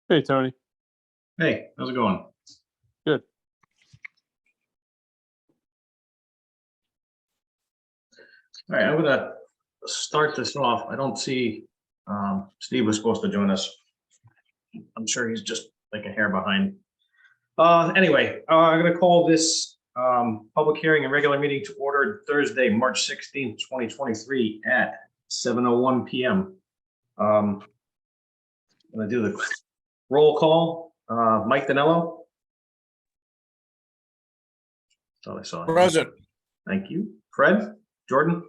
Hey, Tony. Hey, how's it going? Good. All right, I'm gonna start this off. I don't see, Steve was supposed to join us. I'm sure he's just like a hair behind. Anyway, I'm gonna call this public hearing and regular meeting to order Thursday, March 16th, 2023 at 7:01 p.m. I'm gonna do the roll call. Mike Danello. Thought I saw it. Present. Thank you. Fred, Jordan,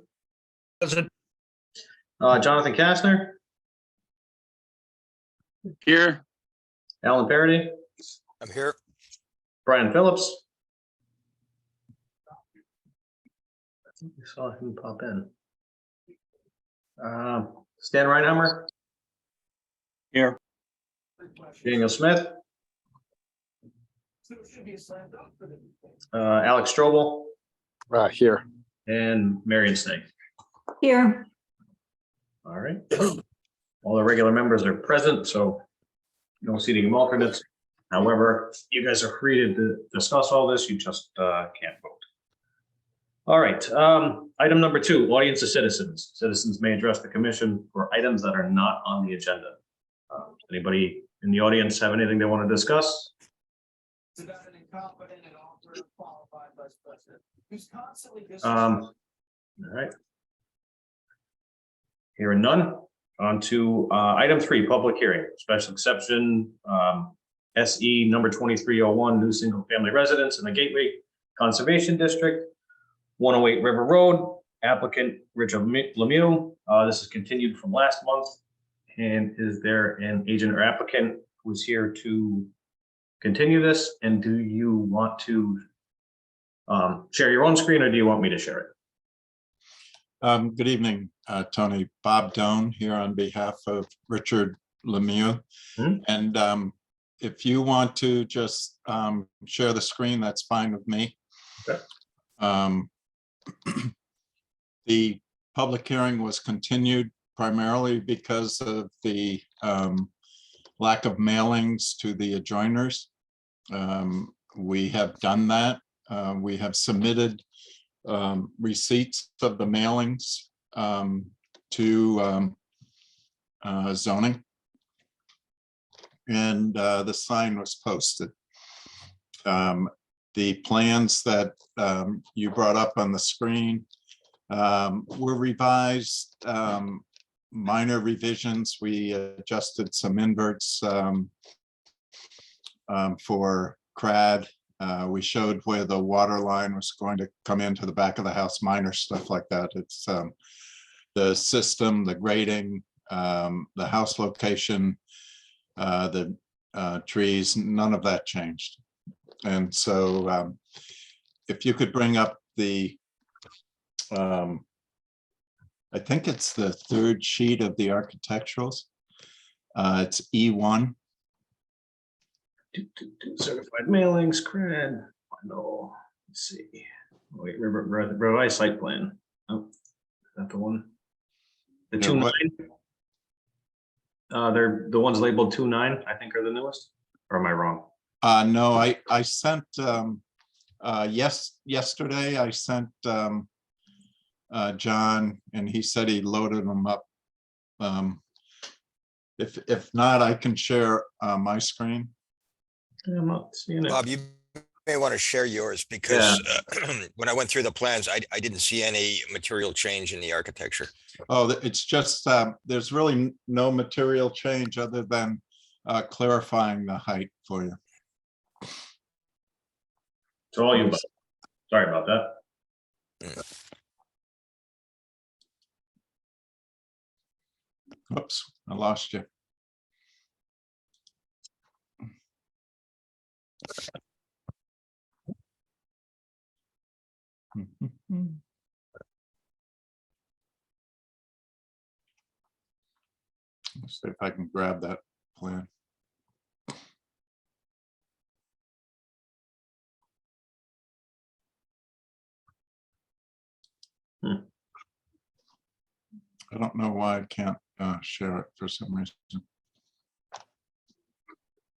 Present. Jonathan Kastner, Here. Alan Parody, I'm here. Brian Phillips. I think we saw him pop in. Stan Reinheimer, Here. Daniel Smith, Alex Strobel, Here. and Marion Snake. Here. All right. All the regular members are present, so no seating of alternates. However, you guys are free to discuss all this. You just can't vote. All right. Item number 2, audience of citizens. Citizens may address the commission for items that are not on the agenda. Anybody in the audience have anything they want to discuss? All right. Hearing none. On to item 3, public hearing, special exception, SE number 2301, new single family residence in the Gateway Conservation District, 108 River Road, applicant Richard Lemieux. This is continued from last month. And is there an agent or applicant who's here to continue this? And do you want to share your own screen, or do you want me to share it? Good evening, Tony. Bob Doan here on behalf of Richard Lemieux. And if you want to just share the screen, that's fine with me. Okay. The public hearing was continued primarily because of the lack of mailings to the adjoiners. We have done that. We have submitted receipts of the mailings to zoning, and the sign was posted. The plans that you brought up on the screen were revised, minor revisions. We adjusted some inverts for CRAD. We showed where the water line was going to come into the back of the house, minor stuff like that. It's the system, the grading, the house location, the trees, none of that changed. And so if you could bring up the, I think it's the 3rd sheet of the architecturals. It's E1. Certified mailings, CRAD, final. Let's see. Wait, revised site plan. Oh, is that the one? The Yeah, 2.9. They're the ones labeled 2.9, I think, are the newest. Or am I wrong? No, I sent yesterday. I sent John, and he said he loaded them up. If not, I can share my screen. I'm not seeing it. Bob, you may want to share yours because when I went through the plans, I didn't see any material change in the architecture. Oh, it's just, there's really no material change other than clarifying the height for you. It's all you. Sorry about that. Oops, I lost you. Let's see if I can grab that plan. I don't know why I can't share it for some reason.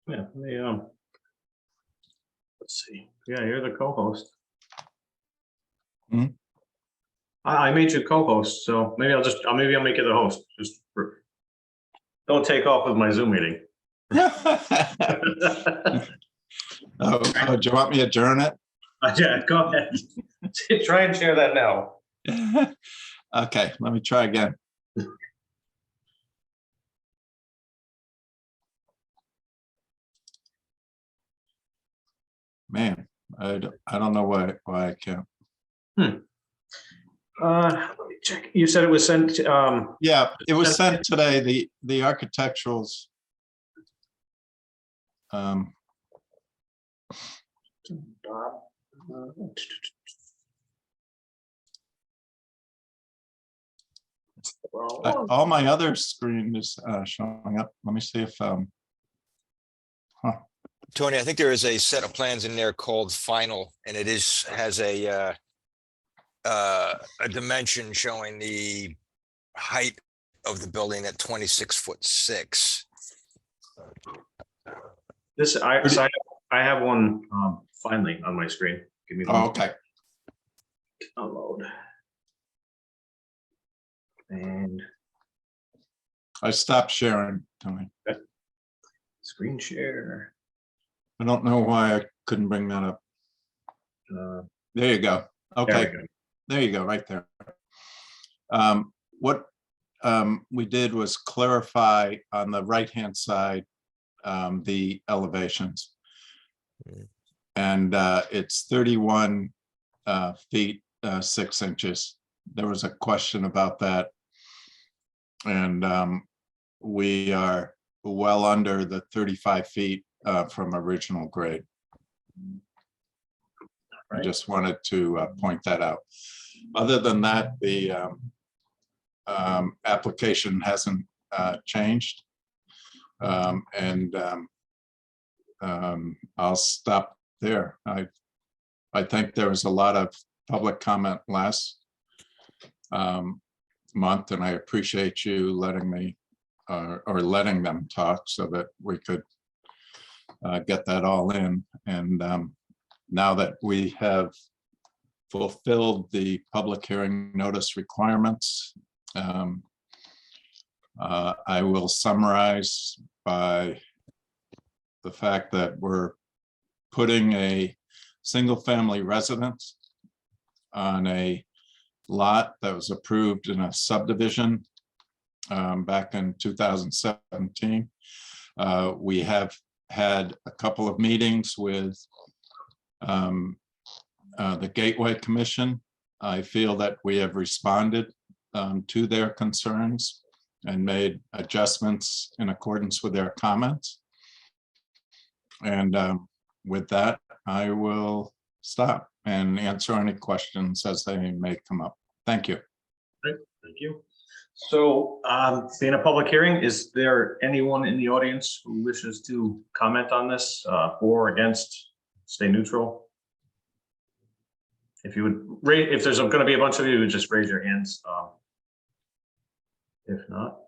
Yeah, let's see. Yeah, you're the co-host. Hmm? I made you co-host, so maybe maybe I'll make you the host. Don't take off with my Zoom meeting. Oh, do you want me to adjourn it? Yeah, go ahead. Try and share that now. Okay, let me try again. Man, I don't know why I can't. Let me check. You said it was sent, Yeah, it was sent today, the architecturals. All my other screen is showing up. Let me see if, Tony, I think there is a set of plans in there called final, and it has a dimension showing the height of the building at 26'6". I have one, finally on my screen. Give me oh, one. okay. Download. And I stopped sharing, Tony. screen share. I don't know why I couldn't bring that up. There you go. There we Okay, go. there you go, right there. What we did was clarify on the right-hand side the elevations. And it's 31 feet 6 inches. There was a question about that. And we are well under the 35 feet from original grade. I Right. just wanted to point that out. Other than that, the application hasn't changed. I'll stop there. I think there was a lot of public comment last month, and I appreciate you letting me or letting them talk so that we could get that all in. And now that we have fulfilled the public hearing notice requirements, I will summarize by the fact that we're putting a single-family residence on a lot that was approved in a subdivision back in 2017. We have had a couple of meetings with the Gateway Commission. I feel that we have responded to their concerns and made adjustments in accordance with their comments. And with that, I will stop and answer any questions as they may come up. Thank you. Great, thank you. So, being a public hearing, is there anyone in the audience who wishes to comment on this, for or against, stay neutral? If you would raise, if there's going to be a bunch of you, just raise your hands. If not,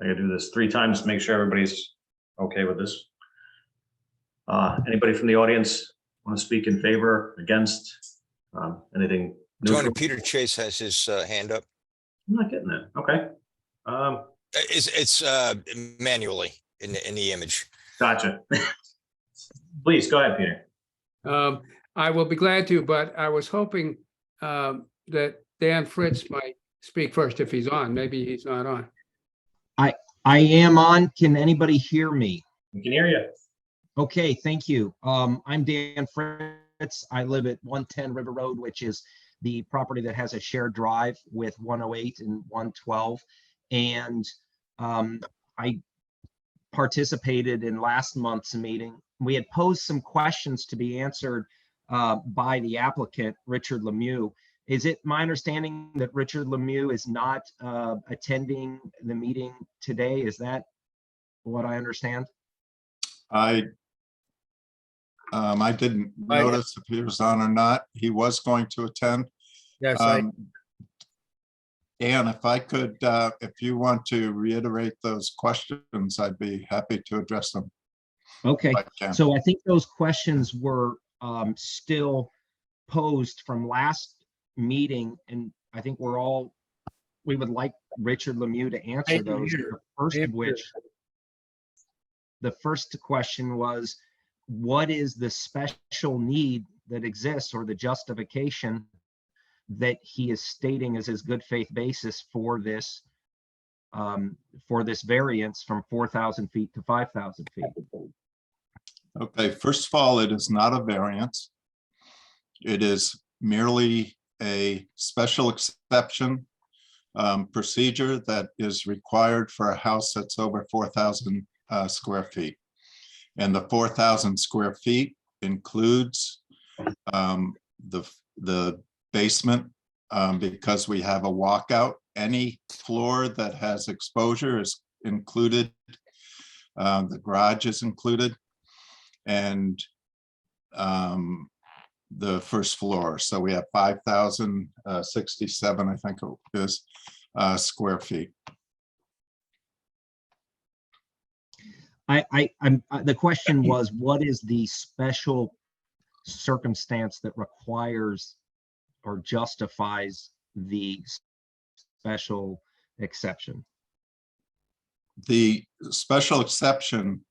I gotta do this 3 times to make sure everybody's okay with this. Anybody from the audience want to speak in favor, against, anything? Tony, neutral? Peter Chase has his hand up. I'm not getting that. Okay. It's manually in the image. Gotcha. Please go ahead, Peter. I will be glad to, but I was hoping that Dan Fritz might speak first if he's on. Maybe he's not on. I am on. Can anybody hear me? We can hear you. Okay, thank you. I'm Dan Fritz. I live at 110 River Road, which is the property that has a shared drive with 108 and 112. And I participated in last month's meeting. We had posed some questions to be answered by the applicant, Richard Lemieux. Is it my understanding that Richard Lemieux is not attending the meeting today? Is that what I understand? I didn't notice if he was on or not. He was going to attend. Yes, Ann, if I could, if you want to reiterate those questions, I'd be happy to address them. Okay, I can. so I think those questions were still posed from last meeting, and I think we would like Richard Lemieux to answer am those. here. The first I of am which, the first question was, what is the special need that exists or the justification that he is stating as his good faith basis for this variance from 4,000 feet to 5,000 feet? Okay, first of all, it is not a variance. It is merely a special exception procedure that is required for a house that's over 4,000 square feet. And the 4,000 square feet includes the basement because we have a walkout. Any floor that has exposure is included. The garage is included. And the first floor. So we have 5,067, I think it is, square feet. The question was, what is the special circumstance that requires or justifies the special exception? The special exception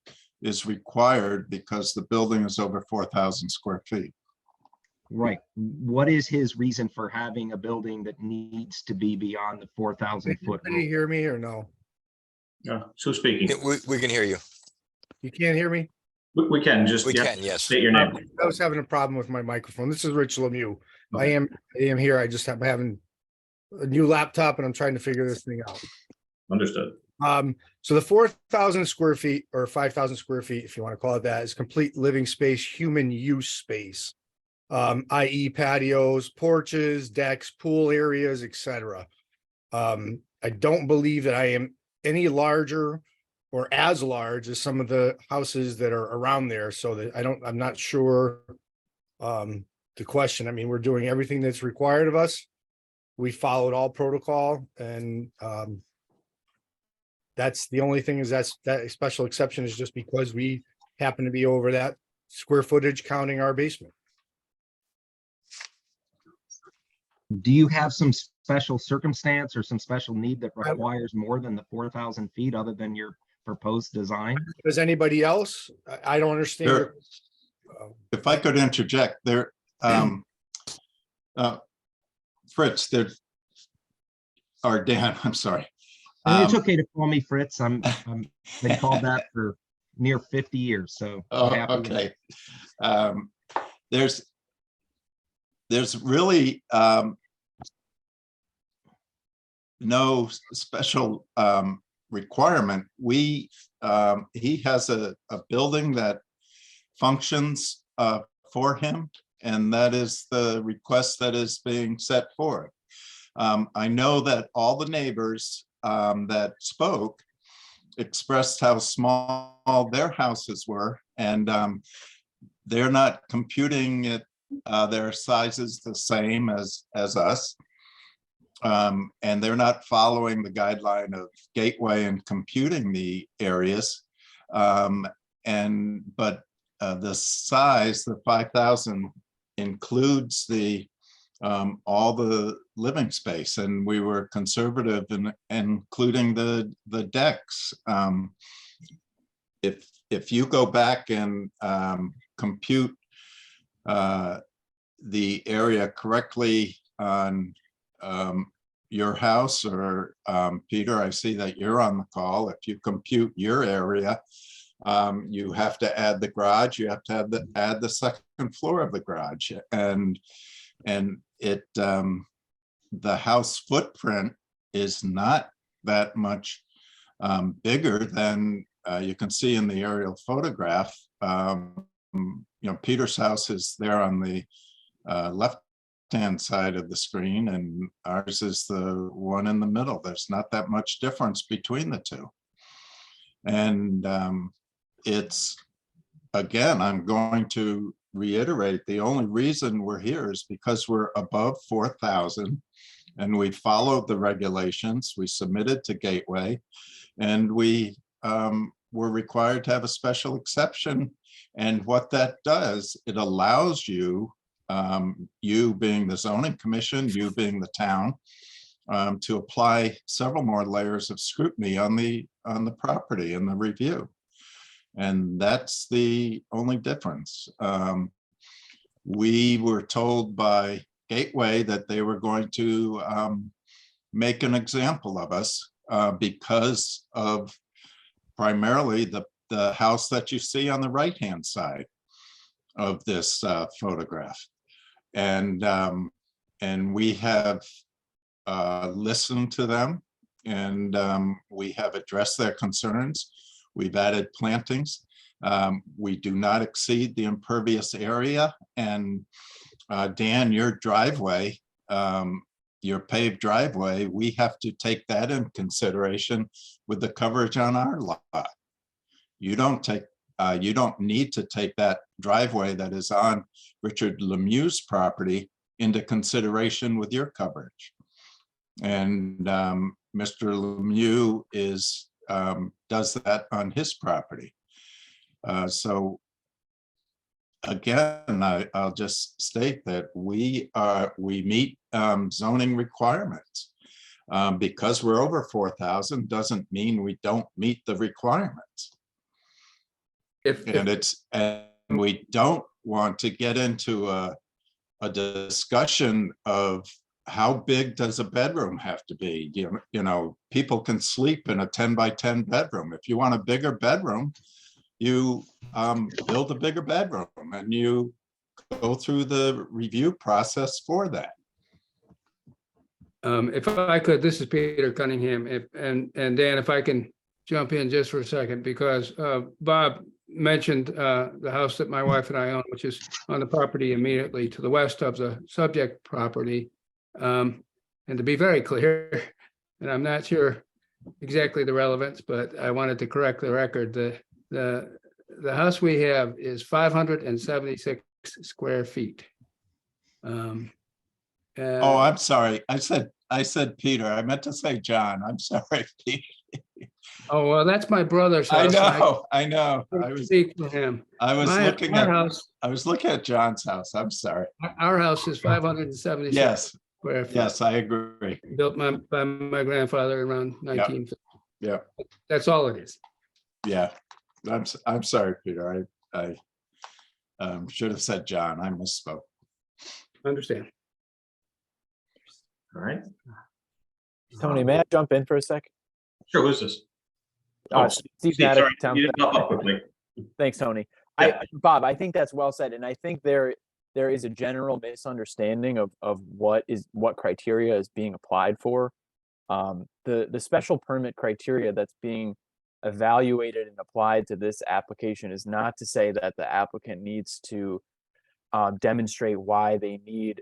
is required because the building is over 4,000 square feet. Right. What is his reason for having a building that needs to be beyond the 4,000 foot Can you rule? hear me or no? Yeah, who's speaking? Yeah, we can hear you. You can't hear me? We can just, We yeah, can, yes. state your name. I was having a problem with my microphone. This is Rich Lemieux. I am here. I just am having a new laptop and I'm trying to figure this thing out. Understood. So the 4,000 square feet or 5,000 square feet, if you want to call it that, is complete living space, human use space. I.e. patios, porches, decks, pool areas, etc. I don't believe that I am any larger or as large as some of the houses that are around there. So that I'm not sure the question. I mean, we're doing everything that's required of us. We followed all protocol and that's the only thing is that special exception is just because we happen to be over that square footage counting our basement. Do you have some special circumstance or some special need that requires more than the 4,000 feet other than your proposed design? Does anybody else? I don't understand. There- If I could interject there, Fritz, there, or Dan, I'm sorry. And it's okay to call me Fritz. I'm been called that for near 50 years, so. I'm Oh, happy with it. okay. There's really no special requirement. He has a building that functions for him, and that is the request that is being set forth. I know that all the neighbors that spoke expressed how small their houses were, and they're not computing it, their sizes the same as us. And they're not following the guideline of Gateway and computing the areas. But the size, the 5,000 includes all the living space, and we were conservative in including the decks. If you go back and compute the area correctly on your house, or Peter, I see that you're on the call. If you compute your area, you have to add the garage, you have to add the second floor of the garage, and it the house footprint is not that much bigger than you can see in the aerial photograph. Peter's house is there on the left-hand side of the screen, and ours is the one in the middle. There's not that much difference between the two. And it's, again, I'm going to reiterate, the only reason we're here is because we're above 4,000 and we followed the regulations. We submitted to Gateway, and we we're required to have a special exception. And what that does, it allows you, you being the zoning commission, you being the town, to apply several more layers of scrutiny on the property and the review. And that's the only difference. We were told by Gateway that they were going to make an example of us because of primarily the house that you see on the right-hand side of this photograph. And we have listened to them, and we have addressed their concerns. We've added plantings. We do not exceed the impervious area. And Dan, your driveway, your paved driveway, we have to take that in consideration with the coverage on our lot. You don't need to take that driveway that is on Richard Lemieux's property into consideration with your coverage. And Mr. Lemieux does that on his property. So again, I'll just state that we meet zoning requirements. Because we're over 4,000 doesn't mean we don't meet the requirements. And we don't want to get into a discussion of how big does a bedroom have to be. You know, people can sleep in a 10 by 10 bedroom. If you want a bigger bedroom, you build a bigger bedroom and you go through the review process for that. If I could, this is Peter Cunningham, and Dan, if I can jump in just for a second, because Bob mentioned the house that my wife and I own, which is on the property immediately to the west of the subject property. And to be very clear, and I'm not sure exactly the relevance, but I wanted to correct the record. The house we have is 576 square feet. Oh, I'm sorry. I said Peter. I meant to say John. I'm sorry, Peter. Oh, well, that's my brother's I house. know. I speak for him. I was Our looking at John's house. I'm sorry. Our house is 576 Yes, square feet. yes, I agree. Built by my grandfather around 1950. Yeah, That's all it is. yeah. I'm sorry, Peter. I should have said John. I misspoke. Understand. All right. Tony, may I jump in for a sec? Sure, who's this? Steve Steve, Maddox, sorry, Town you didn't pop up quickly. Thanks, Tony. Yeah. Bob, I think that's well said, and I think there is a general misunderstanding of what criteria is being applied for. The special permit criteria that's being evaluated and applied to this application is not to say that the applicant needs to demonstrate why they need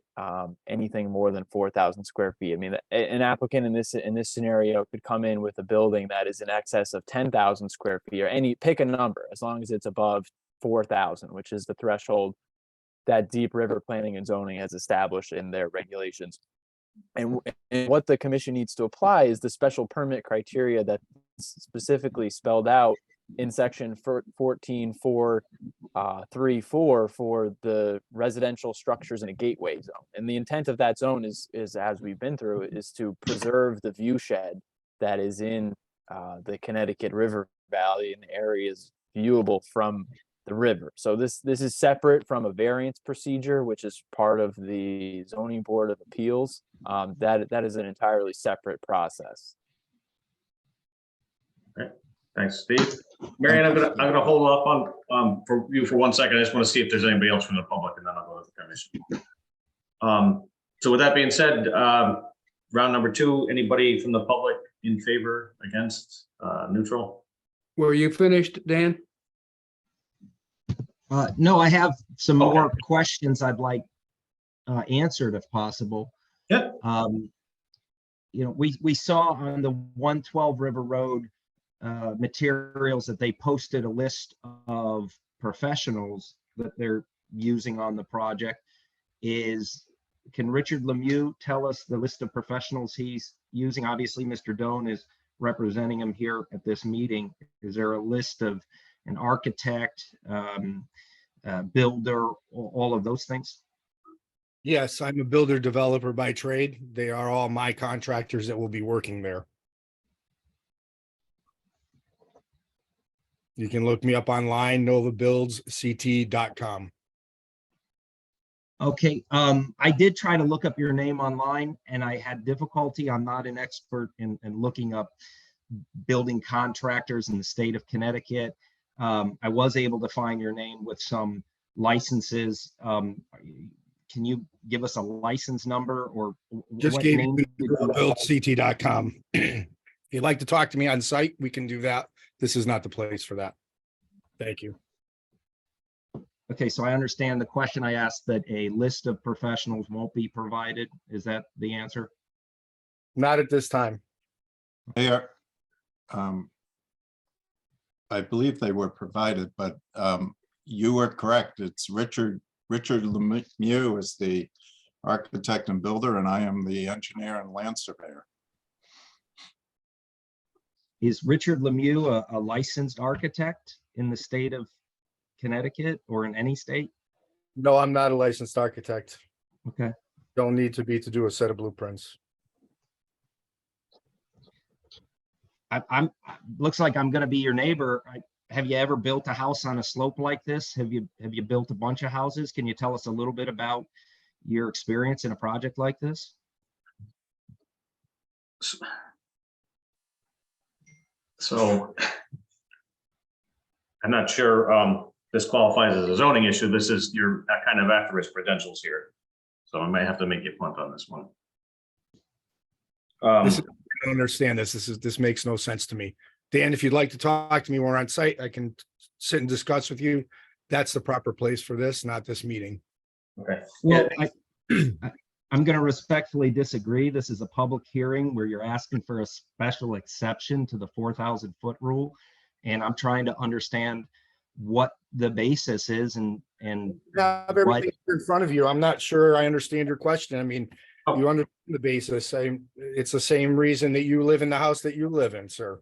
anything more than 4,000 square feet. I mean, an applicant in this scenario could come in with a building that is in excess of 10,000 square feet, or pick a number, as long as it's above 4,000, which is the threshold that Deep River Planning and Zoning has established in their regulations. And what the commission needs to apply is the special permit criteria that's specifically spelled out in section 14.4.34 for the residential structures in a gateway zone. And the intent of that zone is as we've been through, is to preserve the view shed that is in the Connecticut River Valley and areas viewable from the river. So this is separate from a variance procedure, which is part of the Zoning Board of Appeals. That is an entirely separate process. Thanks, Steve. Marianne, I'm gonna hold off on for you for 1 second. I just want to see if there's anybody else from the public, and then I'll go to the commission. So with that being said, round number 2, anybody from the public in favor, against, neutral? Were you finished, Dan? No, I have some Okay. more questions I'd like answered if possible. Yep. We saw on the 112 River Road materials that they posted a list of professionals that they're using on the project. Can Richard Lemieux tell us the list of professionals he's using? Obviously, Mr. Doan is representing him here at this meeting, is there a list of an architect, builder, all of those things? Yes, I'm a builder developer by trade. They are all my contractors that will be working there. You can look me up online, novabuildsct.com. Okay, I did try to look up your name online and I had difficulty. I'm not an expert in looking up building contractors in the state of Connecticut. I was able to find your name with some licenses. Can you give us a license number or Just what gave name? you buildct.com. If you'd like to talk to me on site, we can do that. This is not the place for that. Thank you. Okay, so I understand the question I asked, that a list of professionals won't be provided. Is that the answer? Not at this time. They are, I believe they were provided, but you were correct. It's Richard Lemieux is the architect and builder, and I am the engineer and land surveyor. Is Richard Lemieux a licensed architect in the state of Connecticut or in any state? No, I'm not a licensed architect. Okay. Don't need to be to do a set of blueprints. I'm looks like I'm going to be your neighbor. Have you ever built a house on a slope like this? Have you built a bunch of houses? Can you tell us a little bit about your experience in a project like this? So I'm not sure this qualifies as a zoning issue. This is your kind of after his credentials here. So I might have to make you punt on this one. This is, I don't understand this. This makes no sense to me. Dan, if you'd like to talk to me when we're on site, I can sit and discuss with you. That's the proper place for this, not this meeting. Okay. Well, I'm going to respectfully disagree. This is a public hearing where you're asking for a special exception to the 4,000-foot rule. And I'm trying to understand what the basis is and Have everything in front of you. I'm not sure I understand your question. I mean, you understand the basis. It's the same reason that you live in the house that you live in, sir.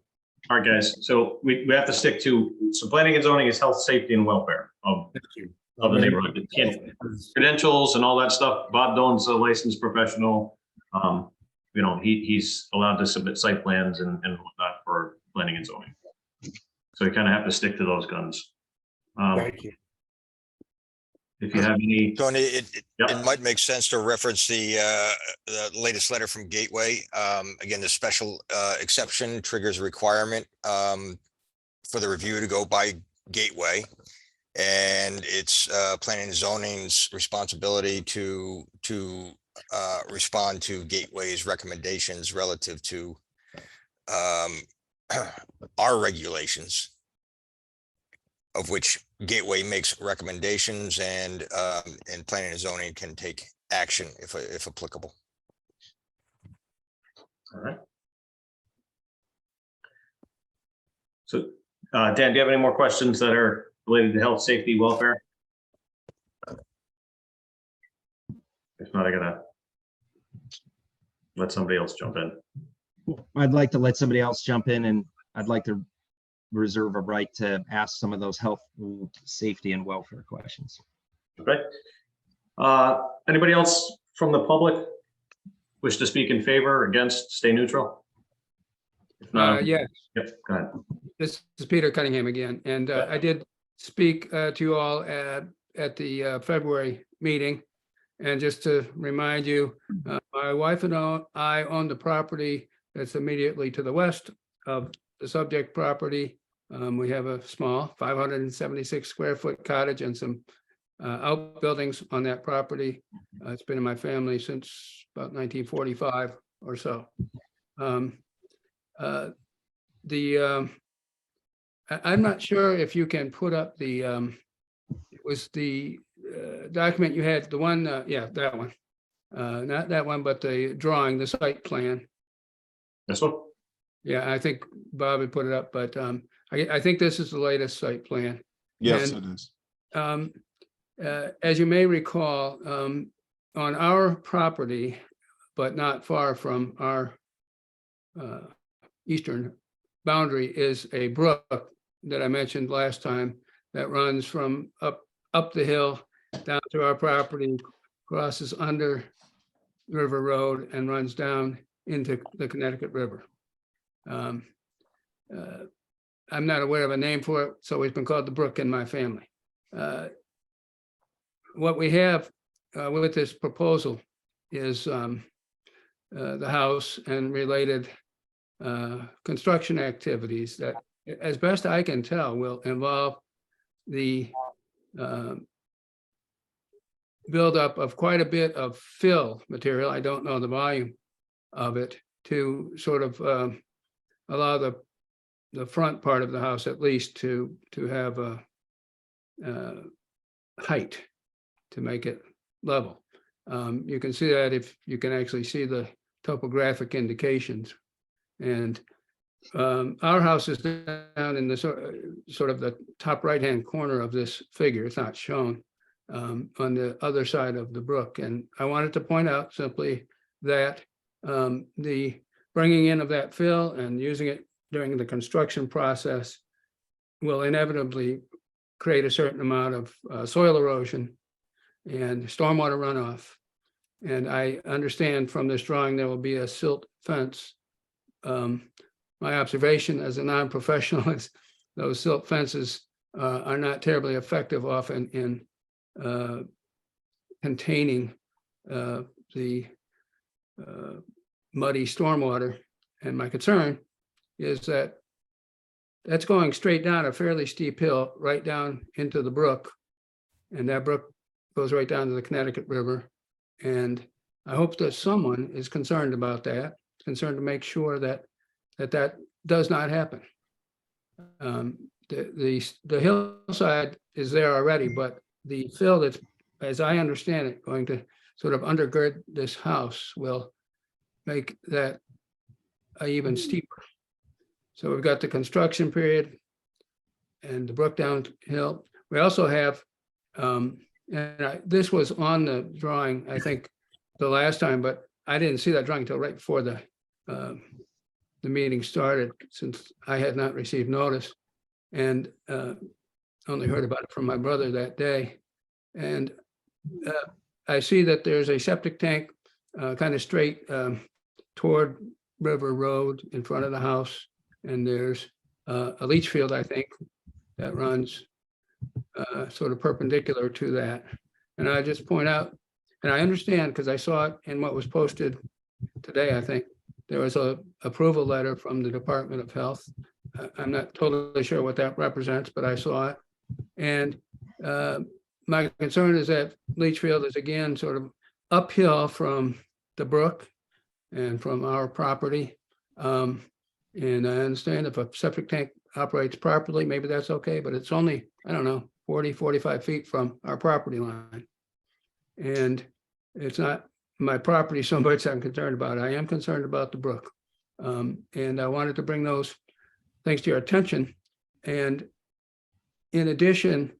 All right, guys. So we have to stick to, so planning and zoning is health, safety, and welfare of the neighborhood. It can't, credentials and all that stuff. Bob Doan's a licensed professional. You know, he's allowed to submit site plans and whatnot for planning and zoning. So you kind of have to stick to those guns. Thank you. If you have any, Tony, it Yep. might make sense to reference the latest letter from Gateway. Again, the special exception triggers a requirement for the review to go by Gateway. And it's planning and zoning's responsibility to respond to Gateway's recommendations relative to our regulations, of which Gateway makes recommendations and planning and zoning can take action if applicable. all right. So Dan, do you have any more questions that are related to health, safety, welfare? If not, I gotta let somebody else jump in. I'd like to let somebody else jump in, and I'd like to reserve a right to ask some of those health, safety, and welfare questions. Okay. Anybody else from the public wish to speak in favor, against, stay neutral? If not, Yeah, yep, go ahead. this is Peter Cunningham again, and I did speak to you all at the February meeting. And just to remind you, my wife and I own the property that's immediately to the west of the subject property. We have a small 576 square foot cottage and some outbuildings on that property. It's been in my family since about 1945 or so. I'm not sure if you can put up the, it was the document you had, the one, yeah, that one. Not that one, but the drawing, the site plan. This one? Yeah, I think Bob had put it up, but I think this is the latest site plan. Yes, And, it is. As you may recall, on our property, but not far from our eastern boundary is a brook that I mentioned last time that runs from up the hill down to our property, crosses under River Road and runs down into the Connecticut River. I'm not aware of a name for it. It's always been called the brook in my family. What we have with this proposal is the house and related construction activities that, as best I can tell, will involve the buildup of quite a bit of fill material. I don't know the volume of it, to sort of allow the front part of the house at least to have a height to make it level. You can see that if you can actually see the topographic indications. And our house is down in the sort of the top right-hand corner of this figure. It's not shown on the other side of the brook. And I wanted to point out simply that the bringing in of that fill and using it during the construction process will inevitably create a certain amount of soil erosion and stormwater runoff. And I understand from this drawing, there will be a silt fence. My observation as a non-professional is those silt fences are not terribly effective often in containing the muddy stormwater. And my concern is that that's going straight down a fairly steep hill, right down into the brook. And that brook goes right down to the Connecticut River. And I hope that someone is concerned about that, concerned to make sure that that does not happen. The hillside is there already, but the fill that's, as I understand it, going to sort of undergird this house will make that even steeper. So we've got the construction period and the brook downhill. We also have, this was on the drawing, I think, the last time, but I didn't see that drawing until right before the meeting started, since I had not received notice and only heard about it from my brother that day. And I see that there's a septic tank kind of straight toward River Road in front of the house. And there's a leach field, I think, that runs sort of perpendicular to that. And I just point out, and I understand because I saw it in what was posted today, I think, there was a approval letter from the Department of Health. I'm not totally sure what that represents, but I saw it. And my concern is that leach field is again sort of uphill from the brook and from our property. And I understand if a septic tank operates properly, maybe that's okay, but it's only, I don't know, 40, 45 feet from our property line. And it's not my property so much I'm concerned about. I am concerned about the brook. And I wanted to bring those things to your attention. And in addition,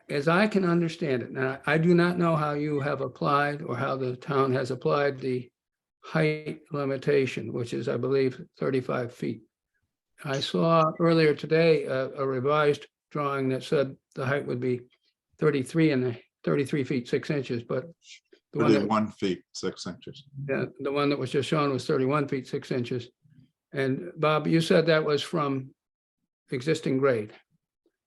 as I can understand it, now I do not know how you have applied or how the town has applied the height limitation, which is, I believe, 35 feet. I saw earlier today a revised drawing that said the height would be 33 feet 6 inches, but the one that, 31 feet 6 inches. yeah, the one that was just shown was 31 feet 6 inches. And Bob, you said that was from existing grade.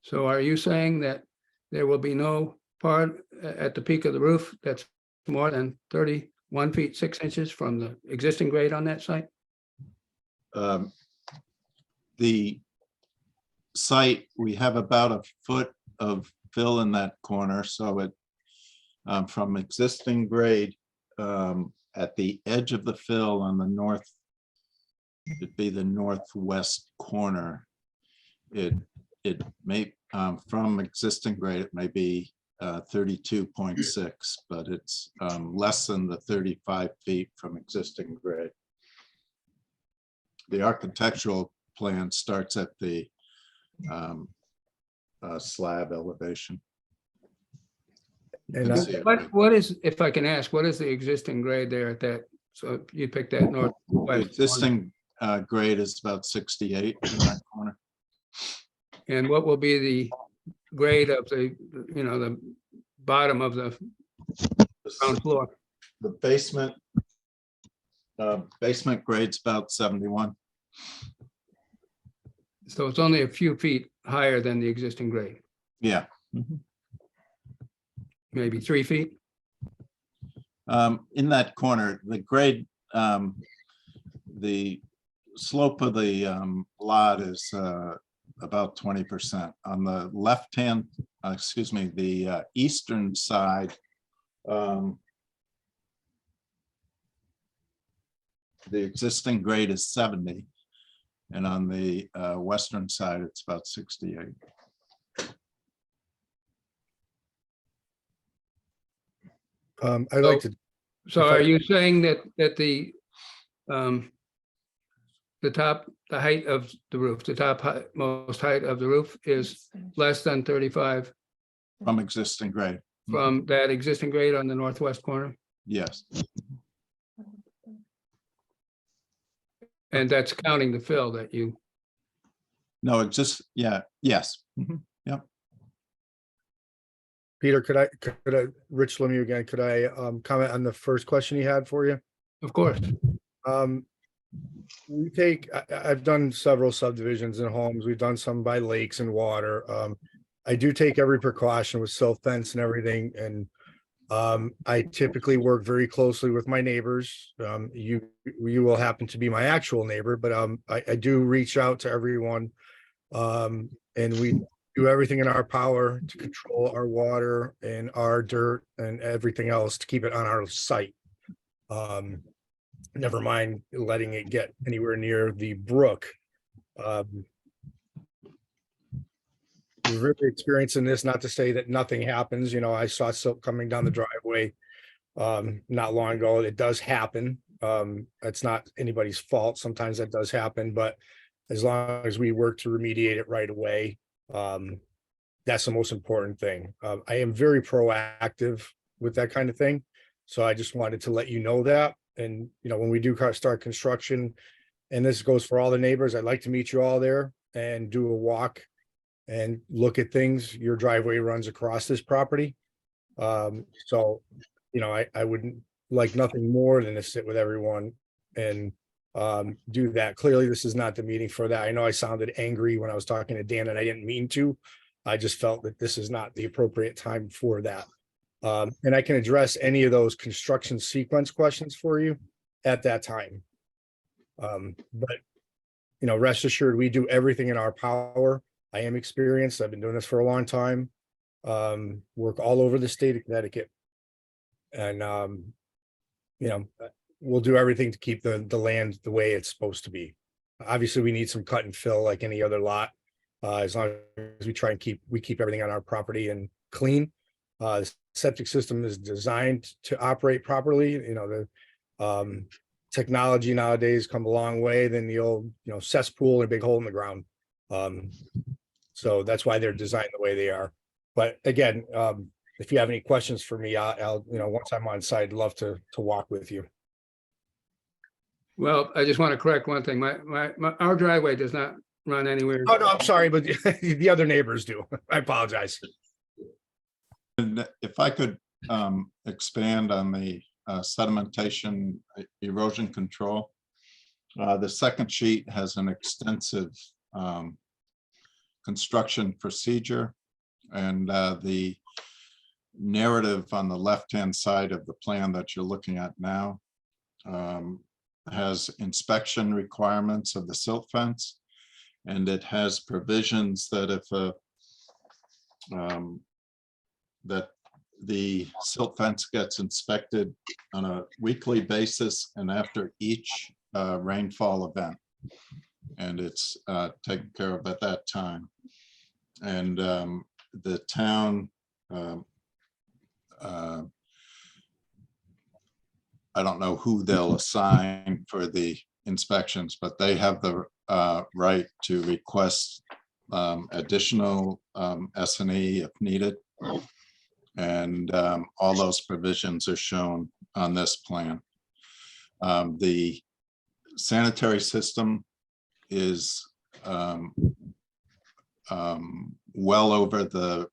So are you saying that there will be no part at the peak of the roof that's more than 31 feet 6 inches from the existing grade on that site? The site, we have about a foot of fill in that corner, so it from existing grade at the edge of the fill on the north, it'd be the northwest corner. It may from existing grade, it may be 32.6, but it's less than the 35 feet from existing grade. The architectural plan starts at the slab elevation. And can see it. What is, if I can ask, what is the existing grade there at that? So you picked that The northwest. existing grade is about 68 in that corner. And what will be the grade of the, the bottom of the ground floor? The basement grade's about 71. So it's only a few feet higher than the existing grade, Yeah. maybe 3 feet? In that corner, the grade, the slope of the lot is about 20%. On the left-hand, excuse me, the eastern side, the existing grade is 70. And on the western side, it's about 68. I'd like to, So If I- are you saying that the height of the roof, most height of the roof is less than 35 From existing grade, from that existing grade on the northwest corner? yes. And that's counting the fill that you, No, yeah, yes. Mhm. Peter, could I, Rich Lemieux again, could I comment on the first question he had for you? of course. We take, I've done several subdivisions and homes. We've done some by lakes and water. I do take every precaution with silt fence and everything, and I typically work very closely with my neighbors. You will happen to be my actual neighbor, but I do reach out to everyone. And we do everything in our power to control our water and our dirt and everything else to keep it on our site. Never mind letting it get anywhere near the brook. We're really experiencing this, not to say that nothing happens. I saw silt coming down the driveway not long ago. It does happen. It's not anybody's fault. Sometimes that does happen, but as long as we work to remediate it right away, that's the most important thing. I am very proactive with that kind of thing. So I just wanted to let you know that. And, when we do start construction, and this goes for all the neighbors, I'd like to meet you all there and do a walk and look at things. Your driveway runs across this property. So, I wouldn't like nothing more than to sit with everyone and do that. Clearly, this is not the meeting for that. I know I sounded angry when I was talking to Dan, and I didn't mean to. I just felt that this is not the appropriate time for that. And I can address any of those construction sequence questions for you at that time. But, rest assured, we do everything in our power. I am experienced. I've been doing this for a long time. Work all over the state of Connecticut. And, we'll do everything to keep the land the way it's supposed to be. Obviously, we need some cut and fill like any other lot. As long as we try and keep everything on our property and clean. The septic system is designed to operate properly. The technology nowadays come a long way than the old, cesspool and a big hole in the ground. So that's why they're designed the way they are. But again, if you have any questions for me, I'll once I'm on site, I'd love to walk with you. Well, I just want to correct one thing. Our driveway does not run anywhere. Oh, no, I'm sorry, but the other neighbors do. I apologize. And if I could expand on the sedimentation erosion control. The second sheet has an extensive construction procedure, and the narrative on the left-hand side of the plan that you're looking at now has inspection requirements of the silt fence, and it has provisions that if that the silt fence gets inspected on a weekly basis and after each rainfall event, and it's taken care of at that time. And the town, I don't know who they'll assign for the inspections, but they have the right to request additional S&E if needed. And all those provisions are shown on this plan. The sanitary system is well over the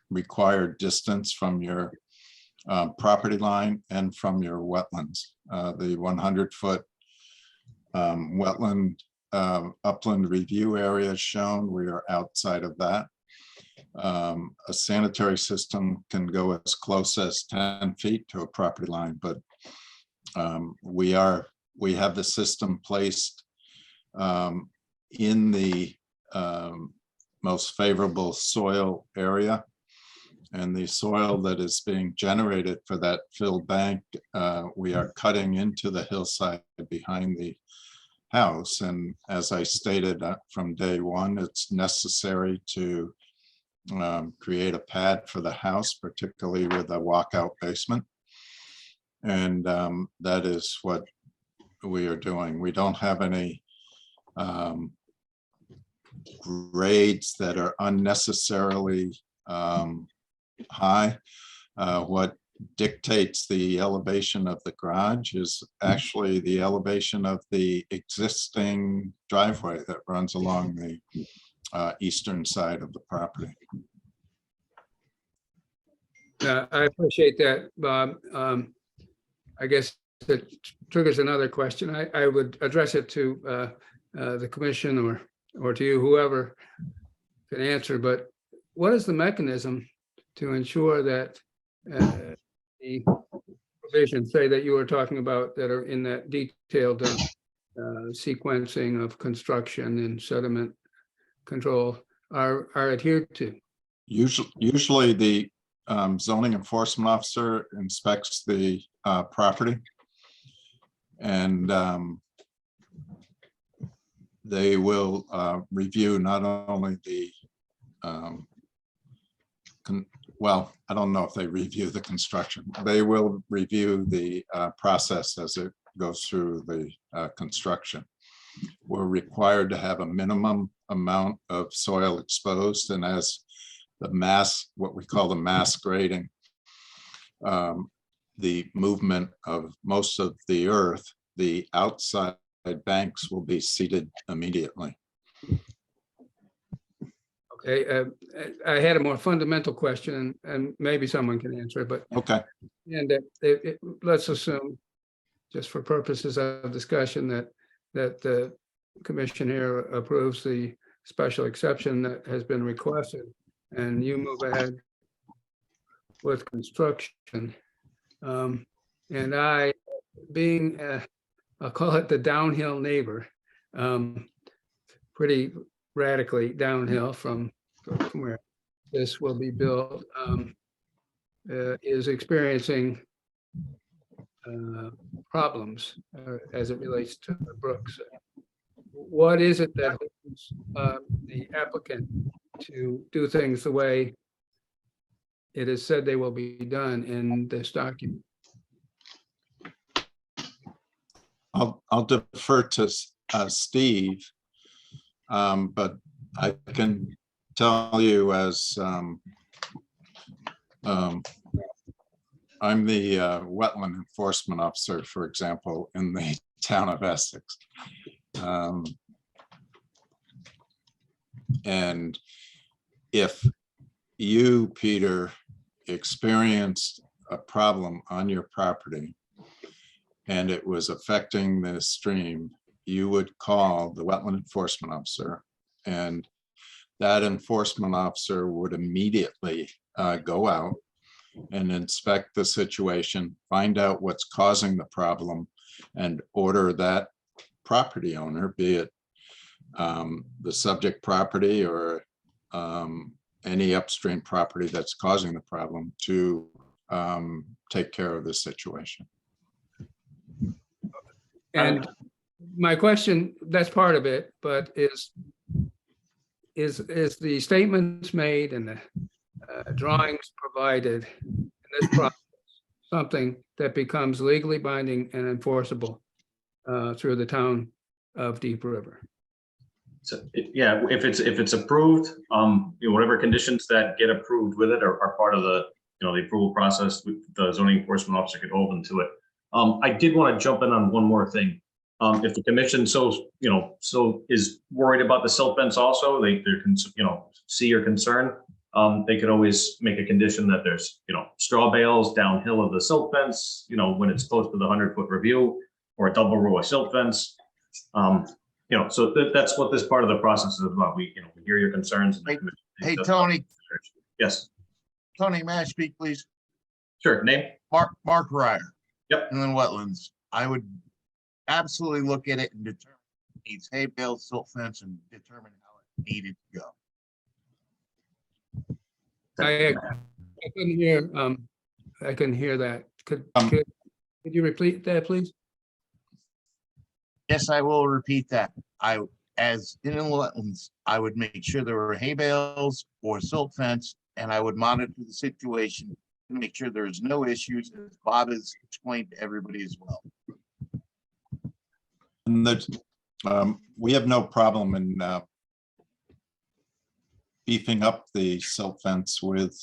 required distance from your property line and from your wetlands. The 100-foot wetland upland review area is shown. We are outside of that. A sanitary system can go as close as 10 feet to a property line, but we have the system placed in the most favorable soil area. And the soil that is being generated for that filled bank, we are cutting into the hillside behind the house. And as I stated from day one, it's necessary to create a pad for the house, particularly with a walkout basement. And that is what we are doing. We don't have any grades that are unnecessarily high. What dictates the elevation of the garage is actually the elevation of the existing driveway that runs along the eastern side of the property. I appreciate that, Bob. I guess that triggers another question. I would address it to the commission or to you, whoever can answer, but what is the mechanism to ensure that the provisions, say, that you were talking about that are in that detailed sequencing of construction and sediment control are adhered to? Usually the zoning enforcement officer inspects the property, and they will review not only the well, I don't know if they review the construction. They will review the process as it goes through the construction. We're required to have a minimum amount of soil exposed, and as the mass, what we call the mass grading, the movement of most of the earth, the outside banks will be seeded immediately. Okay, I had a more fundamental question, and maybe someone can answer it, but Okay, and let's assume, just for purposes of discussion, that the commission here approves the special exception that has been requested, and you move ahead with construction. And I, being, I'll call it the downhill neighbor, pretty radically downhill from where this will be built, is experiencing problems as it relates to the brooks. What is it that holds the applicant to do things the way it is said they will be done in this document? I'll defer to Steve, but I can tell you, as I'm the wetland enforcement officer, for example, in the town of Essex. And if you, Peter, experienced a problem on your property and it was affecting the stream, you would call the wetland enforcement officer, and that enforcement officer would immediately go out and inspect the situation, find out what's causing the problem, and order that property owner, be it the subject property or any upstream property that's causing the problem, to take care of the situation. And my question, that's part of it, but is the statements made and the drawings provided in this process something that becomes legally binding and enforceable through the town of Deep River? So, yeah, if it's approved, whatever conditions that get approved with it are part of the, the approval process. The zoning enforcement officer could hold them to it. I did want to jump in on one more thing. If the commission so is worried about the silt fence also, they're see your concern. They could always make a condition that there's, straw bales downhill of the silt fence, when it's close to the 100-foot review, or a double row of silt fence. So that's what this part of the process is about. We hear your concerns. And the commission Hey, takes Tony, Yes, Tony, may I speak, please? sure. Name? Mark Ryer. Yep. Inland Wetlands. I would absolutely look at it and determine if it needs hay bale, silt fence, and determine how it needed to go. I couldn't hear, I couldn't hear that. Could you repeat that, please? Yes, I will repeat that. As inland wetlands, I would make sure there were hay bales or silt fence, and I would monitor the situation to make sure there's no issues, as Bob has explained to everybody as well. And we have no problem in beefing up the silt fence with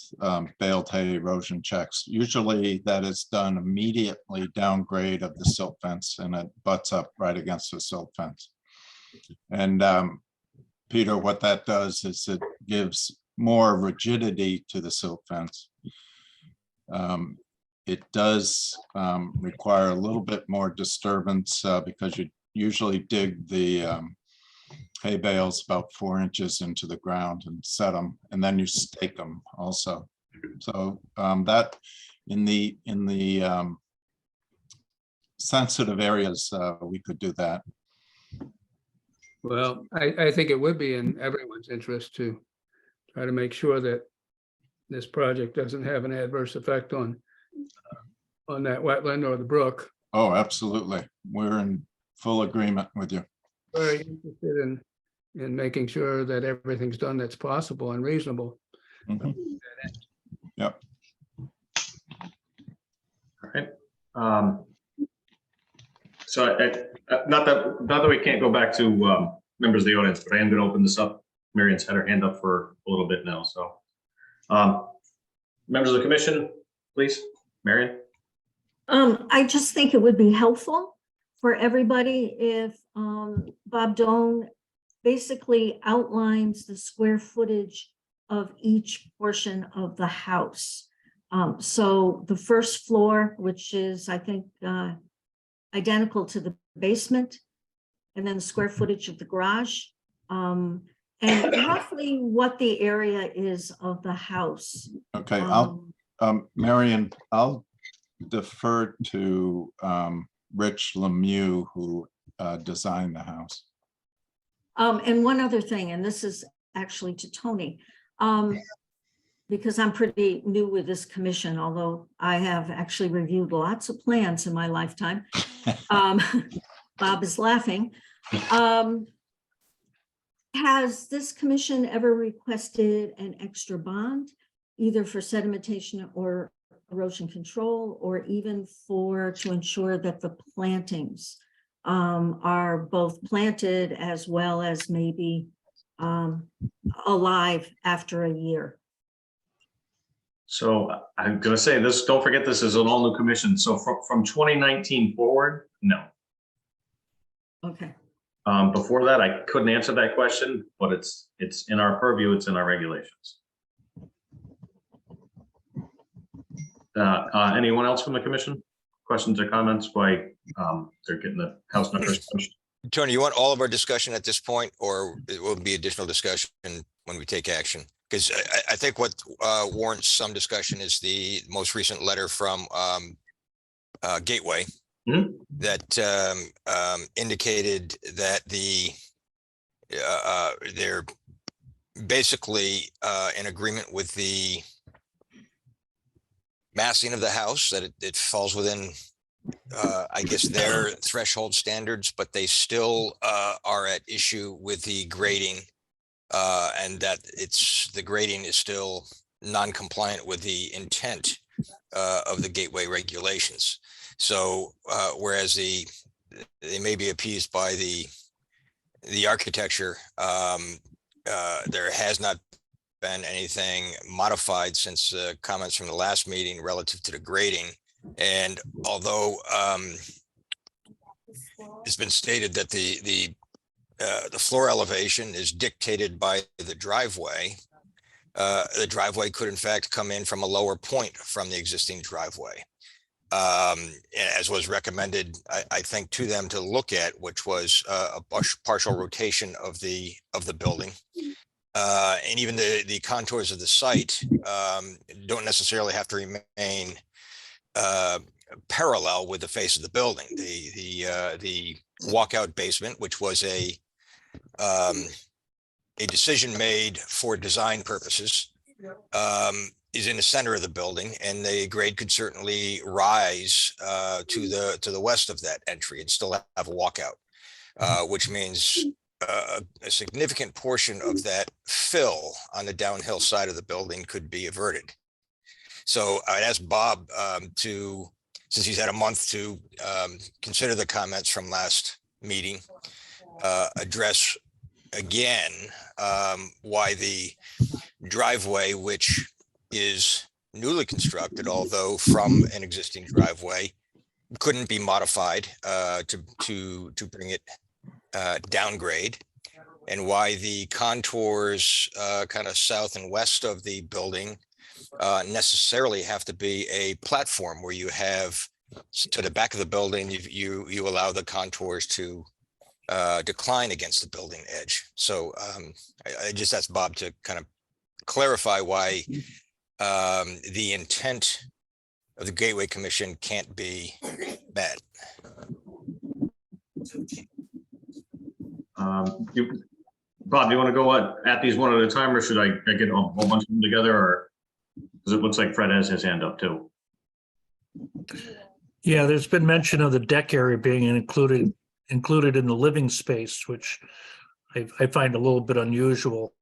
baled hay erosion checks. Usually that is done immediately downgrade of the silt fence, and it butts up right against the silt fence. And Peter, what that does is it gives more rigidity to the silt fence. It does require a little bit more disturbance because you usually dig the hay bales about 4 inches into the ground and set them, and then you stake them also. So that in the sensitive areas, we could do that. Well, I think it would be in everyone's interest to try to make sure that this project doesn't have an adverse effect on that wetland or the brook. Oh, absolutely. We're in full agreement with you. Very interested in making sure that everything's done that's possible and reasonable. Mhm. Yep. All right. So not that we can't go back to members of the audience, but I am going to open this up. Marion's had her hand up for a little bit now. So members of the commission, please. Marion. I just think it would be helpful for everybody if Bob Doan basically outlines the square footage of each portion of the house. So the first floor, which is, I think, identical to the basement, and then the square footage of the garage, and roughly what the area is of the house. Okay, Marion, I'll defer to Rich Lemieux, who designed the house. And one other thing, and this is actually to Tony, because I'm pretty new with this commission, although I have actually reviewed lots of plans in my lifetime. Bob is laughing. Has this commission ever requested an extra bond, either for sedimentation or erosion control, or even to ensure that the plantings are both planted as well as maybe alive after a year? So I'm going to say this, don't forget, this is an all new commission. So from 2019 forward, no. Okay. Before that, I couldn't answer that question, but it's in our purview, it's in our regulations. Anyone else from the commission? Questions or comments why they're getting the house numbers punched? Tony, you want all of our discussion at this point, or it will be additional discussion when we take action? Because I think what warrants some discussion is the most recent letter from Gateway that indicated that they're basically in agreement with the massing of the house, that it falls within I guess their threshold standards, but they still are at issue with the grading, and that the grading is still non-compliant with the intent of the Gateway regulations. So whereas they may be appeased by the architecture, there has not been anything modified since comments from the last meeting relative to the grading. And although it's been stated that the floor elevation is dictated by the driveway. The driveway could in fact come in from a lower point from the existing driveway. As was recommended, I think, to them to look at, which was a partial rotation of the building. And even the contours of the site don't necessarily have to remain parallel with the face of the building. The walkout basement, which was a decision made for design purposes, is in the center of the building, and the grade could certainly rise to the west of that entry and still have a walkout, which means a significant portion of that fill on the downhill side of the building could be averted. So I'd ask Bob since he's had a month to consider the comments from last meeting, address again why the driveway, which is newly constructed, although from an existing driveway, couldn't be modified to bring it downgrade, and why the contours kind of south and west of the building necessarily have to be a platform where you have to the back of the building, you allow the contours to decline against the building edge. So I just asked Bob to kind of clarify why the intent of the Gateway Commission can't be met. Bob, do you want to go at these one at a time, or should I get a whole bunch of them together, or because it looks like Fred has his hand up too? Yeah, there's been mention of the deck area being included in the living space, which I find a little bit unusual,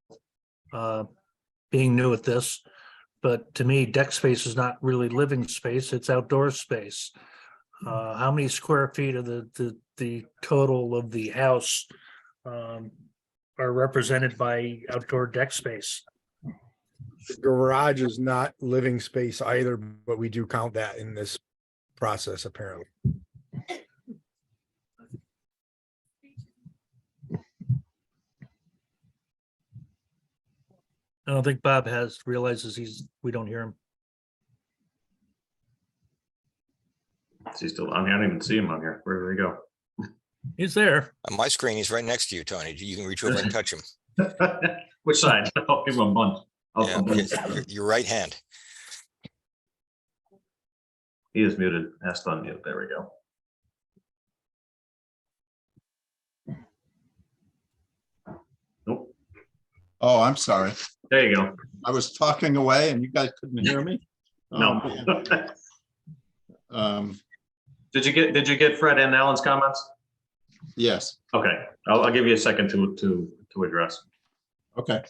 being new at this. But to me, deck space is not really living space; it's outdoor space. How many square feet of the total of the house are represented by outdoor deck space? The garage is not living space either, but we do count that in this process, apparently. I don't think Bob realizes we don't hear him. Is he still on here? I don't even see him on here. Where did he go? He's there. On my screen, he's right next to you, Tony. You can reach over and touch him. Which side? I'll give him a bunch. Yeah, your right hand. He is muted. Asked unmute. There we go. Nope. Oh, I'm sorry. There you go. I was talking away and you guys couldn't hear me? No. Did you get Fred and Alan's comments? Yes, Okay, I'll give you a second to address. okay.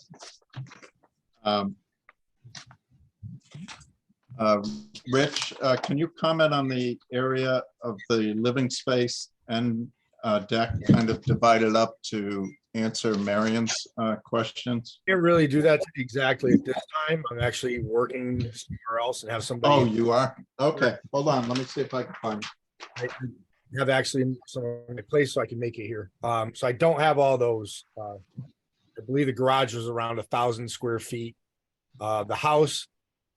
Rich, can you comment on the area of the living space and deck kind of divided up to answer Marion's questions? Can't really do that exactly at this time. I'm actually working somewhere else and have somebody. Oh, you are? Okay, hold on. Let me see if I can find. I have actually some in my place so I can make it here. So I don't have all those. I believe the garage was around 1,000 square feet. The house,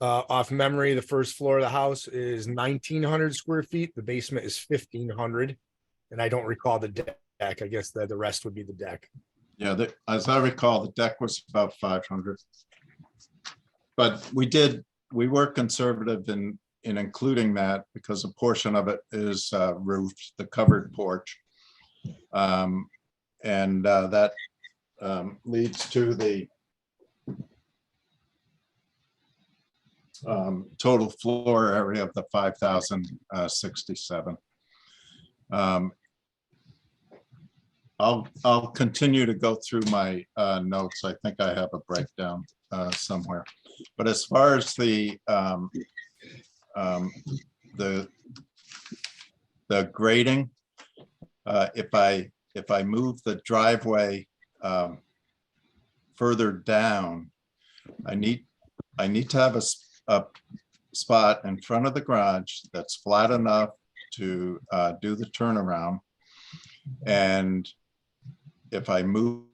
off memory, the first floor of the house is 1,900 square feet. The basement is 1,500. And I don't recall the deck. I guess the rest would be the deck. Yeah, as I recall, the deck was about 500. But we were conservative in including that because a portion of it is roofed, the covered porch. And that leads to the total floor area of the 5,067. I'll continue to go through my notes. I think I have a breakdown somewhere. But as far as the grading, if I move the driveway further down, I need to have a spot in front of the garage that's flat enough to do the turnaround. And if I move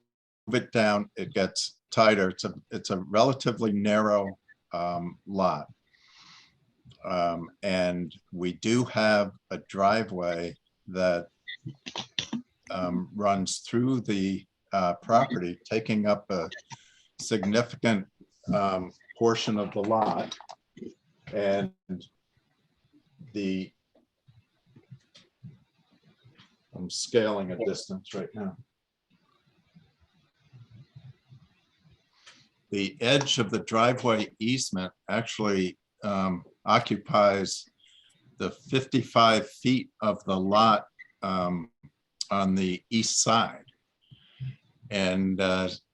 it down, it gets tighter. It's a relatively narrow lot. And we do have a driveway that runs through the property, taking up a significant portion of the lot. And I'm scaling a distance right now. The edge of the driveway easement actually occupies the 55 feet of the lot on the east side. And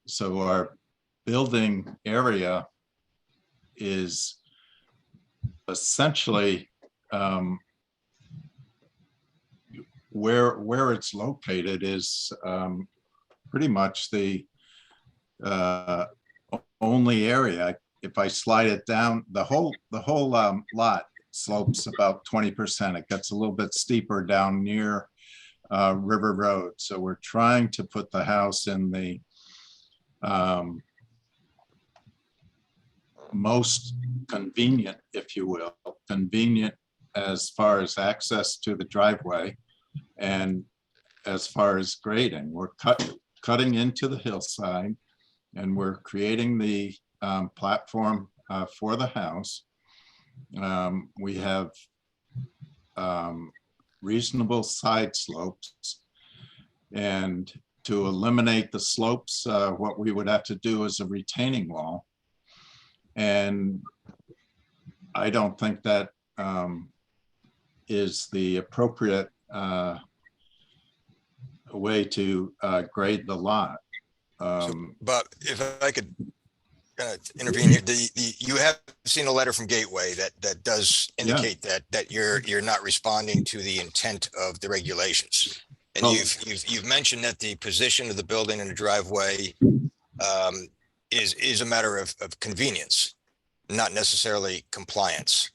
so our building area is essentially where it's located is pretty much the only area. If I slide it down, the whole lot slopes about 20%. It gets a little bit steeper down near River Road. So we're trying to put the house in the most convenient, if you will, convenient as far as access to the driveway and as far as grading. We're cutting into the hillside, and we're creating the platform for the house. We have reasonable side slopes, and to eliminate the slopes, what we would have to do is a retaining wall. And I don't think that is the appropriate way to grade the lot. But if I could intervene here, you have seen a letter from Gateway that does indicate that you're not responding to the intent of the regulations. And you've mentioned that the position of the building in the driveway is a matter of convenience, not necessarily compliance.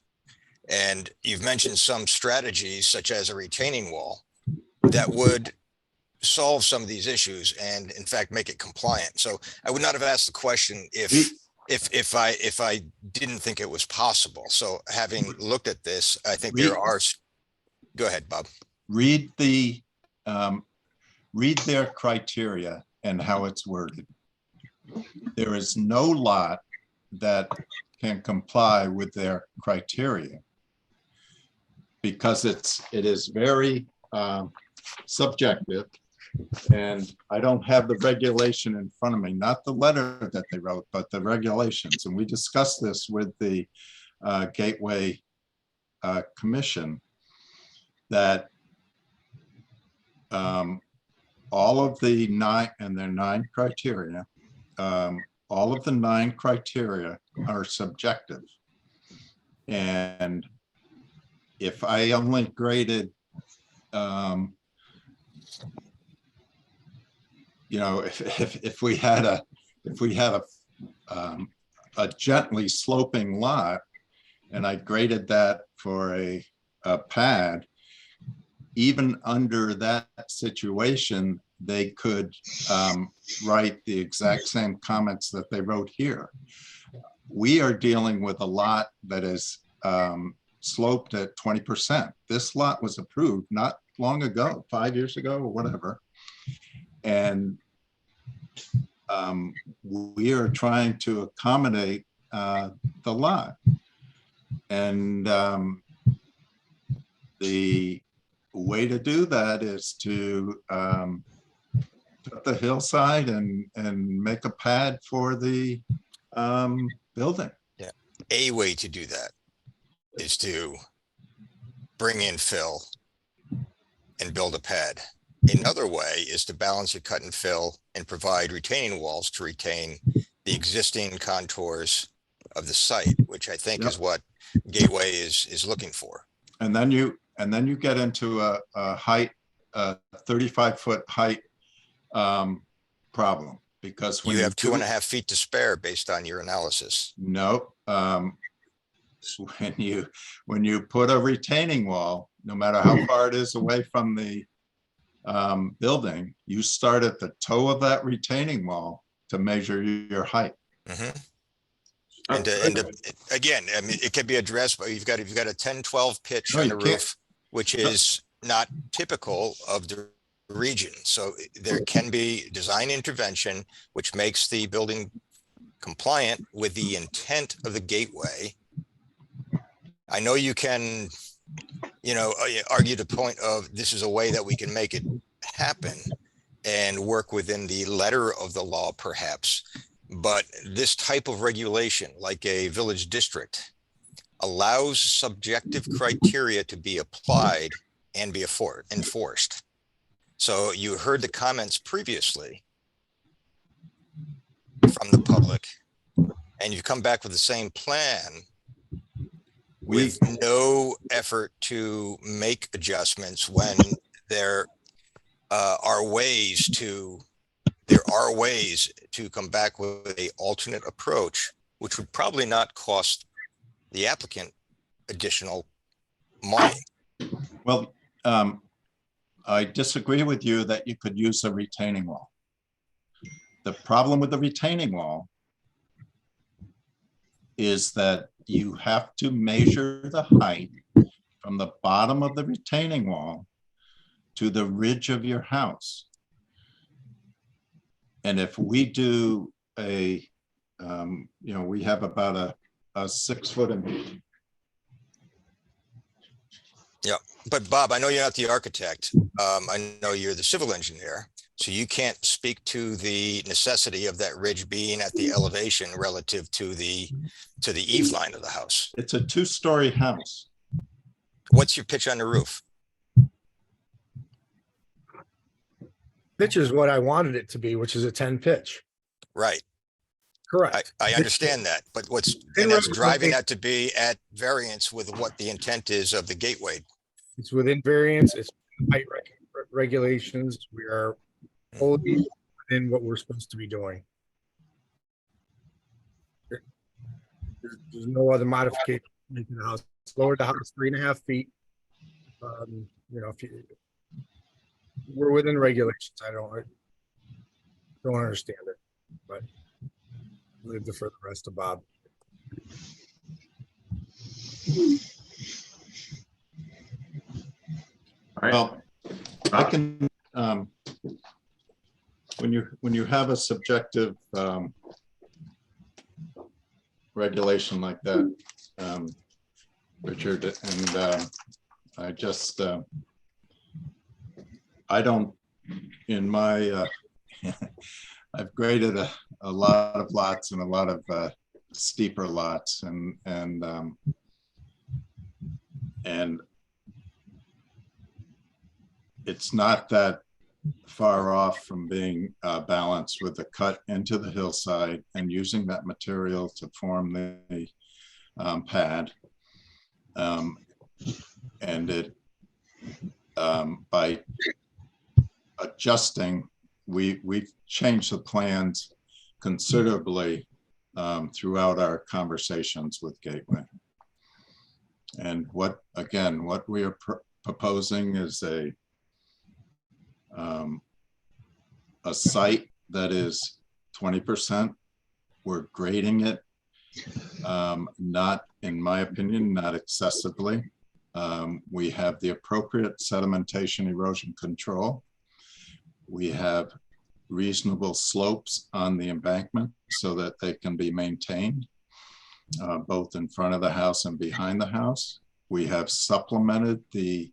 And you've mentioned some strategies such as a retaining wall that would solve some of these issues and in fact make it compliant. So I would not have asked the question if I didn't think it was possible. So having looked at this, I think there are. Go ahead, Bob. Read their criteria and how it's worded. There is no lot that can comply with their criteria because it is very subjective. And I don't have the regulation in front of me, not the letter that they wrote, but the regulations. And we discussed this with the Gateway Commission, that all of the 9 criteria, all of the 9 criteria are subjective. And if I only graded, you know, if we had a gently sloping lot and I graded that for a pad, even under that situation, they could write the exact same comments that they wrote here. We are dealing with a lot that is sloped at 20%. This lot was approved not long ago, 5 years ago or whatever. And we are trying to accommodate the lot. And the way to do that is to cut the hillside and make a pad for the building. Yeah, a way to do that is to bring in fill and build a pad. Another way is to balance your cut and fill and provide retaining walls to retain the existing contours of the site, which I think is what Gateway is looking for. And then you get into a height, 35-foot height problem, because when you have 2.5 feet to spare based on your analysis. No, when you put a retaining wall, no matter how far it is away from the building, you start at the toe of that retaining wall to measure your height. Mhm. Again, I mean, it can be addressed, but you've got a 10-12 pitch No, on you the can't. roof, which is not typical of the region. So there can be design intervention, which makes the building compliant with the intent of the gateway. I know you can, argue the point of this is a way that we can make it happen and work within the letter of the law, perhaps. But this type of regulation, like a village district, allows subjective criteria to be applied and be enforced. So you heard the comments previously from the public, and you come back with the same plan with no effort to make adjustments when there are ways to come back with a alternate approach, which would probably not cost the applicant additional money. Well, I disagree with you that you could use a retaining wall. The problem with the retaining wall is that you have to measure the height from the bottom of the retaining wall to the ridge of your house. And if we do we have about a 6 foot. Yeah, but Bob, I know you're not the architect. I know you're the civil engineer, so you can't speak to the necessity of that ridge being at the elevation relative to the eave line of the house. It's a 2-story house. What's your pitch on the roof? Pitch is what I wanted it to be, which is a 10 pitch. Right. Correct. I understand that, but that's driving that to be at variance with what the intent is of the gateway. It's within variance, it's height regulations. We are fully within what we're supposed to be doing. There's no other modification making the house. Lowered the house 3.5 feet. We're within regulations. I don't understand it, but leave it for the rest of Bob. All right. Well, I can, when you have a subjective regulation like that, Richard, and I just, I don't, in my, I've graded a lot of lots and a lot of steeper lots, and it's not that far off from being balanced with the cut into the hillside and using that material to form the pad. And it, by adjusting, we've changed the plans considerably throughout our conversations with Gateway. And what we are proposing is a site that is 20%. We're grading it, not, in my opinion, not excessively. We have the appropriate sedimentation erosion control. We have reasonable slopes on the embankment so that they can be maintained, both in front of the house and behind the house. We have supplemented the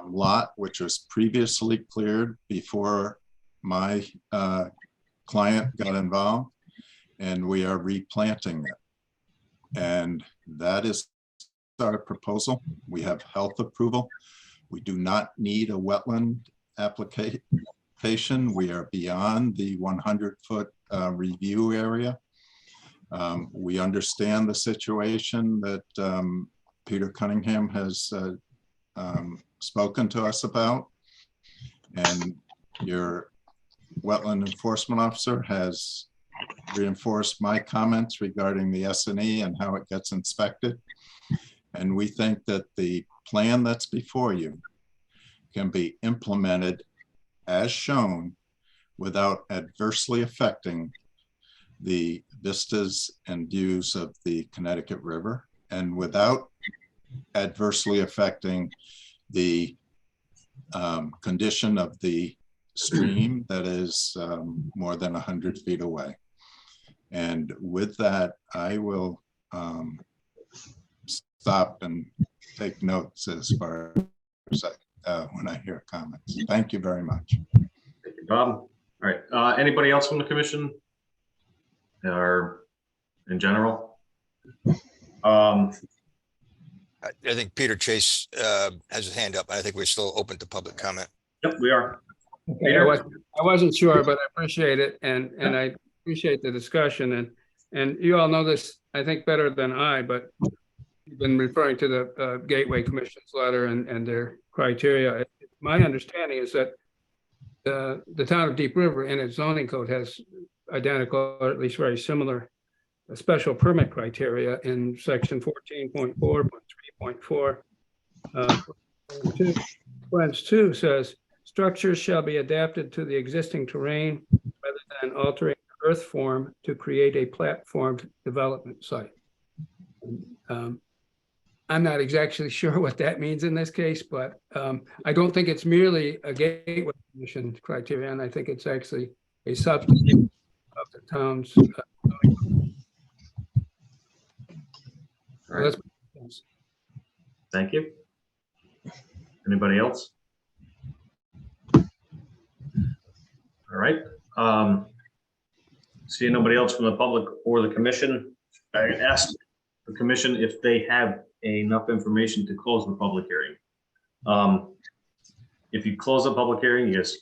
lot, which was previously cleared before my client got involved, and we are replanting it. And that is our proposal. We have health approval. We do not need a wetland application. We are beyond the 100-foot review area. We understand the situation that Peter Cunningham has spoken to us about, and your wetland enforcement officer has reinforced my comments regarding the S&E and how it gets inspected. And we think that the plan that's before you can be implemented as shown without adversely affecting the vistas and views of the Connecticut River and without adversely affecting the condition of the stream that is more than 100 feet away. And with that, I will stop and take notes as far as when I hear comments. Thank you very much. Thank you, Bob. All right. Anybody else from the commission or in general? I think Peter Chase has his hand up. I think we're still open to public comment. Yep, we are. Okay, I wasn't sure, but I appreciate it, and I appreciate the discussion, and you all know this, I think, better than I, but you've been referring to the Gateway Commission's letter and their criteria. My understanding is that the town of Deep River in its zoning code has identical, or at least very similar, special permit criteria in section 14.4.3.4. Branch 2 says, structures shall be adapted to the existing terrain rather than altering the earth form to create a platformed development site. I'm not exactly sure what that means in this case, but I don't think it's merely a Gateway Commission criterion. I think it's actually a substitute of the town's. All right. Thank you. Anybody else? All right. Seeing nobody else from the public or the commission, I asked the commission if they have enough information to close the public hearing. If you close the public hearing, you guys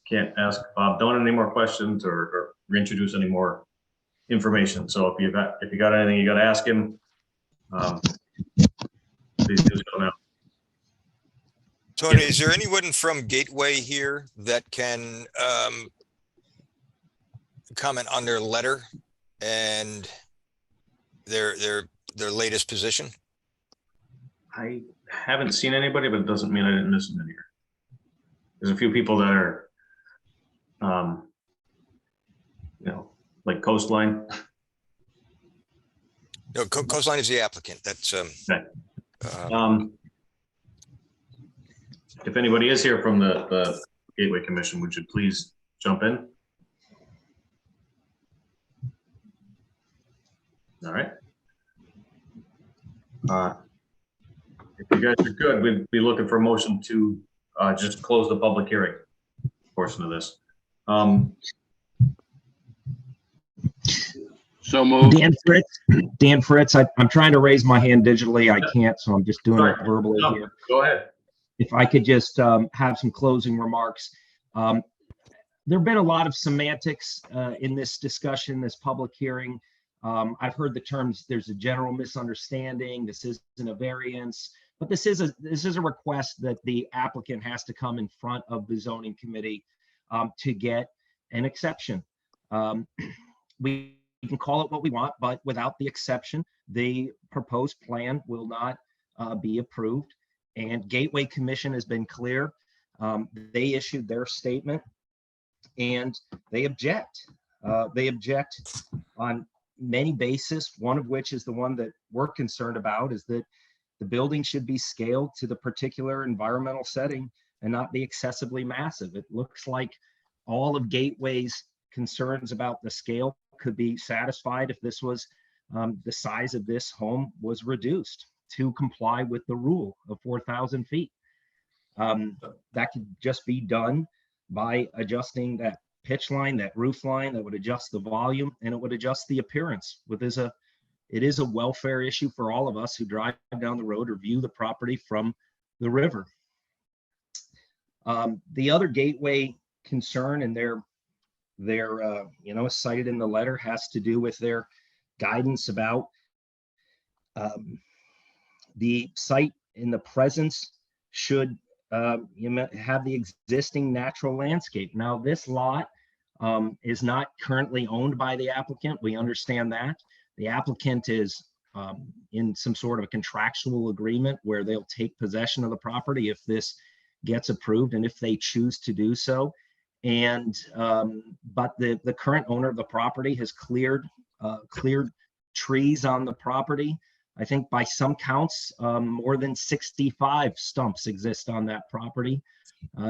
can't ask Bob Doan any more questions or reintroduce any more information. So if you got anything you got to ask him, please do so now. Tony, is there anyone from Gateway here that can comment on their letter and their latest position? I haven't seen anybody, but it doesn't mean I didn't miss them in here. There's a few people that are, like Coastline. No, Coastline is the applicant. That's Okay. If anybody is here from the Gateway Commission, would you please jump in? All right. If you guys are good, we'd be looking for a motion to just close the public hearing portion of this. So moved. Dan Fritz, I'm trying to raise my hand digitally. I can't, so I'm just doing it verbally No, here. go ahead. If I could just have some closing remarks. There have been a lot of semantics in this discussion, this public hearing. I've heard the terms, there's a general misunderstanding, this isn't a variance, but this is a request that the applicant has to come in front of the zoning committee to get an exception. We can call it what we want, but without the exception, the proposed plan will not be approved. And Gateway Commission has been clear. They issued their statement and they object. They object on many bases, one of which is the one that we're concerned about, is that the building should be scaled to the particular environmental setting and not be excessively massive. It looks like all of Gateway's concerns about the scale could be satisfied if this was the size of this home was reduced to comply with the rule of 4,000 feet. That could just be done by adjusting that pitch line, that roof line, that would adjust the volume and it would adjust the appearance. It is a welfare issue for all of us who drive down the road or view the property from the river. The other Gateway concern, and they're cited in the letter, has to do with their guidance about the site in the presence should have the existing natural landscape. Now, this lot is not currently owned by the applicant. We understand that. The applicant is in some sort of a contractual agreement where they'll take possession of the property if this gets approved and if they choose to do so. And but the current owner of the property has cleared trees on the property. I think by some counts, more than 65 stumps exist on that property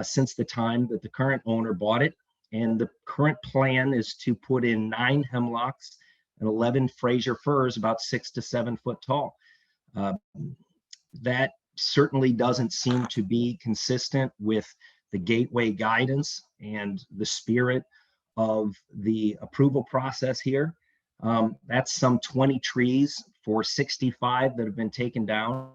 since the time that the current owner bought it. And the current plan is to put in 9 hemlocks and 11 Fraser firs about 6 to 7 foot tall. That certainly doesn't seem to be consistent with the Gateway guidance and the spirit of the approval process here. That's some 20 trees for 65 that have been taken down.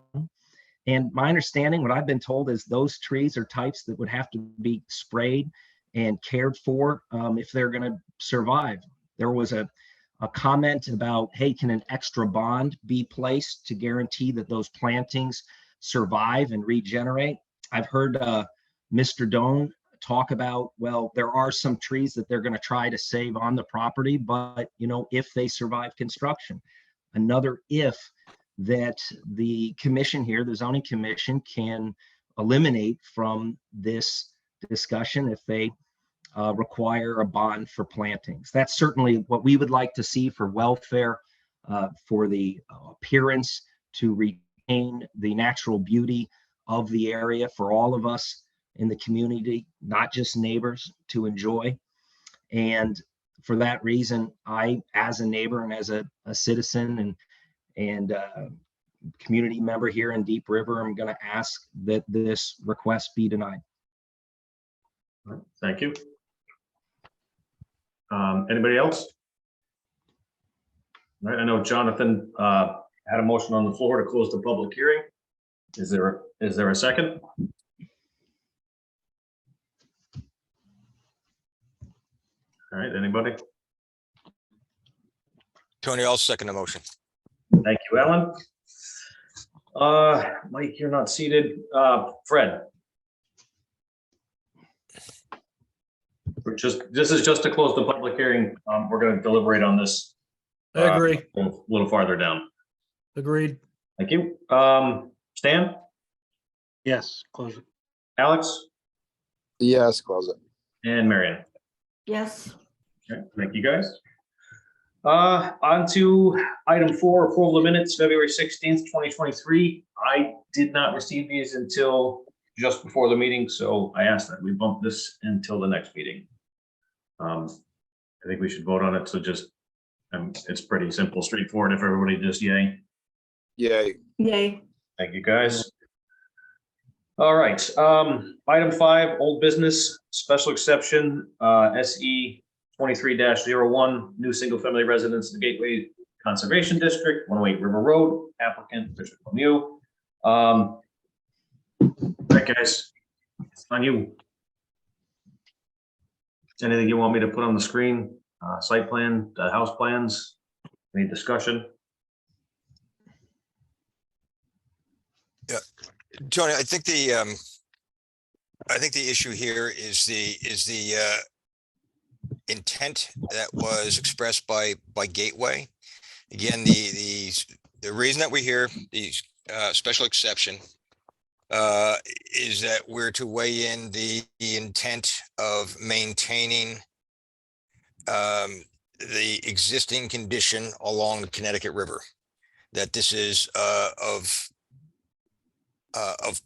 And my understanding, what I've been told, is those trees are types that would have to be sprayed and cared for if they're going to survive. There was a comment about, hey, can an extra bond be placed to guarantee that those plantings survive and regenerate? I've heard Mr. Doan talk about, well, there are some trees that they're going to try to save on the property, but if they survive construction. Another if that the commission here, the zoning commission, can eliminate from this discussion if they require a bond for plantings. That's certainly what we would like to see for welfare, for the appearance, to retain the natural beauty of the area for all of us in the community, not just neighbors, to enjoy. And for that reason, I, as a neighbor and as a citizen and community member here in Deep River, I'm going to ask that this request be denied. Thank you. Anybody else? All right, I know Jonathan had a motion on the floor to close the public hearing. Is there a second? All right, anybody? Tony, I'll second the motion. Thank you, Alan. Mike, you're not seated. Fred? This is just to close the public hearing. We're going to deliberate on this. I agree. A little farther down. Agreed. Thank you. Stan? Yes, close it. Alex? Yes, close it. And Marion? Yes, Okay, thank you, guys. On to item 4, approval of minutes, February 16th, 2023. I did not receive these until just before the meeting, so I asked that we bump this until the next meeting. I think we should vote on it, so just, it's pretty simple, straightforward, if everybody just yay. Yay. yay. Thank you, guys. All right, item 5, old business, special exception, SE 23-01, new single-family residence in the Gateway Conservation District, 108 River Road, applicant Richard Lemieux. All right, guys, it's on you. Anything you want me to put on the screen? Site plan, house plans, any discussion? Tony, I think the issue here is the intent that was expressed by Gateway. Again, the reason that we're here, the special exception, is that we're to weigh in the intent of maintaining the existing condition along the Connecticut River. That this is of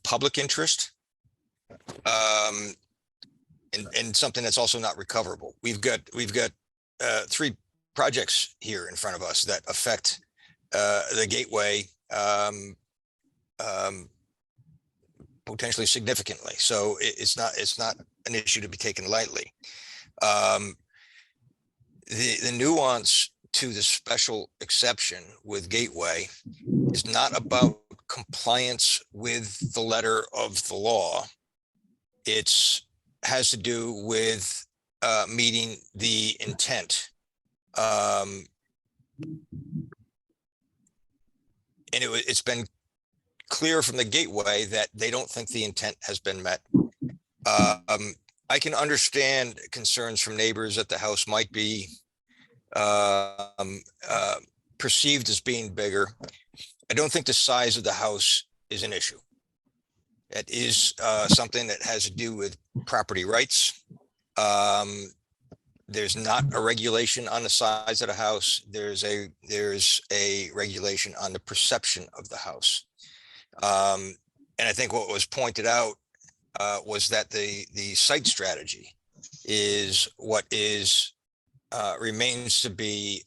public interest, and something that's also not recoverable. We've got 3 projects here in front of us that affect the Gateway potentially significantly. So it's not an issue to be taken lightly. The nuance to the special exception with Gateway is not about compliance with the letter of the law. Has to do with meeting the intent. And it's been clear from the Gateway that they don't think the intent has been met. I can understand concerns from neighbors that the house might be perceived as being bigger. I don't think the size of the house is an issue. It is something that has to do with property rights. There's not a regulation on the size of the house. There's a regulation on the perception of the house. And I think what was pointed out was that the site strategy is what remains to be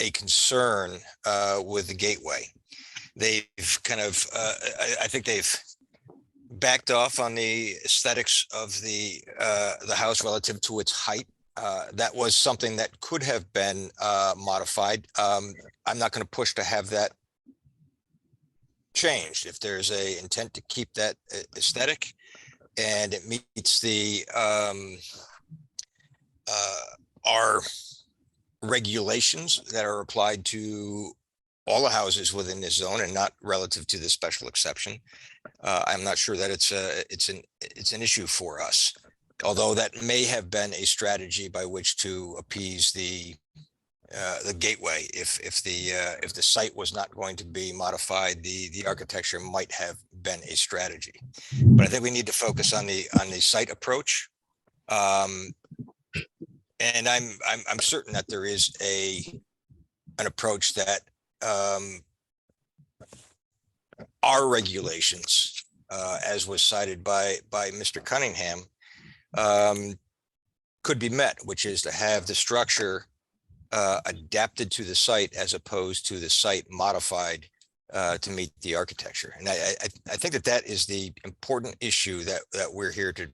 a concern with the Gateway. They've kind of, I think they've backed off on the aesthetics of the house relative to its height. That was something that could have been modified. I'm not going to push to have that changed. If there's a intent to keep that aesthetic and it meets the our regulations that are applied to all the houses within this zone and not relative to the special exception, I'm not sure that it's an issue for us. Although that may have been a strategy by which to appease the Gateway. If the site was not going to be modified, the architecture might have been a strategy. But I think we need to focus on the site approach. And I'm certain that there is an approach that our regulations, as was cited by Mr. Cunningham, could be met, which is to have the structure adapted to the site as opposed to the site modified to meet the architecture. And I think that is the important issue that we're here to,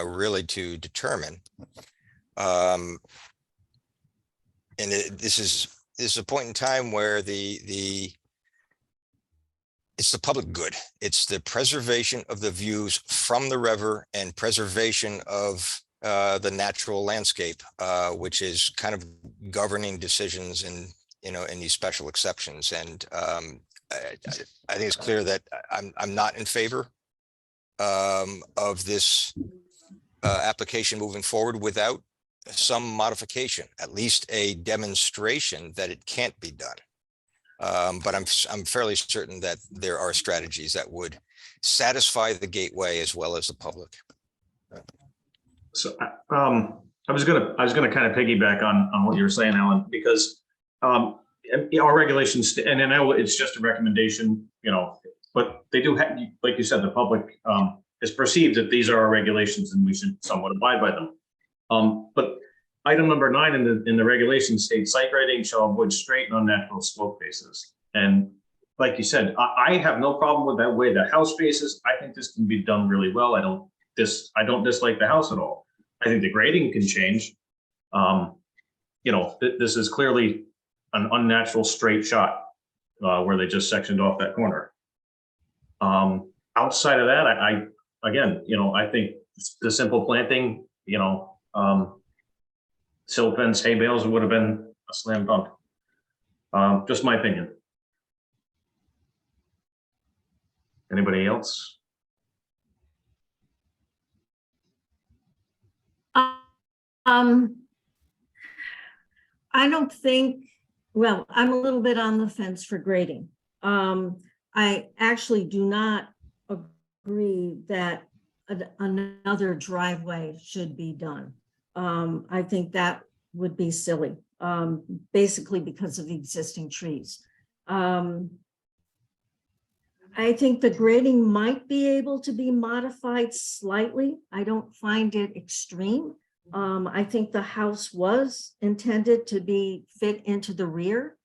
really to determine. And this is a point in time where it's the public good. It's the preservation of the views from the river and preservation of the natural landscape, which is kind of governing decisions in these special exceptions. And I think it's clear that I'm not in favor of this application moving forward without some modification, at least a demonstration that it can't be done. But I'm fairly certain that there are strategies that would satisfy the Gateway as well as the public. So I was gonna kind of piggyback on what you were saying, Alan, because our regulations, and I know it's just a recommendation, but they do have, like you said, the public is perceived that these are our regulations and we should somewhat abide by them. But item number 9 in the regulations states site grading shall avoid straight and unnatural slope faces. And like you said, I have no problem with that way the house faces. I think this can be done really well. I don't dislike the house at all. I think the grading can change. This is clearly an unnatural straight shot where they just sectioned off that corner. Outside of that, I think the simple planting, silt fence, hay bales would have been a slam dunk. Just my opinion. Anybody else? I don't think, well, I'm a little bit on the fence for grading. I actually do not agree that another driveway should be done. I think that would be silly, basically because of the existing trees. I think the grading might be able to be modified slightly. I don't find it extreme. I think the house was intended to be fit into the rear.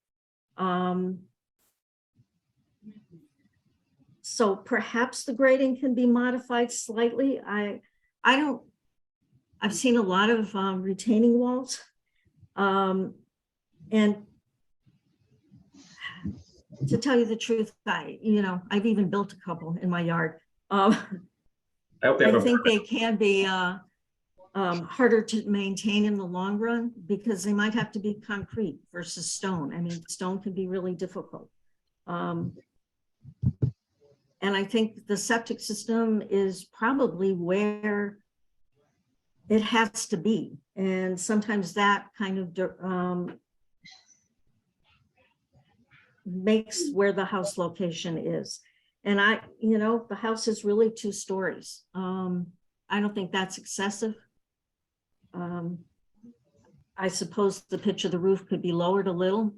So perhaps the grading can be modified slightly. I've seen a lot of retaining walls. And to tell you the truth, I've even built a couple in my yard. I think they can be harder to maintain in the long run because they might have to be concrete versus stone. I mean, stone can be really difficult. And I think the septic system is probably where it has to be. And sometimes that kind of makes where the house location is. And the house is really 2 stories. I don't think that's excessive. I suppose the pitch of the roof could be lowered a little.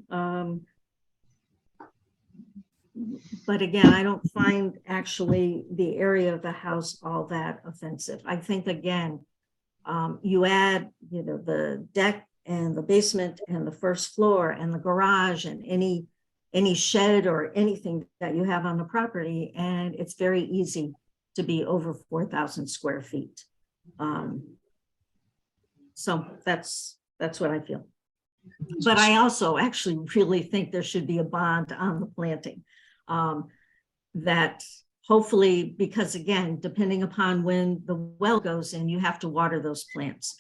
But again, I don't find actually the area of the house all that offensive. I think, again, you add, the deck and the basement and the first floor and the garage and any shed or anything that you have on the property, and it's very easy to be over 4,000 square feet. So that's what I feel. But I also actually really think there should be a bond on the planting. That hopefully, because again, depending upon when the well goes in, you have to water those plants.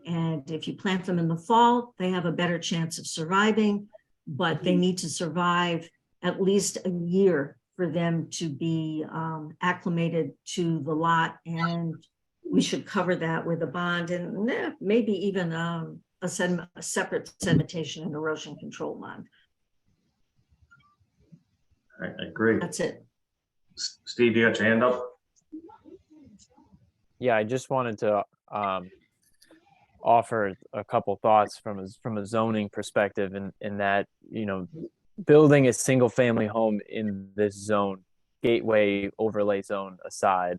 And if you plant them in the fall, they have a better chance of surviving, but they need to survive at least a year for them to be acclimated to the lot. And we should cover that with a bond and maybe even a separate sedimentation and erosion control bond. I agree. That's it. Steve, you got your hand up? Yeah, I just wanted to offer a couple thoughts from a zoning perspective, in that, building a single family home in this zone, gateway overlay zone aside,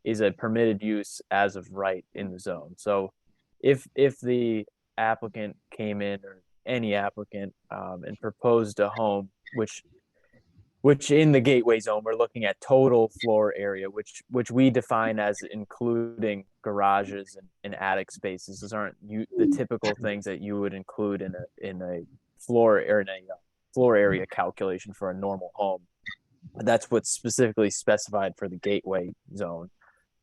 is a permitted use as of right in the zone. So if the applicant came in, or any applicant, and proposed a home, which in the gateway zone, we're looking at total floor area, which we define as including garages and attic spaces. Those aren't the typical things that you would include in a floor area calculation for a normal home. That's what's specifically specified for the gateway zone.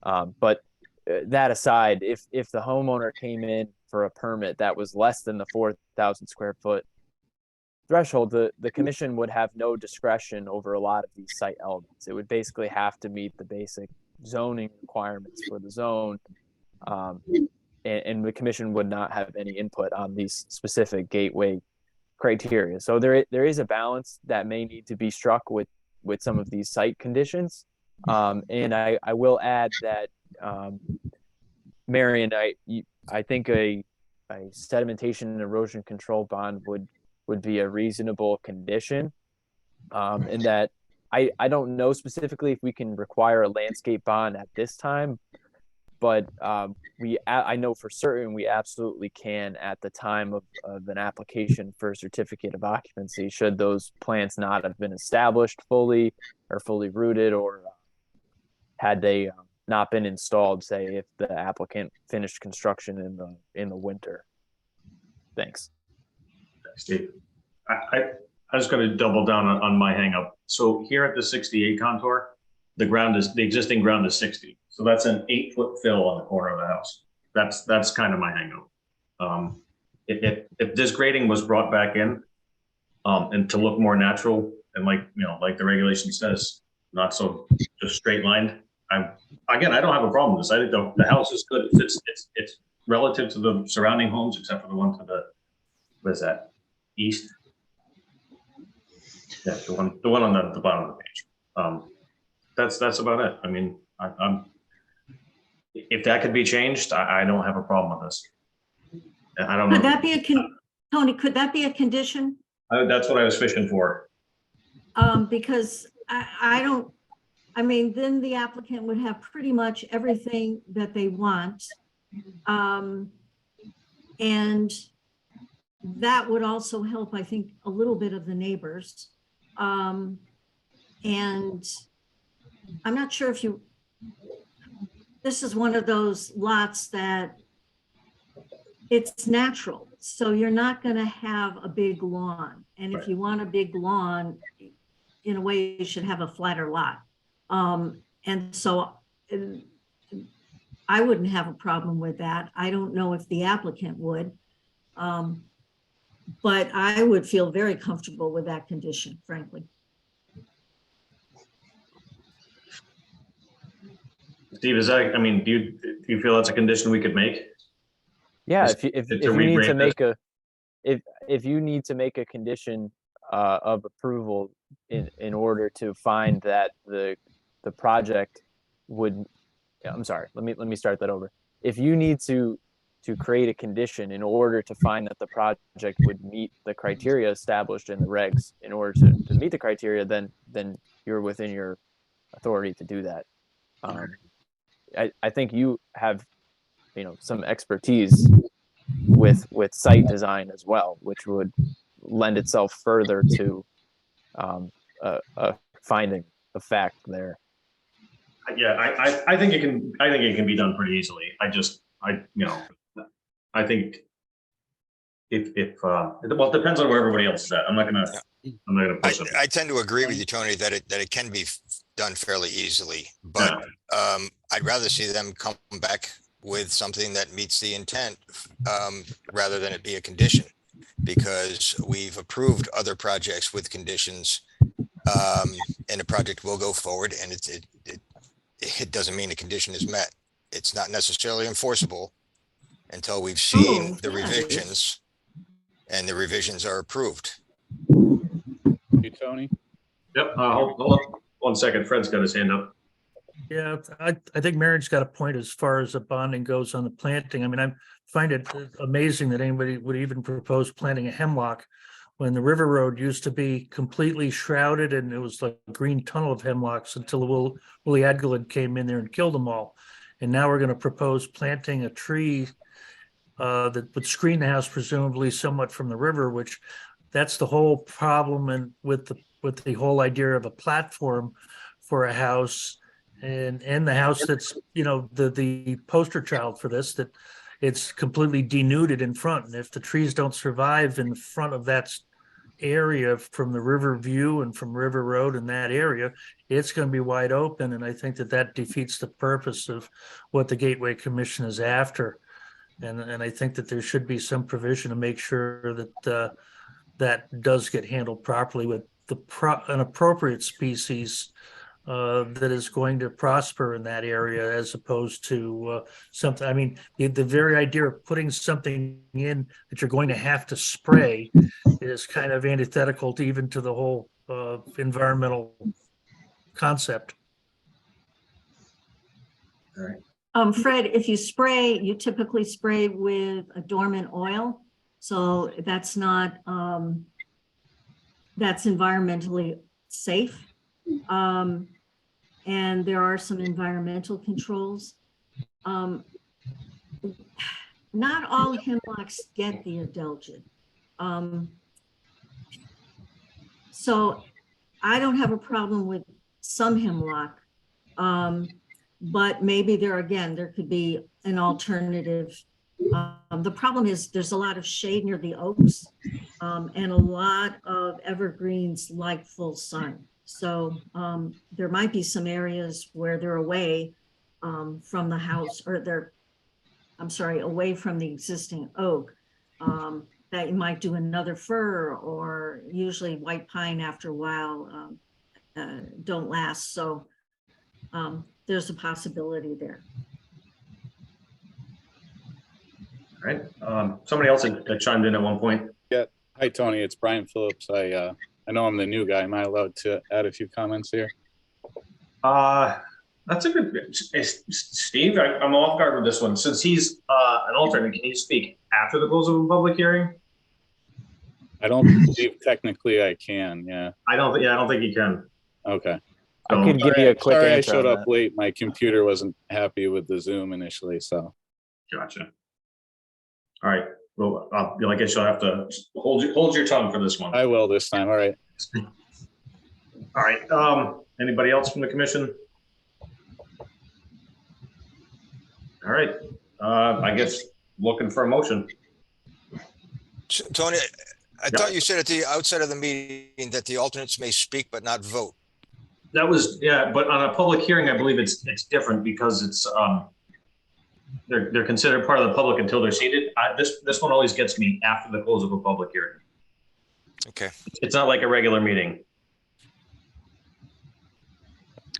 But that aside, if the homeowner came in for a permit that was less than the 4,000 square foot threshold, the commission would have no discretion over a lot of these site elements. It would basically have to meet the basic zoning requirements for the zone, and the commission would not have any input on these specific gateway criteria. So there is a balance that may need to be struck with some of these site conditions. And I will add that, Marion, I think a sedimentation and erosion control bond would be a reasonable condition. And that I don't know specifically if we can require a landscape bond at this time, but I know for certain we absolutely can at the time of an application for a certificate of occupancy, should those plants not have been established fully or fully rooted, or had they not been installed, say if the applicant finished construction in the winter. Thanks. Steve, I was going to double down on my hang up. So here at the 68 contour, the existing ground is 60. So that's an 8-foot fill on the corner of the house. That's kind of my hang up. If this grading was brought back in, and to look more natural, and like the regulation says, not so just straight lined, I don't have a problem with this. I think the house is good. It's relative to the surrounding homes, except for the one to the, what is that, east? Yeah, the one on the bottom of the page. That's about it. I mean, if that could be changed, I don't have a problem with this. I don't know. Could that be Tony, could that be a condition? That's what I was fishing for. Because then the applicant would have pretty much everything that they want. And that would also help, I think, a little bit of the neighbors. And I'm not sure if this is one of those lots that it's natural. So you're not going to have a big lawn. And if you want a big lawn, in a way, you should have a flatter lot. And so I wouldn't have a problem with that. I don't know if the applicant would. But I would feel very comfortable with that condition, frankly. Steve, do you feel that's a condition we could make? Yeah, Just if to you need to rebrand make if you need to make a condition of approval in order to find that the project would, yeah, I'm sorry, let me start that over. If you need to create a condition in order to find that the project would meet the criteria established in the regs in order to meet the criteria, then you're within your authority to do that. I think you have, some expertise with site design as well, which would lend itself further to a finding of fact there. Yeah, I think it can be done pretty easily. I think if well, it depends on where everybody else is at. I'm not gonna push it. I tend to agree with you, Tony, that it can be done fairly easily, but I'd rather see them come back with something that meets the intent rather than it be a condition, because we've approved other projects with conditions, and the project will go forward, and it doesn't mean the condition is met. It's not necessarily enforceable until we've seen the revisions, and the revisions are approved. You, Tony? Yep. Hold on 1 second. Fred's got his hand up. Yeah, I think Marion's got a point as far as the bonding goes on the planting. I mean, I find it amazing that anybody would even propose planting a hemlock when the River Road used to be completely shrouded and it was like a green tunnel of hemlocks until Willie Adgelid came in there and killed them all. And now we're going to propose planting a tree that would screen the house presumably somewhat from the river, which that's the whole problem. And with the whole idea of a platform for a house, and the house that's, the poster child for this, that it's completely denuded in front. And if the trees don't survive in front of that area from the river view and from River Road in that area, it's going to be wide open. And I think that defeats the purpose of what the Gateway Commission is after. And I think that there should be some provision to make sure that that does get handled properly with an appropriate species that is going to prosper in that area, as opposed to something. I mean, the very idea of putting something in that you're going to have to spray is kind of antithetical to even to the whole environmental concept. All right. Fred, if you spray, you typically spray with a dormant oil. So that's not, that's environmentally safe. And there are some environmental controls. Not all hemlocks get the adelgid. So I don't have a problem with some hemlock, but maybe there could be an alternative. The problem is there's a lot of shade near the oaks, and a lot of evergreens like full sun. So there might be some areas where they're away from the house, or away from the existing oak, that you might do another fir, or usually white pine after a while don't last. So there's a possibility there. All right. Somebody else that chimed in at one point. Yeah. Hi, Tony. It's Brian Phillips. I know I'm the new guy. Am I allowed to add a few comments here? That's a good, Steve, I'm off guard with this one. Since he's an alternate, can you speak after the close of a public hearing? I don't believe technically I can, yeah. I don't think you can. Okay. I could give you a quick Sorry, answer. I showed up late. My computer wasn't happy with the Zoom initially, so. Gotcha. All right. Well, I guess you'll have to hold your tongue for this one. I will this time. All right. All right. Anybody else from the commission? All right. I guess looking for a motion. Tony, I thought you said at the outset of the meeting that the alternates may speak but not vote. That was, yeah, but on a public hearing, I believe it's different because it's they're considered part of the public until they're seated. This one always gets me after the close of a public hearing. Okay. It's not like a regular meeting.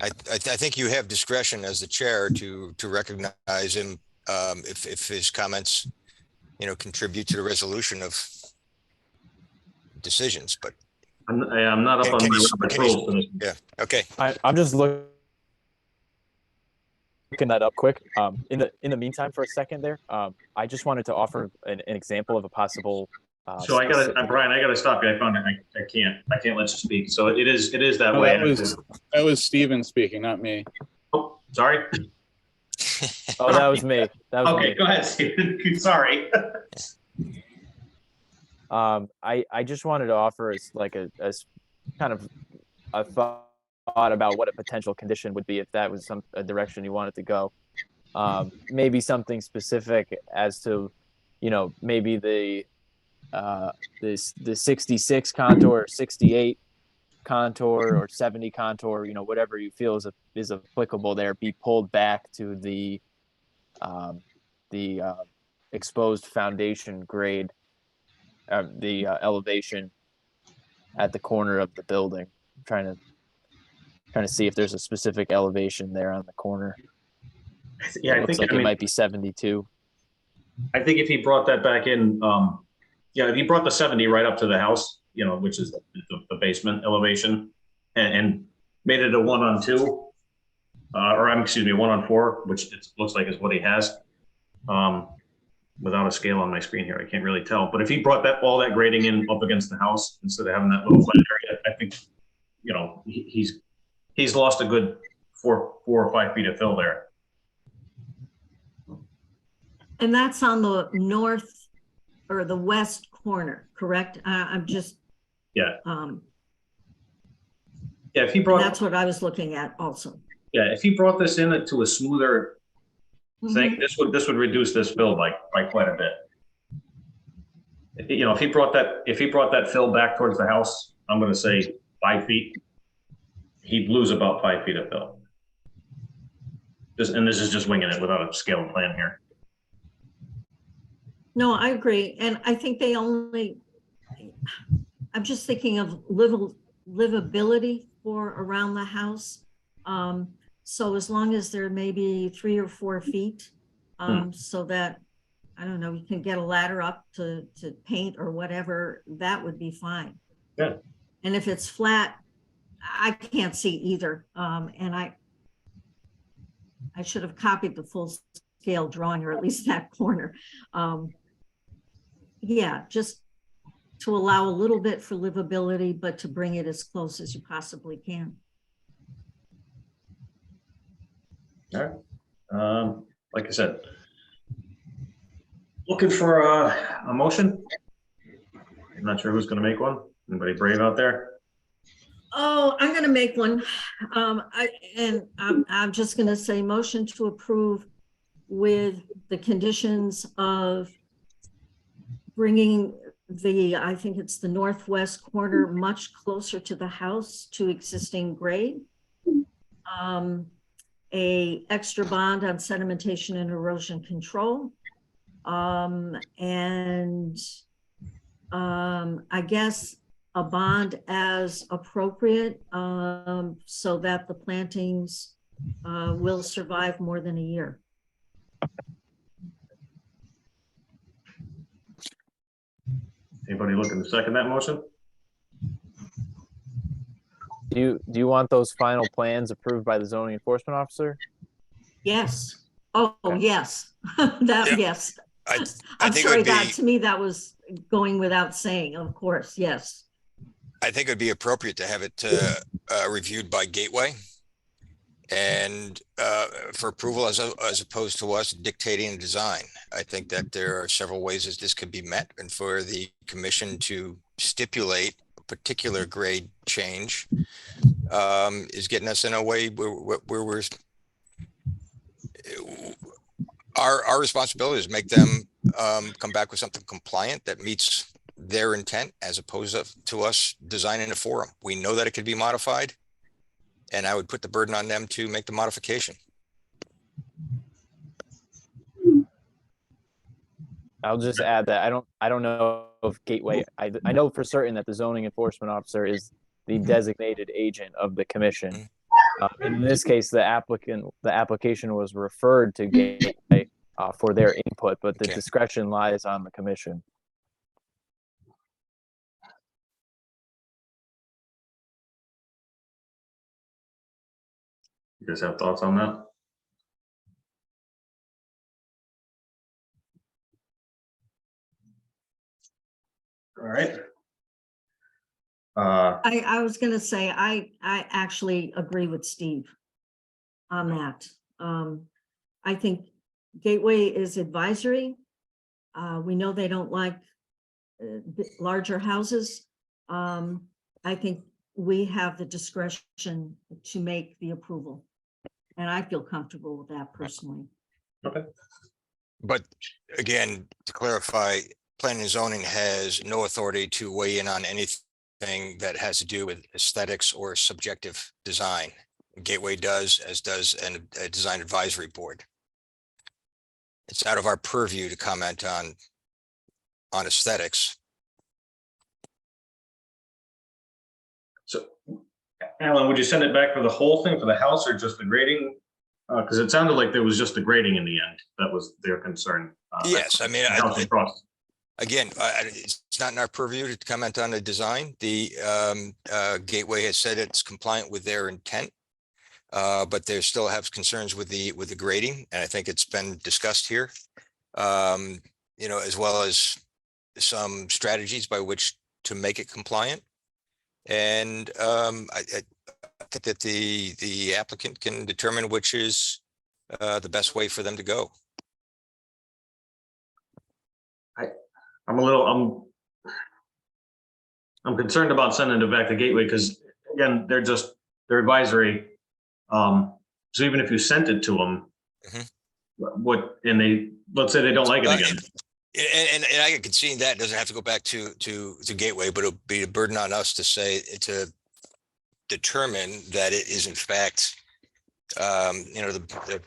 I think you have discretion as the chair to recognize him if his comments, contribute to the resolution of decisions. But I'm not up on Can my you- Robert's can you- rules for this. Yeah, okay. I'm just looking that up quick. In the meantime, for a second there, I just wanted to offer an example of a possible. So Brian, I gotta stop you. I found it. I can't let you speak. So it is that No, way. that was Steven speaking, not me. Oh, sorry. Oh, that was me. That was Okay, me. go ahead, Stephen. Sorry. I just wanted to offer as like a kind of a thought about what a potential condition would be if that was a direction you wanted to go. Maybe something specific as to, maybe the 66 contour, or 68 contour, or 70 contour, whatever you feel is applicable there, be pulled back to the exposed foundation grade, the elevation at the corner of the building. I'm trying to see if there's a specific elevation there on the corner. Yeah, It looks like it might be 72. I think if he brought that back in, if he brought the 70 right up to the house, which is the basement elevation, and made it a 1-on-2, excuse me, 1-on-4, which it looks like is what he has. Without a scale on my screen here, I can't really tell. But if he brought all that grading in up against the house instead of having that little flat area, I think, he's lost a good 4 or 5 feet of fill there. And that's on the north or the west corner, correct? I'm just, Yeah. yeah, If he brought, that's what I was looking at also. yeah, if he brought this in to a smoother thing, this would reduce this fill by quite a bit. If he brought that fill back towards the house, I'm going to say 5 feet. He'd lose about 5 feet of fill. And this is just winging it without a scaled plan here. No, I agree. And I think I'm just thinking of livability for around the house. So as long as there may be 3 or 4 feet, so that, I don't know, you can get a ladder up to paint or whatever, that would be fine. Yeah. And if it's flat, I can't see either. And I should have copied the full scale drawing, or at least that corner. Yeah, just to allow a little bit for livability, but to bring it as close as you possibly can. All right. Like I said, looking for a motion. I'm not sure who's going to make one. Anybody brave out there? Oh, I'm going to make one. I'm just going to say motion to approve with the conditions of bringing I think it's the northwest corner much closer to the house to existing grade. A extra bond on sedimentation and erosion control. I guess a bond as appropriate, so that the plantings will survive more than a year. Anybody looking to second that motion? Do you want those final plans approved by the zoning enforcement officer? Yes. Oh, yes. That, Yeah. yes. I I'm think it sorry, would that be, to me, that was going without saying, of course, yes. I think it'd be appropriate to have it reviewed by Gateway and for approval as opposed to us dictating a design. I think that there are several ways that this could be met, and for the commission to stipulate a particular grade change is getting us in a way where we're our responsibility is make them come back with something compliant that meets their intent, as opposed to us designing it for them. We know that it could be modified, and I would put the burden on them to make the modification. I'll just add that I don't know if Gateway, I know for certain that the zoning enforcement officer is the designated agent of the commission. In this case, the application was referred to Gateway for their input, but the Okay. discretion lies on the commission. You guys have thoughts on that? All right. I was gonna say, I actually agree with Steve on that. I think Gateway is advisory. We know they don't like larger houses. I think we have the discretion to make the approval. And I feel comfortable with that personally. But again, to clarify, planning and zoning has no authority to weigh in on anything that has to do with aesthetics or subjective design. Gateway does, as does a design advisory board. It's out of our purview to comment on aesthetics. So, Alan, would you send it back for the whole thing, for the house, or just the grading? Because it sounded like there was just the grading in the end. That was their concern. Yes, I mean, House across. again, it's not in our purview to comment on the design. The Gateway has said it's compliant with their intent. But they still have concerns with the grading, and I think it's been discussed here. You know, as well as some strategies by which to make it compliant. And I think that the applicant can determine which is the best way for them to go. I'm concerned about sending it back to Gateway because again, they're advisory. So even if you sent it to them, let's say they don't like it again. And I can concede that it doesn't have to go back to Gateway, but it'll be a burden on us to determine that it is in fact, you know, the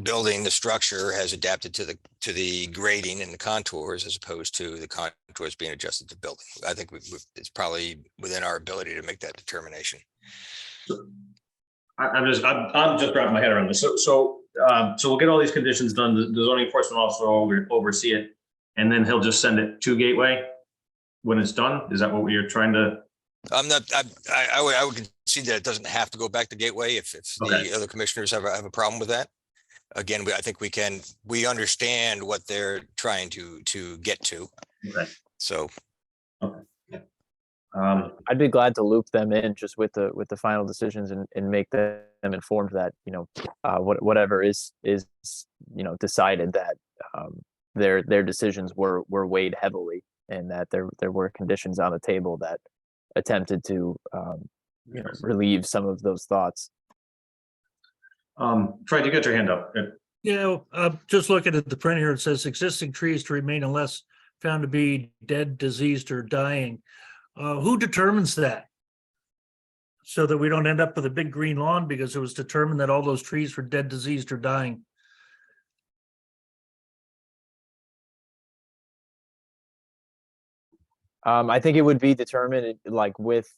building, the structure has adapted to the grading and the contours as opposed to the contours being adjusted to building. I think it's probably within our ability to make that determination. I'm just wrapping my head around this. So we'll get all these conditions done. The zoning enforcement officer will oversee it, and then he'll just send it to Gateway when it's done. Is that what you're trying to? I would concede that it doesn't have to go back to Gateway if Okay. the other commissioners have a problem with that. Again, I think we understand what they're trying to get to. Okay. So. I'd be glad to loop them in just with the final decisions and make them informed that, you know, whatever is, you know, decided that their decisions were weighed heavily and that there were conditions on the table that attempted to, you know, relieve some of those thoughts. Fred, you got your hand up. Yeah, just looking at the print here, it says existing trees to remain unless found to be dead, diseased, or dying. Who determines that? So that we don't end up with a big green lawn because it was determined that all those trees were dead, diseased, or dying. I think it would be determined like with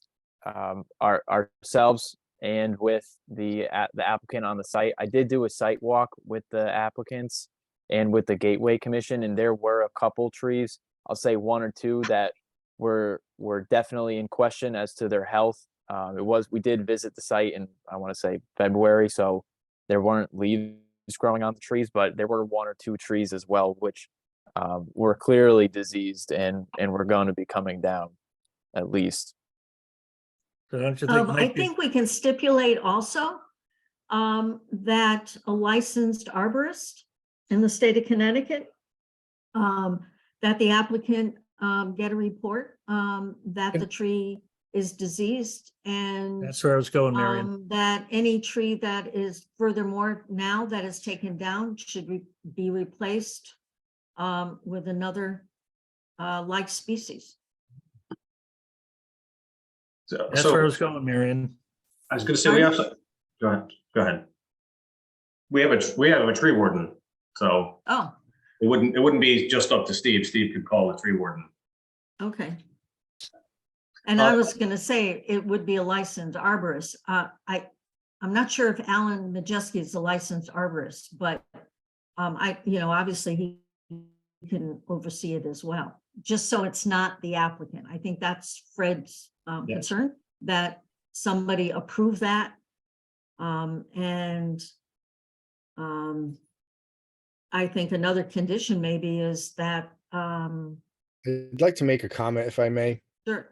ourselves and with the applicant on the site. I did do a site walk with the applicants and with the Gateway Commission, and there were a couple trees, I'll say one or two, that were definitely in question as to their health. We did visit the site in, I want to say, February, so there weren't leaves growing on the trees, but there were one or two trees as well, which were clearly diseased and were going to be coming down at least. So don't you think I might be- think we can stipulate also that a licensed arborist in the state of Connecticut, that the applicant get a report that the tree is diseased and That's where I was going, Marion. that any tree that is furthermore now that is taken down should be replaced with another like species. That's where I was going, Marion. I was going to say we have. Go ahead. We have a tree warden, so Oh, it wouldn't be just up to Steve. Steve could call the tree warden. okay. And I was gonna say it would be a licensed arborist. I'm not sure if Alan Majeski is a licensed arborist, but obviously he can oversee it as well, just so it's not the applicant. I think that's Fred's concern, that somebody approve that And I think another condition maybe is that, I'd like to make a comment if I may. sure,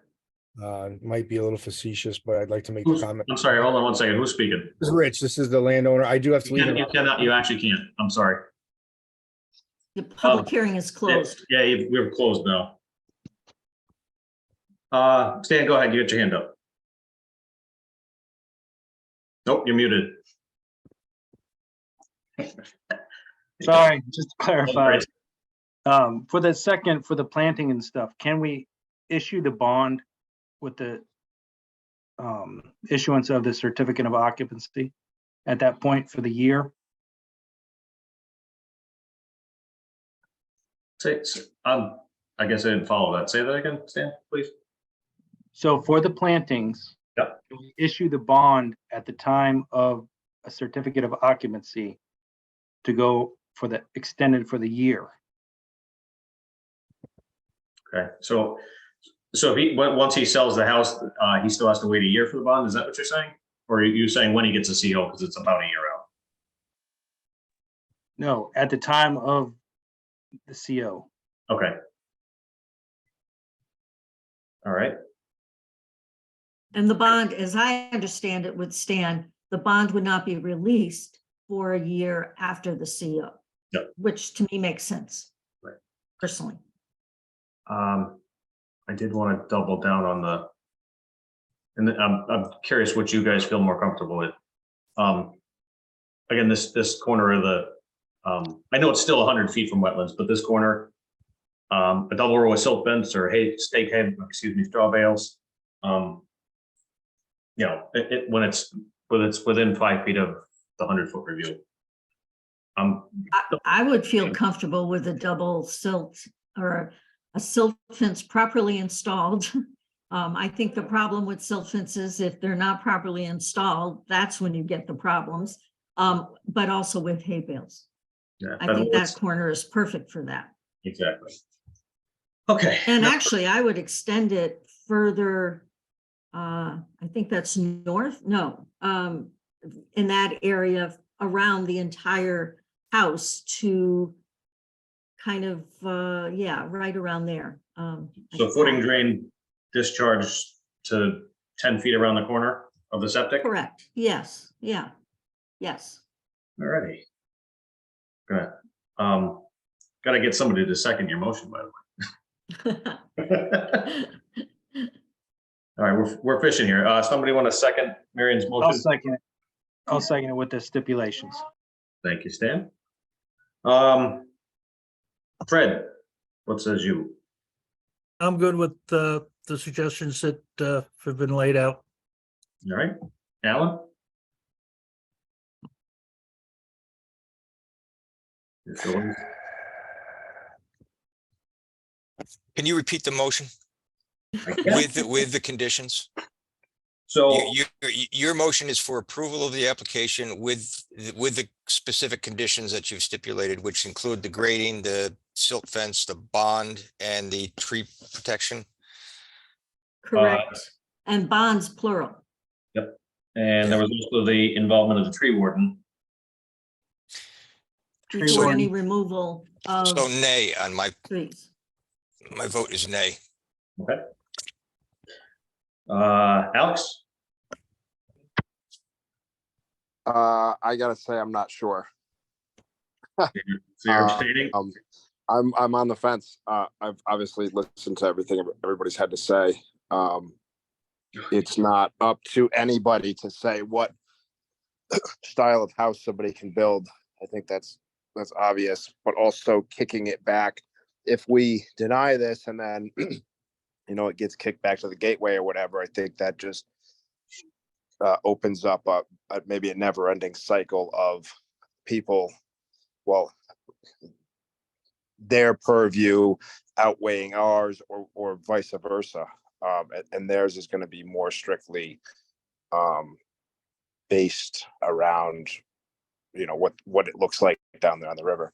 Might be a little facetious, but I'd like to make the comment. I'm sorry, hold on one second. Who's speaking? This is Rich, this is the landowner. I do have to You leave. can- you cannot, you actually can't. I'm sorry. the public hearing is closed. Yeah, we're closed now. Stan, go ahead. You get your hand up. Nope, you're muted. Sorry, just to clarify, for the planting and stuff, can we issue the bond with the issuance of the certificate of occupancy at that point for the year? I guess I didn't follow that. Say that again, Stan, please. So for the plantings, Yep. can we issue the bond at the time of a certificate of occupancy to go for the extended for the year? Okay, so if once he sells the house, he still has to wait a year for the bond? Is that what you're saying? Or are you saying when he gets a CO, because it's about a year out? No, at the time of the CO. Okay. All right. And the bond, as I understand it, would stand, the bond would not be released for a year after the CO. Yep. Which to me makes sense. Right. Personally. I did want to double down on and I'm curious what you guys feel more comfortable with. Again, this corner of the, I know it's still 100 feet from wetlands, but this corner, a double row of silt fence or straw bales. You know, when it's within 5 feet of the 100-foot review. I would feel comfortable with a double silt or a silt fence properly installed. I think the problem with silt fences, if they're not properly installed, that's when you get the problems. But also with hay bales. Yeah, I think that corner is perfect for that. exactly. Okay. And actually, I would extend it further. I think that's north, no, in that area around the entire house to kind of, yeah, right around there. So footing drain discharge to 10 feet around the corner of the septic? Correct, yes, yeah, yes. All righty. Good. Gotta get somebody to second your motion, by the way. All right, we're fishing here. Somebody want to second Marion's I'll motion? second it. I'll second it with the stipulations. Thank you, Stan. Fred, what says you? I'm good with the suggestions that have been laid out. All right, Alan? Can you repeat the motion with the conditions? So, Your motion is for approval of the application with the specific conditions that you've stipulated, which include the grading, the silt fence, the bond, and the tree protection. Correct, and bonds plural. yep. And there was also the involvement of the tree warden. Before any removal of So nay on my trees. vote is nay. Okay. Alex? I gotta say, I'm not sure. So you're abstaining? I'm on the fence. I've obviously listened to everything everybody's had to say. It's not up to anybody to say what style of house somebody can build. I think that's obvious, but also kicking it back. If we deny this and then, it gets kicked back to the gateway or whatever, I think that just opens up maybe a never-ending cycle of people, well, their purview outweighing ours or vice versa. And theirs is going to be more strictly based around, what it looks like down there on the river.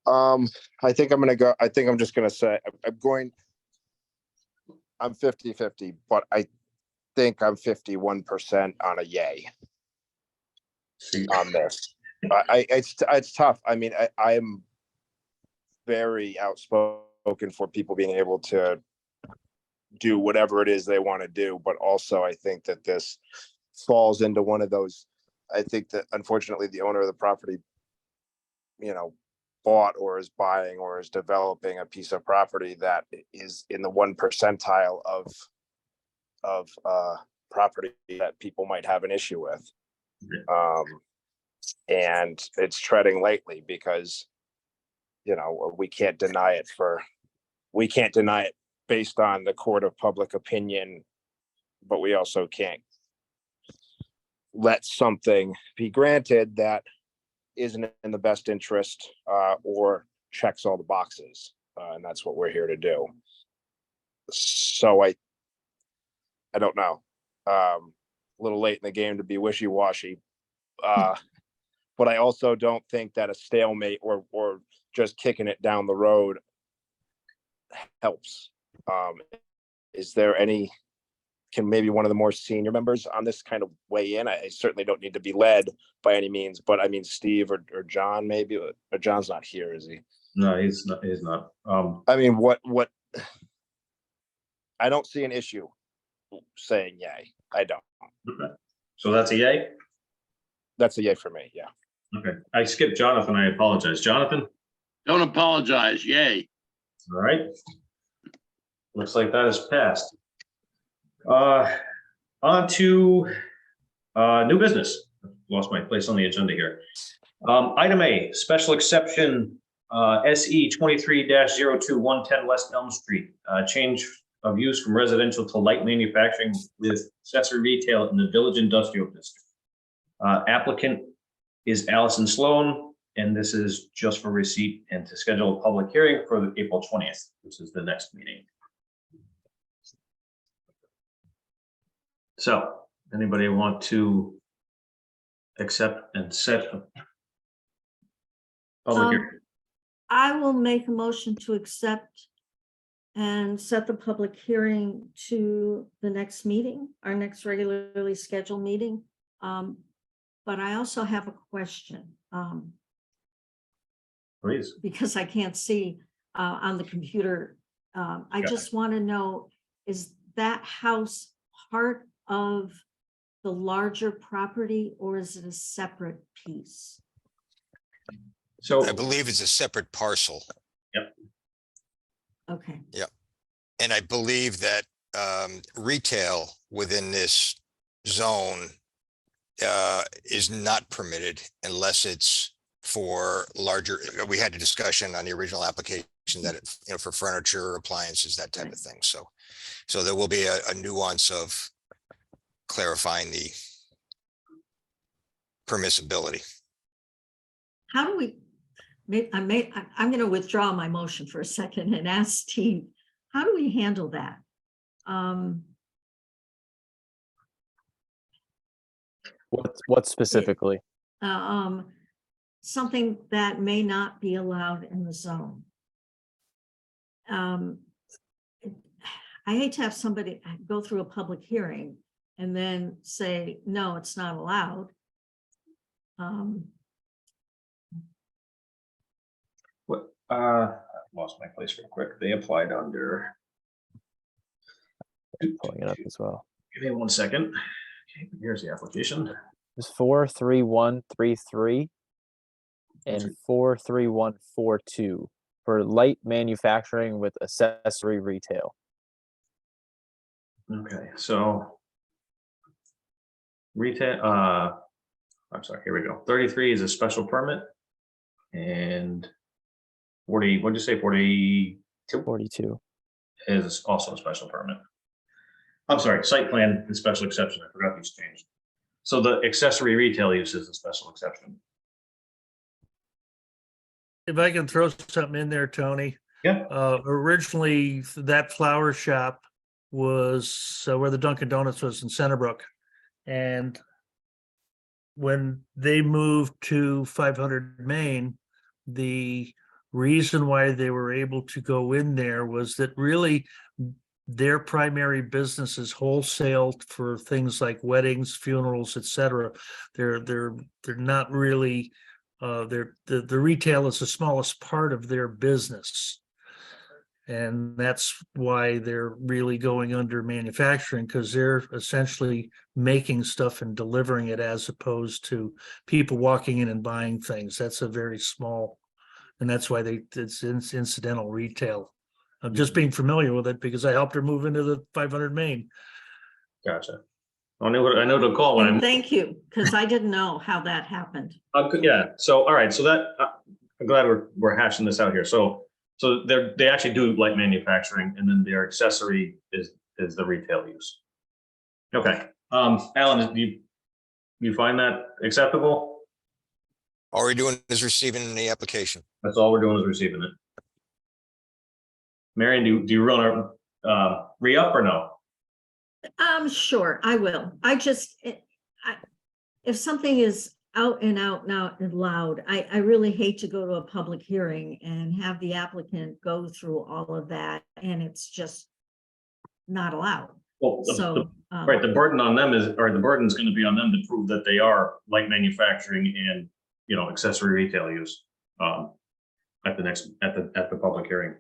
I think I'm just going to say, I'm 50-50, but I think I'm 51% on a yay. See, on this. It's tough. I mean, I'm very outspoken for people being able to do whatever it is they want to do, but also I think that this falls into one of those. I think that unfortunately the owner of the property, bought or is buying or is developing a piece of property that is in the 1 percentile of property that people might have an issue with. And it's treading lightly because, we can't deny it based on the court of public opinion, but we also can't let something be granted that isn't in the best interest or checks all the boxes. And that's what we're here to do. So I don't know. A little late in the game to be wishy-washy. But I also don't think that a stalemate or just kicking it down the road helps. Can maybe one of the more senior members on this kind of weigh in? I certainly don't need to be led by any means, but I mean, Steve or John, maybe, or John's not here, is he? No, he's not. I mean, what, I don't see an issue saying yay. I don't. Okay. So that's a yay? That's a yay for me, yeah. Okay, I skipped Jonathan, I apologize. Jonathan? Don't apologize, yay. All right. Looks like that is passed. On to new business. Lost my place on the agenda here. Item A, special exception SE 23-02-110 West Elm Street. Change of use from residential to light manufacturing with accessory retail in the Village Industrial District. Applicant is Allison Sloan, and this is just for receipt and to schedule a public hearing for April 20th, which is the next meeting. So, anybody want to accept and set a public hearing? I will make a motion to accept and set the public hearing to the next meeting, our next regularly scheduled meeting. But I also have a question. Please. Because I can't see on the computer. I just want to know, is that house part of the larger property or is it a separate piece? So I believe it's a separate parcel. Okay. And I believe that retail within this zone is not permitted unless it's for larger. We had a discussion on the original application that for furniture, appliances, that type of thing. So there will be a nuance of clarifying the permissibility. How do we, I'm going to withdraw my motion for a second and ask Steve, how do we handle that? What specifically? Something that may not be allowed in the zone. I hate to have somebody go through a public hearing and then say, no, it's not allowed. What? I lost my place real quick. They applied under. Pulling it up as well. Give me 1 second. Okay, here's the application. It's 43133 and 43142 for light manufacturing with accessory retail. Okay, so retail, I'm sorry, here we go. 33 is a special permit and 40, what'd you say, 42? 42. Is also a special permit. I'm sorry, site plan and special exception. I forgot these changed. So the accessory retail use is a special exception. If I can throw something in there, Tony. Yeah. Originally, that flower shop was where the Dunkin' Donuts was in Centerbrook. And when they moved to 500 Main, the reason why they were able to go in there was that really their primary business is wholesale for things like weddings, funerals, etc. They're not really, the retail is the smallest part of their business. And that's why they're really going under manufacturing, because they're essentially making stuff and delivering it as opposed to people walking in and buying things. That's a very small, and that's why it's incidental retail. I'm just being familiar with it because I helped her move into the 500 Main. Gotcha. I know to call when And I'm, thank you, because I didn't know how that happened. yeah, so, all right, so that, I'm glad we're hashing this out here. So they actually do light manufacturing, and then their accessory is the retail use. Okay, Alan, do you find that acceptable? All we're doing is receiving the application. That's all we're doing is receiving it. Marion, do you run a re-up or no? Sure, I will. If something is out and out now and loud, I really hate to go to a public hearing and have the applicant go through all of that, and it's just not allowed. Well, So, right, the burden on them is, or the burden's gonna be on them to prove that they are light manufacturing and, accessory retail use, at the public hearing.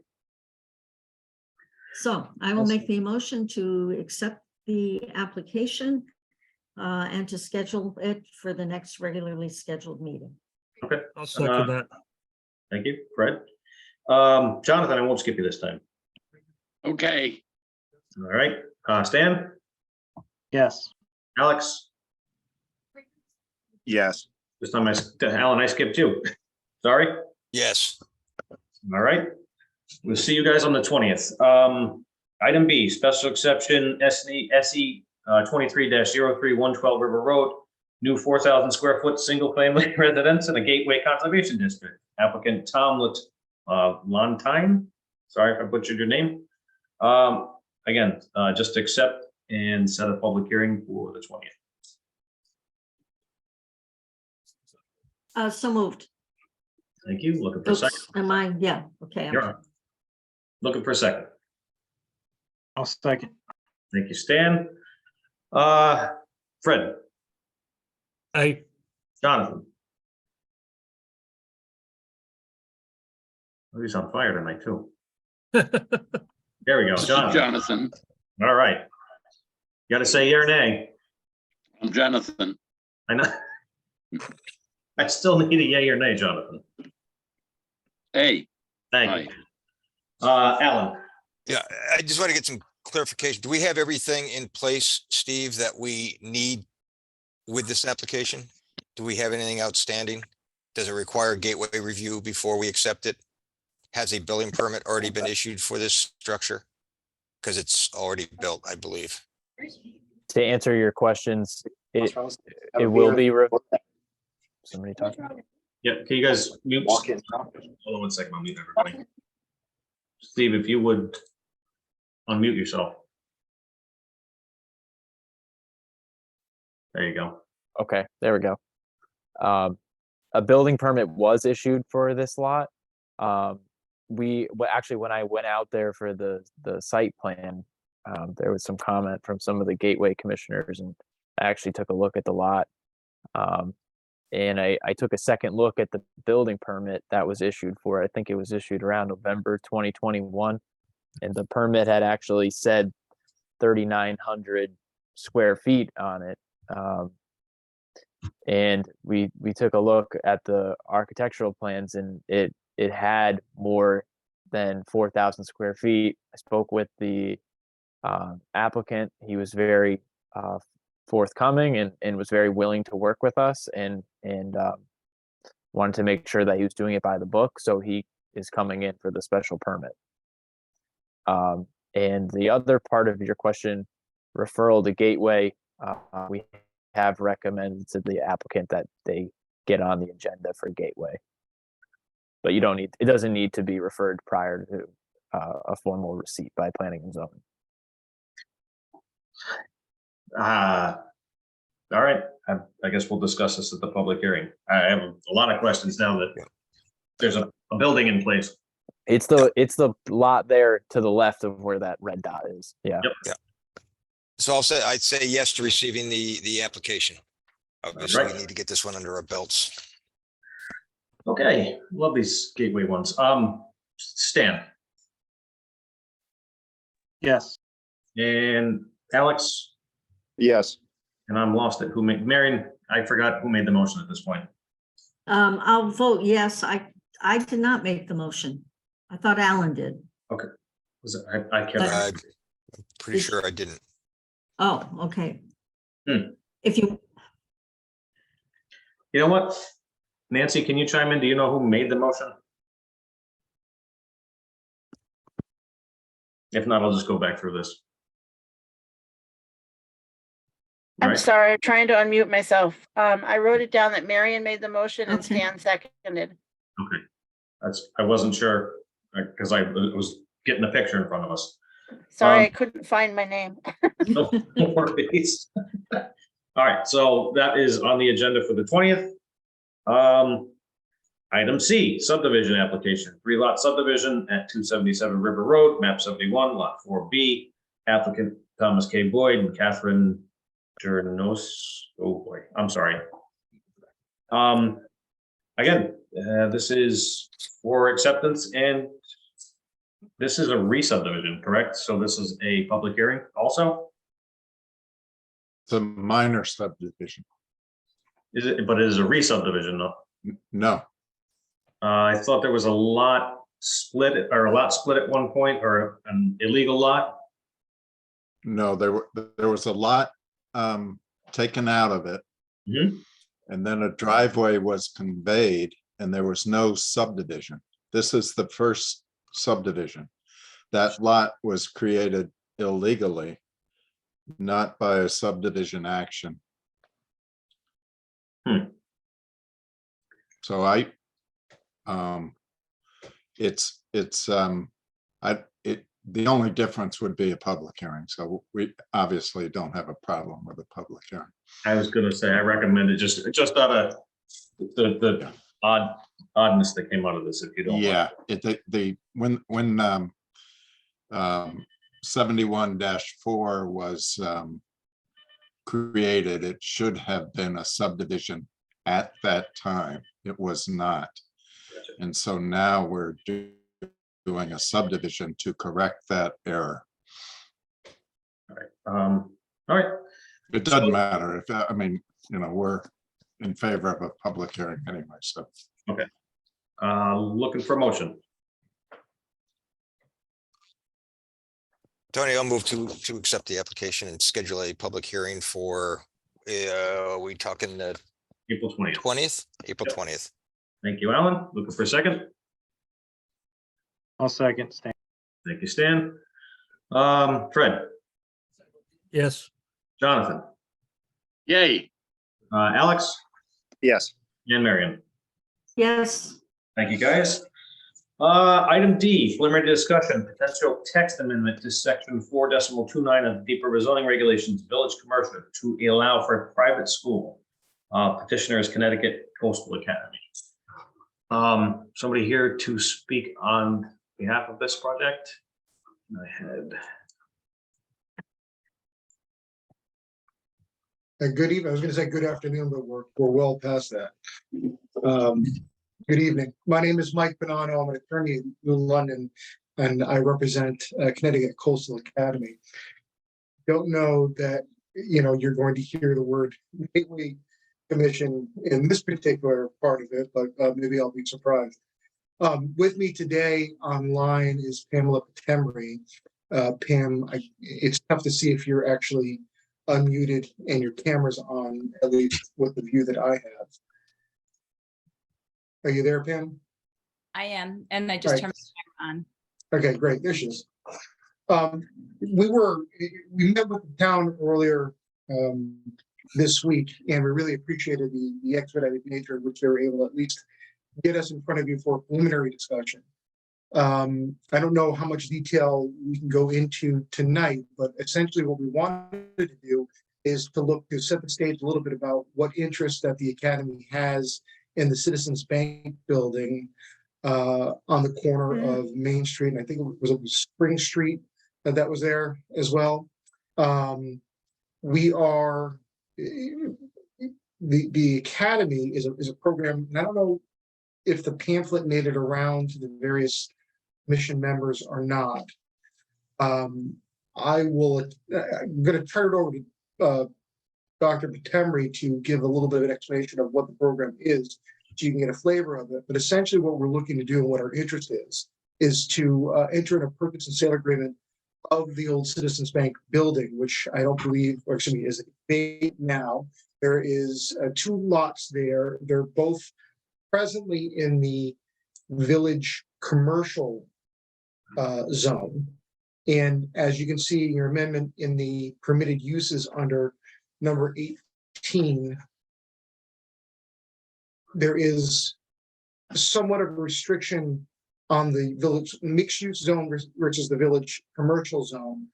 so I will make the motion to accept the application and to schedule it for the next regularly scheduled meeting. Okay, I'll second that. thank you, Fred. Jonathan, I won't skip you this time. Okay, All right, Stan, Yes. Alex, Yes. this time Alan, I skipped you. Sorry. Yes. All right. We'll see you guys on the 20th. Item B, special exception SE 23-03-112 River Road, new 4,000 square foot single family residence in a Gateway Conservation District. Applicant Tom Lontine. Sorry if I butchered your name. Again, just accept and set a public hearing for the 20th. So moved. Thank you. Looking for a Oops, second. am I? Yeah, okay. You're on. Looking for a second. I'll second. Thank you, Stan. Fred, Jonathan. Oh, he's on fire tonight too. There we go, this is Jonathan. Jonathan. All right. You gotta say yeah or nay. I'm Jonathan. I know. I still need a yay or nay, Jonathan. Hey, Thank hi. you. Alan, Yeah, I just want to get some clarification. Do we have everything in place, Steve, that we need with this application? Do we have anything outstanding? Does it require gateway review before we accept it? Has a building permit already been issued for this structure? Because it's already built, I believe. To answer your questions, it will be. Somebody talking? yeah, can you guys mute? Hold on 1 second, I'll mute everybody. Steve, if you would unmute yourself. There you go. Okay, there we go. A building permit was issued for this lot. Actually, when I went out there for the site plan, there was some comment from some of the Gateway commissioners, and I actually took a look at the lot. And I took a second look at the building permit that was issued for it. I think it was issued around November 2021. And the permit had actually said 3,900 square feet on it. And we took a look at the architectural plans, and it had more than 4,000 square feet. I spoke with the applicant. He was very forthcoming and was very willing to work with us, and wanted to make sure that he was doing it by the book. So he is coming in for the special permit. And the other part of your question, referral to Gateway, we have recommended to the applicant that they get on the agenda for Gateway. But it doesn't need to be referred prior to a formal receipt by planning and zoning. All right, I guess we'll discuss this at the public hearing. I have a lot of questions now that there's a building in place. It's the lot there to the left of where that red dot is. Yeah. Yep. So I'd say yes to receiving the application. Obviously, we need to get this one under our belts. Okay, love these gateway ones. Stan Yes. and Alex, Yes. and I'm lost at who made, Marion, I forgot who made the motion at this point. I'll vote yes. I did not make the motion. I thought Alan did. Okay. Was it, I can't. I'm remember. pretty sure I didn't. Oh, okay. Hmm. If you, You know what? Nancy, can you chime in? Do you know who made the motion? If not, I'll just go back through this. All I'm right. sorry, I'm trying to unmute myself. I wrote it down that Marion made the motion and Okay. Stan seconded. Okay. I wasn't sure because I was getting the picture in front of us. Sorry, I couldn't find my name. No worries. All right, so that is on the agenda for the 20th. Item C, subdivision application, 3-lot subdivision at 277 River Road, map 71, lot 4B. Applicant Thomas K. Boyd and Catherine Journos. Oh boy, I'm sorry. Again, this is for acceptance and this is a re-subdivision, correct? So this is a public hearing also? It's a minor subdivision. Is it, but it is a re-subdivision though? No, I thought there was a lot split or a lot split at one point or an illegal lot. no, there was a lot taken out of it. Mhm. And then a driveway was conveyed and there was no subdivision. This is the first subdivision. That lot was created illegally, not by a subdivision action. So the only difference would be a public hearing. So we obviously don't have a problem with a public hearing. I was gonna say, I recommend it just out of the oddness that came out of this, if you don't. mind. Yeah, when 71-4 was created, it should have been a subdivision at that time. It was not. And so now we're doing a subdivision to correct that error. All right, It doesn't matter if, I mean, we're in favor of a public hearing anyway, so. looking for motion. Tony, I'll move to accept the application and schedule a public hearing for, are we talking the April 20th. 20th, April Yep. 20th? Thank you, Alan. Looking for a second. I'll second, Stan. Thank you, Stan. Fred, Yes. Jonathan, Yay. Alex, Yes. and Marion. yes, Thank you, guys. Item D, preliminary discussion, potential text amendment to section 4.29 of the Deep River zoning regulations, village commercial to allow for a private school. Petitioner is Connecticut Coastal Academy. Somebody here to speak on behalf of this project? I had. Good evening. I was going to say good afternoon, but we're well past that. Good evening. My name is Mike Bonanno. I'm an attorney in New London, and I represent Connecticut Coastal Academy. Don't know that you're going to hear the word Gateway Commission in this particular part of it, but maybe I'll be surprised. With me today online is Pamela Patemry. Pam, it's tough to see if you're actually unmuted and your camera's on, at least with the view that I have. Are you there, Pam? I am, and I just Right. turned my camera on. Okay, great. There she is. We met with the town earlier this week, and we really appreciated the expedited nature in which they were able to at least get us in front of you for a preliminary discussion. I don't know how much detail we can go into tonight, but essentially what we wanted to do is to set the stage a little bit about what interest that the academy has in the Citizens Bank building, on the corner of Main Street, and I think it was Spring Street that was there as well. We are, the Academy is a program, and I don't know if the pamphlet made it around to the various mission members or not. I'm gonna turn it over to Dr. Patemri to give a little bit of an explanation of what the program is, so you can get a flavor of it. But essentially what we're looking to do and what our interest is to enter in a purchase and sale agreement of the old Citizens Bank building, which I don't believe, or excuse me, is vacant now. There is 2 lots there. They're both presently in the village commercial zone. And as you can see in your amendment in the permitted uses under number 18, there is somewhat of a restriction on the village mixed use zone versus the village commercial zone.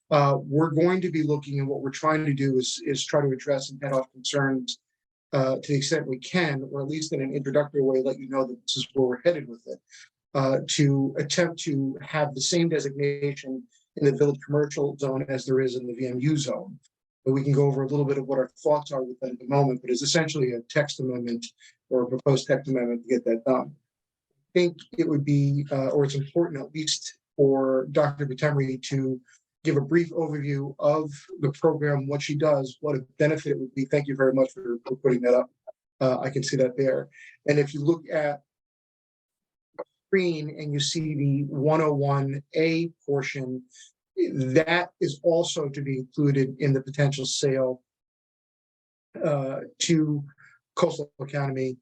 We're going to be looking, and what we're trying to do is try to address and head off concerns to the extent we can, or at least in an introductory way, let you know that this is where we're headed with it. To attempt to have the same designation in the village commercial zone as there is in the VMU zone. But we can go over a little bit of what our thoughts are with that at the moment, but it's essentially a text amendment or a proposed text amendment to get that done. I think it would be, or it's important at least for Dr. Patemri to give a brief overview of the program, what she does, what a benefit it would be. Thank you very much for putting that up. I can see that there. And if you look at screen and you see the 101A portion, that is also to be included in the potential sale to Coastal Academy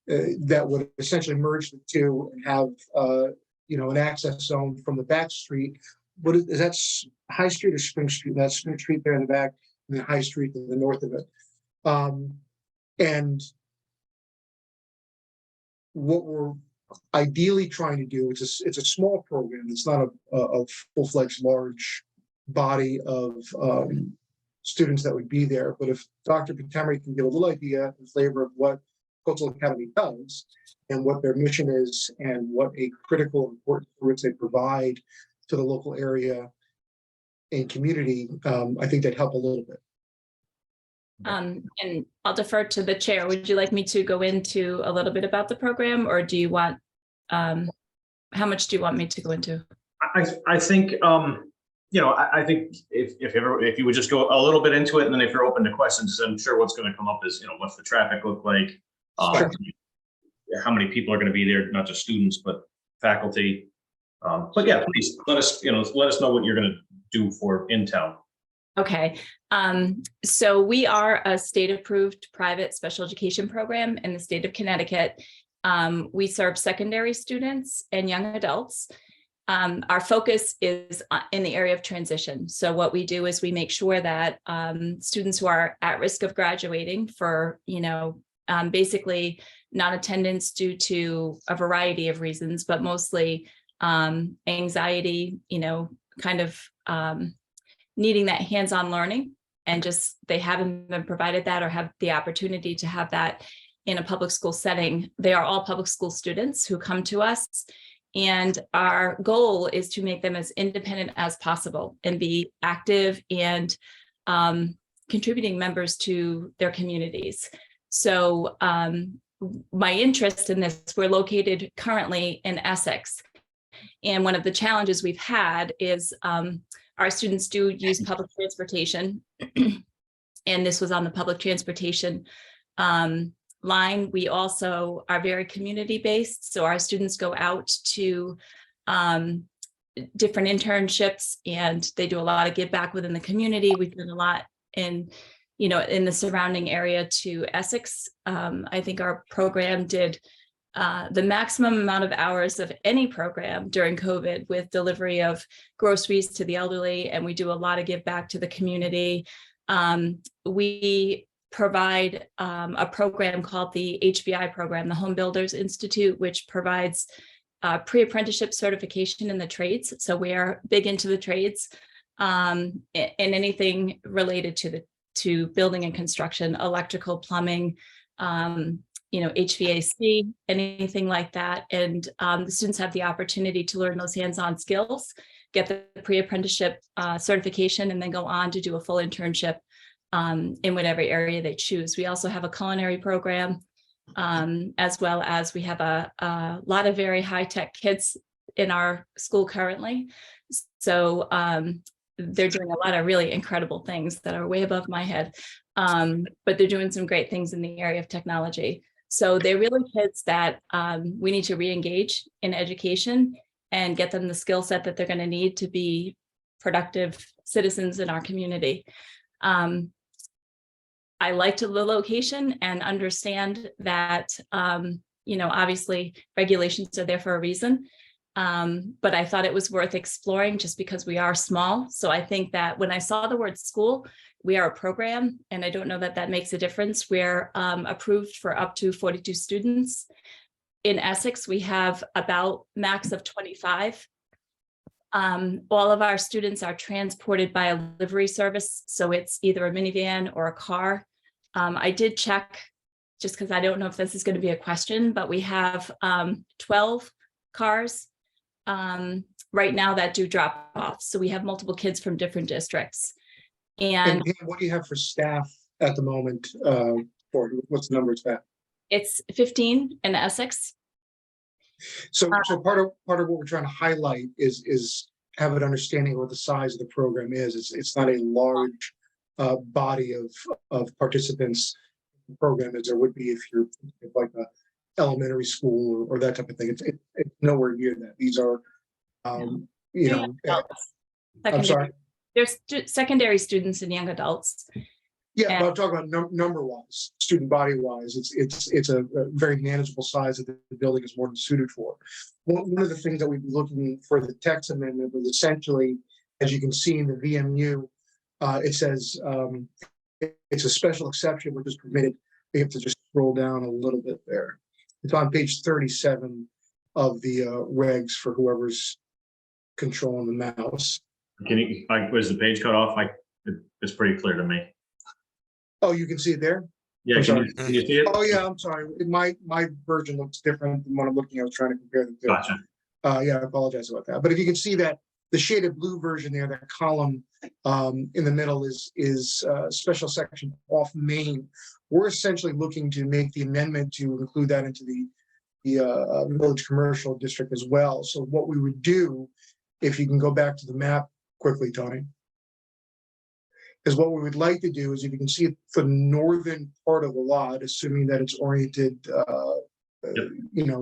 that would essentially merge the two and have an access zone from the back street. What is that, High Street or Spring Street? That's Spring Street there in the back, and then High Street to the north of it. And what we're ideally trying to do, it's a small program. It's not a full-fledged large body of students that would be there. But if Dr. Patemri can give a little idea and flavor of what Coastal Academy does and what their mission is and what a critical important service they provide to the local area and community, I think that'd help a little bit. And I'll defer to the chair. Would you like me to go into a little bit about the program, or do you want, how much do you want me to go into? I think, I think if you would just go a little bit into it, and then if you're open to questions, I'm sure what's going to come up is, what's the traffic look like? Sure. How many people are going to be there, not just students, but faculty. But yeah, please let us know what you're going to do for in town. Okay, so we are a state-approved private special education program in the state of Connecticut. We serve secondary students and young adults. Our focus is in the area of transition. So what we do is we make sure that students who are at risk of graduating for, basically non-attendance due to a variety of reasons, but mostly anxiety, kind of needing that hands-on learning, and just they haven't been provided that or have the opportunity to have that in a public school setting. They are all public school students who come to us, and our goal is to make them as independent as possible and be active and contributing members to their communities. So my interest in this, we're located currently in Essex, and one of the challenges we've had is our students do use public transportation, and this was on the public transportation line. We also are very community-based, so our students go out to different internships, and they do a lot of give back within the community. We've done a lot in the surrounding area to Essex. I think our program did the maximum amount of hours of any program during COVID with delivery of groceries to the elderly, and we do a lot of give back to the community. We provide a program called the HBI program, the Home Builders Institute, which provides pre-apprenticeship certification in the trades. So we are big into the trades and anything related to building and construction, electrical, plumbing, HVAC, anything like that. And the students have the opportunity to learn those hands-on skills, get the pre-apprenticeship certification, and then go on to do a full internship in whatever area they choose. We also have a culinary program, as well as we have a lot of very high-tech kids in our school currently. So they're doing a lot of really incredible things that are way above my head, but they're doing some great things in the area of technology. So they're really kids that we need to re-engage in education and get them the skill set that they're going to need to be productive citizens in our community. I liked the location and understand that, obviously regulations are there for a reason. But I thought it was worth exploring just because we are small. So I think that when I saw the word school, we are a program, and I don't know that that makes a difference. We're approved for up to 42 students. In Essex, we have about max of 25. All of our students are transported by a livery service. So it's either a minivan or a car. I did check, just because I don't know if this is going to be a question, but we have 12 cars right now that do drop off. So we have multiple kids from different districts. And Dan, what do you have for staff at the moment? What's the number of staff? it's 15 in Essex. So part of what we're trying to highlight is have an understanding of what the size of the program is. It's not a large body of participants in the program as there would be if you're like a elementary school or that type of thing. It's nowhere near that. These are, I'm sorry. There's secondary students and young adults. Yeah, but I'm talking about number wise, student body wise. It's a very manageable size that the building is more than suited for. One of the things that we've been looking for the text amendment was essentially, as you can see in the VMU, it says it's a special exception which is permitted. We have to just scroll down a little bit there. It's on page 37 of the regs for whoever's controlling the mouse. Can you, was the page cut off? It's pretty clear to me. Oh, you can see it there? Yeah, I'm can sorry. you see it? Oh, yeah, I'm sorry. My version looks different than what I'm looking at. I was trying to compare the two. Gotcha. Yeah, I apologize about that. But if you can see that the shaded blue version there, that column in the middle is special section off Main. We're essentially looking to make the amendment to include that into the village commercial district as well. So what we would do, if you can go back to the map quickly, Tony, is what we would like to do is, if you can see it for the northern part of the lot, assuming that it's oriented,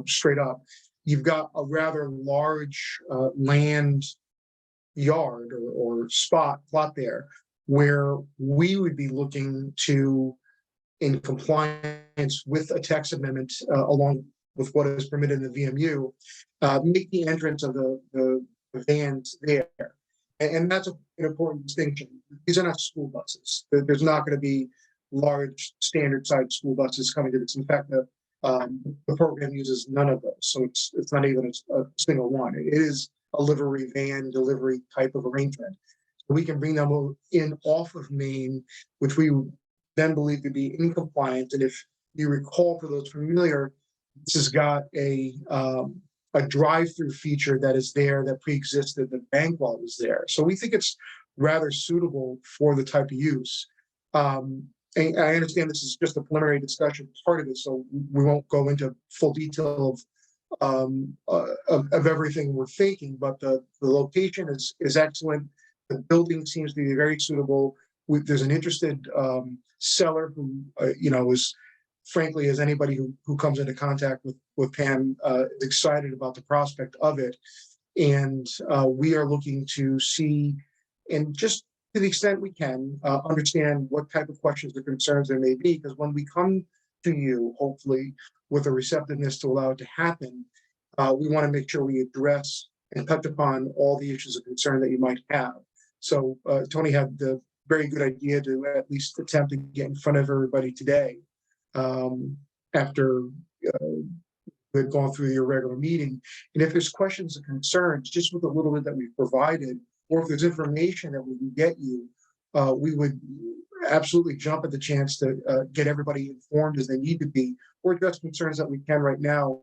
straight up, you've got a rather large land yard or plot there where we would be looking to, in compliance with a text amendment along with what is permitted in the VMU, make the entrance of the vans there. And that's an important distinction. These are not school buses. There's not going to be large standard size school buses coming to this. In fact, the program uses none of those. So it's not even a single one. It is a livery van delivery type of arrangement. So we can bring them in off of Main, which we then believe to be in compliance. And if you recall, for those familiar, this has got a drive-through feature that is there that pre-existed the bank while it was there. So we think it's rather suitable for the type of use. And I understand this is just a preliminary discussion part of it, so we won't go into full detail of everything we're thinking, but the location is excellent. The building seems to be very suitable. There's an interested seller who, is frankly, as anybody who comes into contact with Pam, is excited about the prospect of it. And we are looking to see, and just to the extent we can, understand what type of questions or concerns there may be, because when we come to you, hopefully, with a receptiveness to allow it to happen, we want to make sure we address and touch upon all the issues of concern that you might have. So Tony had the very good idea to at least attempt to get in front of everybody today, after we had gone through your regular meeting. And if there's questions or concerns, just with a little bit that we've provided, or if there's information that we can get you, we would absolutely jump at the chance to get everybody informed as they need to be or address concerns that we can right now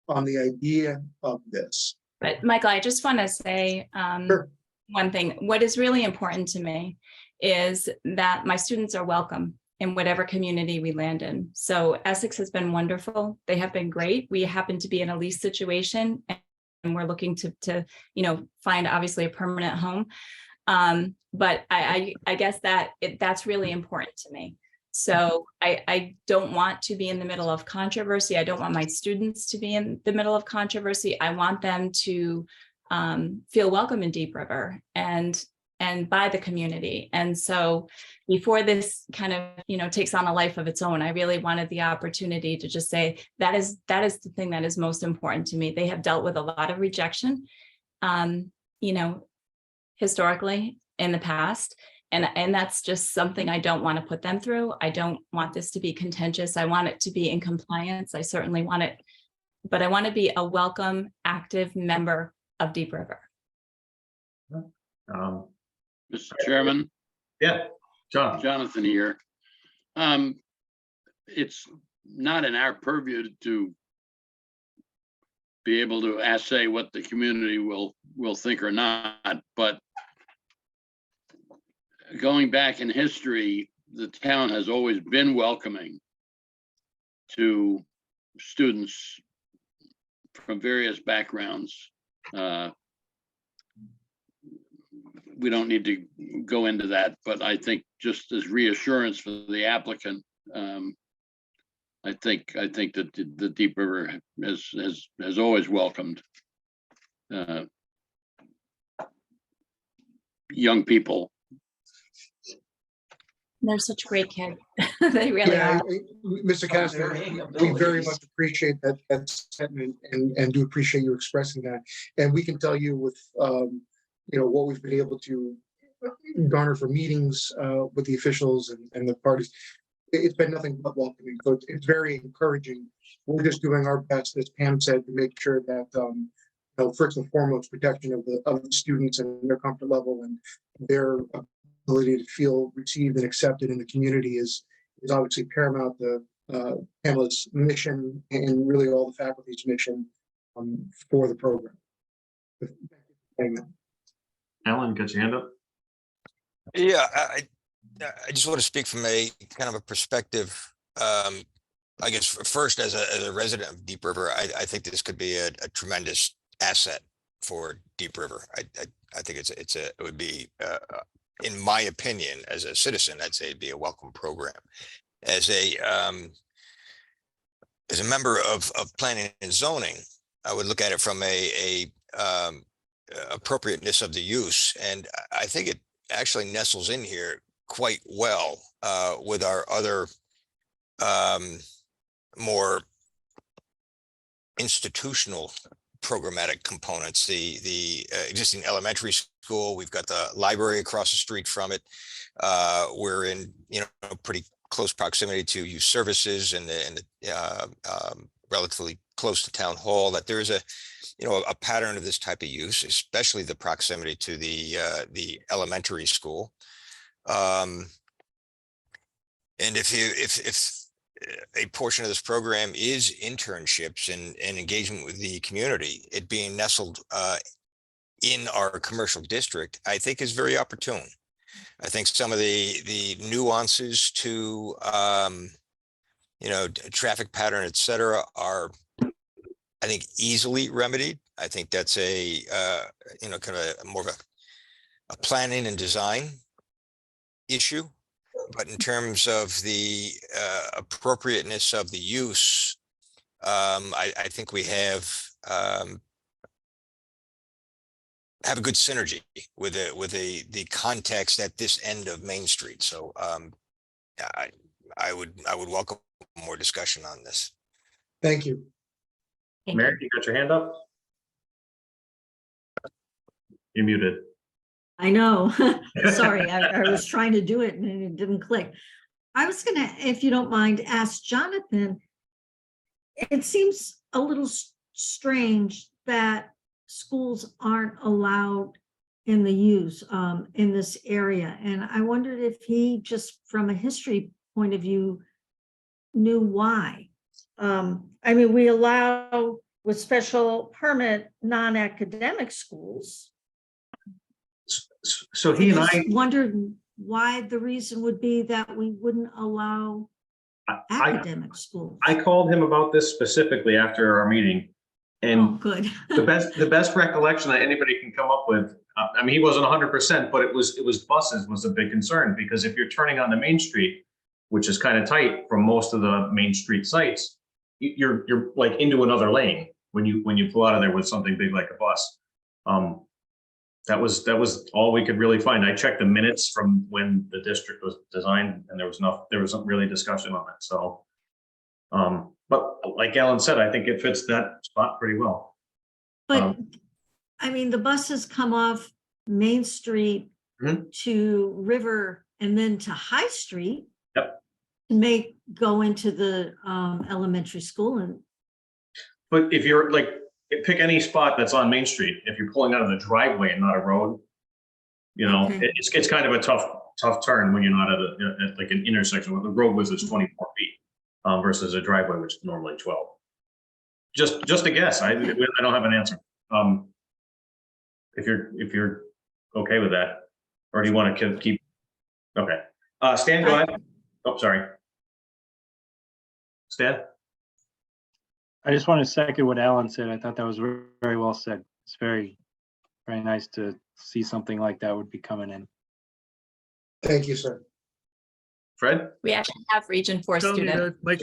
on the idea of this. But Michael, I just want to say Sure. one thing. What is really important to me is that my students are welcome in whatever community we land in. So Essex has been wonderful. They have been great. We happen to be in a lease situation and we're looking to find obviously a permanent home. But I guess that's really important to me. So I don't want to be in the middle of controversy. I don't want my students to be in the middle of controversy. I want them to feel welcome in Deep River and by the community. And so before this kind of, takes on a life of its own, I really wanted the opportunity to just say that is the thing that is most important to me. They have dealt with a lot of rejection, historically in the past. And that's just something I don't want to put them through. I don't want this to be contentious. I want it to be in compliance. I certainly want it, but I want to be a welcome, active member of Deep River. Mr. Chairman, Yeah, John. Jonathan here. It's not in our purview to be able to assay what the community will think or not, but going back in history, the town has always been welcoming to students from various backgrounds. We don't need to go into that, but I think just as reassurance for the applicant, I think that the Deep River has always welcomed young people. They're such great kids. They really are. Mr. Kastner, we very much appreciate that sentiment and do appreciate you expressing that. And we can tell you with, what we've been able to garner for meetings with the officials and the parties, it's been nothing but welcoming. So it's very encouraging. We're just doing our best, as Pam said, to make sure that, first and foremost, protection of the students and their comfort level and their ability to feel received and accepted in the community is obviously paramount to Pamela's mission and really all the faculty's mission for the program. Alan, got your hand up? Yeah, I just want to speak from a kind of a perspective. I guess first, as a resident of Deep River, I think this could be a tremendous asset for Deep River. I think it would be, in my opinion, as a citizen, I'd say it'd be a welcome program. As a member of planning and zoning, I would look at it from a appropriateness of the use, and I think it actually nestles in here quite well with our other more institutional programmatic components. The existing elementary school, we've got the library across the street from it. We're in pretty close proximity to youth services and relatively close to town hall. That there is a pattern of this type of use, especially the proximity to the elementary school. And if a portion of this program is internships and engagement with the community, it being nestled in our commercial district, I think is very opportune. I think some of the nuances to traffic pattern, et cetera, are, I think, easily remedied. I think that's a kind of more of a planning and design issue. But in terms of the appropriateness of the use, I think we have a good synergy with the context at this end of Main Street. So I would welcome more discussion on this. Thank you. Mary, you got your hand up? You're muted. I know. Sorry, I was trying to do it and it didn't click. I was gonna, if you don't mind, ask Jonathan. It seems a little strange that schools aren't allowed in the use in this area. And I wondered if he, just from a history point of view, knew why. I mean, we allow with special permit, non-academic schools. So he and I, just wondered why the reason would be that we wouldn't allow academic schools. I called him about this specifically after our meeting. Oh, And good. the best recollection that anybody can come up with, I mean, he wasn't 100%, but it was buses was a big concern, because if you're turning on the main street, which is kind of tight from most of the main street sites, you're like into another lane when you pull out of there with something big like a bus. That was all we could really find. I checked the minutes from when the district was designed, and there wasn't really discussion on it. So, but like Alan said, I think it fits that spot pretty well. But I mean, the buses come off Main Street to River and then to High Street. Yep. Go into the elementary school. And But if you're like, pick any spot that's on Main Street, if you're pulling out of the driveway and not a road, you know, Okay. it's kind of a tough turn when you're not at like an intersection with the road width is 24 feet versus a driveway, which is normally 12. Just a guess. I don't have an answer. If you're okay with that, or do you want to keep? Okay. Stan, go ahead. Oh, sorry. Stan? I just want to second what Alan said. I thought that was very well said. It's very, very nice to see something like that would be coming in. Thank you, sir. Fred? We actually have Region 4 Tell me, students. Mike,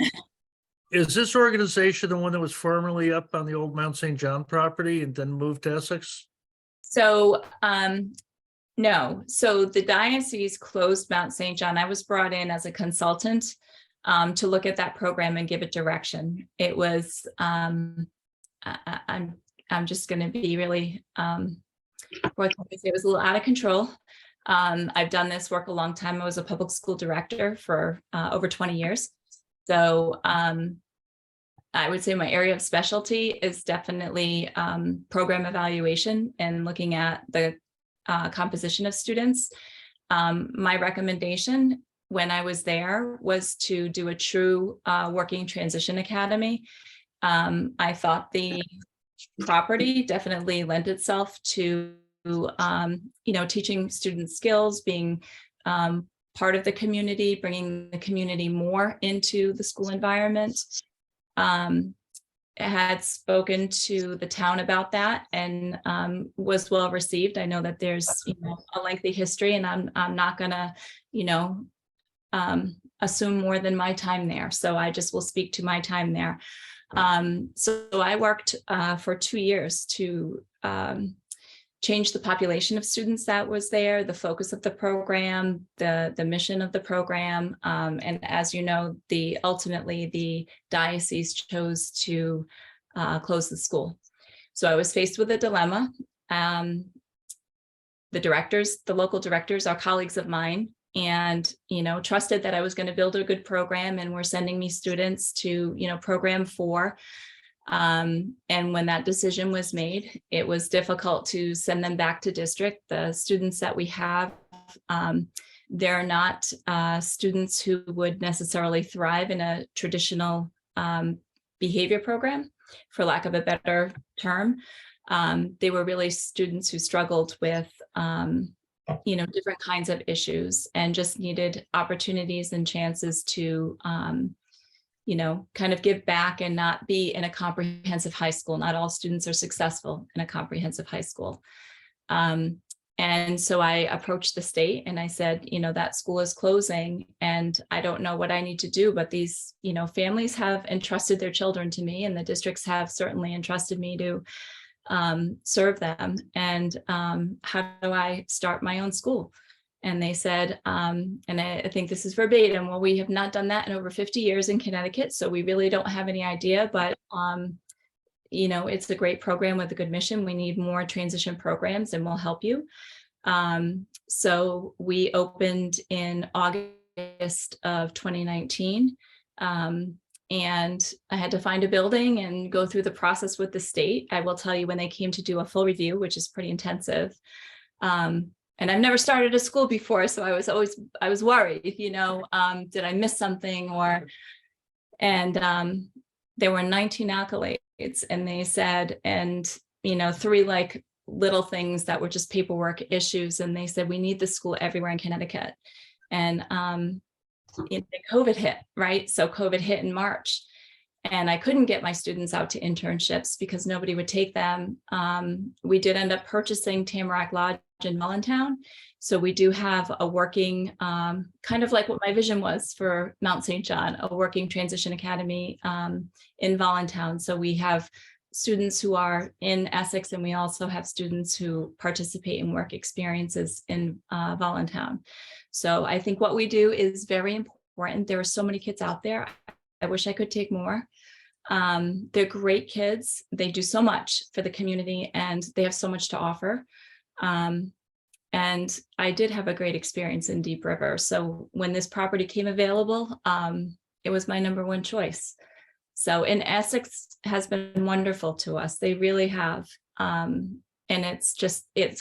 is this organization the one that was formerly up on the old Mount St. John property and then moved to Essex? So, no, so the diocese closed Mount St. John. I was brought in as a consultant to look at that program and give it direction. It was, I'm just going to be really, it was a little out of control. I've done this work a long time. I was a public school director for over 20 years. So I would say my area of specialty is definitely program evaluation and looking at the composition of students. My recommendation when I was there was to do a true working transition academy. I thought the property definitely lent itself to teaching students skills, being part of the community, bringing the community more into the school environment. Had spoken to the town about that and was well received. I know that there's a lengthy history, and I'm not gonna assume more than my time there. So I just will speak to my time there. So I worked for 2 years to change the population of students that was there, the focus of the program, the mission of the program. And as you know, ultimately the diocese chose to close the school. So I was faced with a dilemma. The local directors are colleagues of mine, and trusted that I was going to build a good program, and were sending me students to program 4. And when that decision was made, it was difficult to send them back to district. The students that we have, they're not students who would necessarily thrive in a traditional behavior program, for lack of a better term. They were really students who struggled with different kinds of issues and just needed opportunities and chances to kind of give back and not be in a comprehensive high school. Not all students are successful in a comprehensive high school. And so I approached the state and I said, that school is closing and I don't know what I need to do, but these, families have entrusted their children to me, and the districts have certainly entrusted me to serve them. And how do I start my own school? And they said, and I think this is verbatim, well, we have not done that in over 50 years in Connecticut, so we really don't have any idea, but it's a great program with a good mission. We need more transition programs and we'll help you. So we opened in August of 2019. And I had to find a building and go through the process with the state. I will tell you, when they came to do a full review, which is pretty intensive, and I've never started a school before, so I was worried, did I miss something there were 19 accolades, and they said, and, you know, 3 like little things that were just paperwork issues. And they said, we need the school everywhere in Connecticut. And COVID hit, right? So COVID hit in March. And I couldn't get my students out to internships because nobody would take them. We did end up purchasing Tamarack Lodge in Mullintown. So we do have a working, kind of like what my vision was for Mount St. John, a working transition academy in Voluntown. So we have students who are in Essex, and we also have students who participate in work experiences in Voluntown. So I think what we do is very important. There are so many kids out there. I wish I could take more. They're great kids. They do so much for the community, and they have so much to offer. And I did have a great experience in Deep River. So when this property came available, it was my #1 choice. So, and Essex has been wonderful to us. They really have. And it's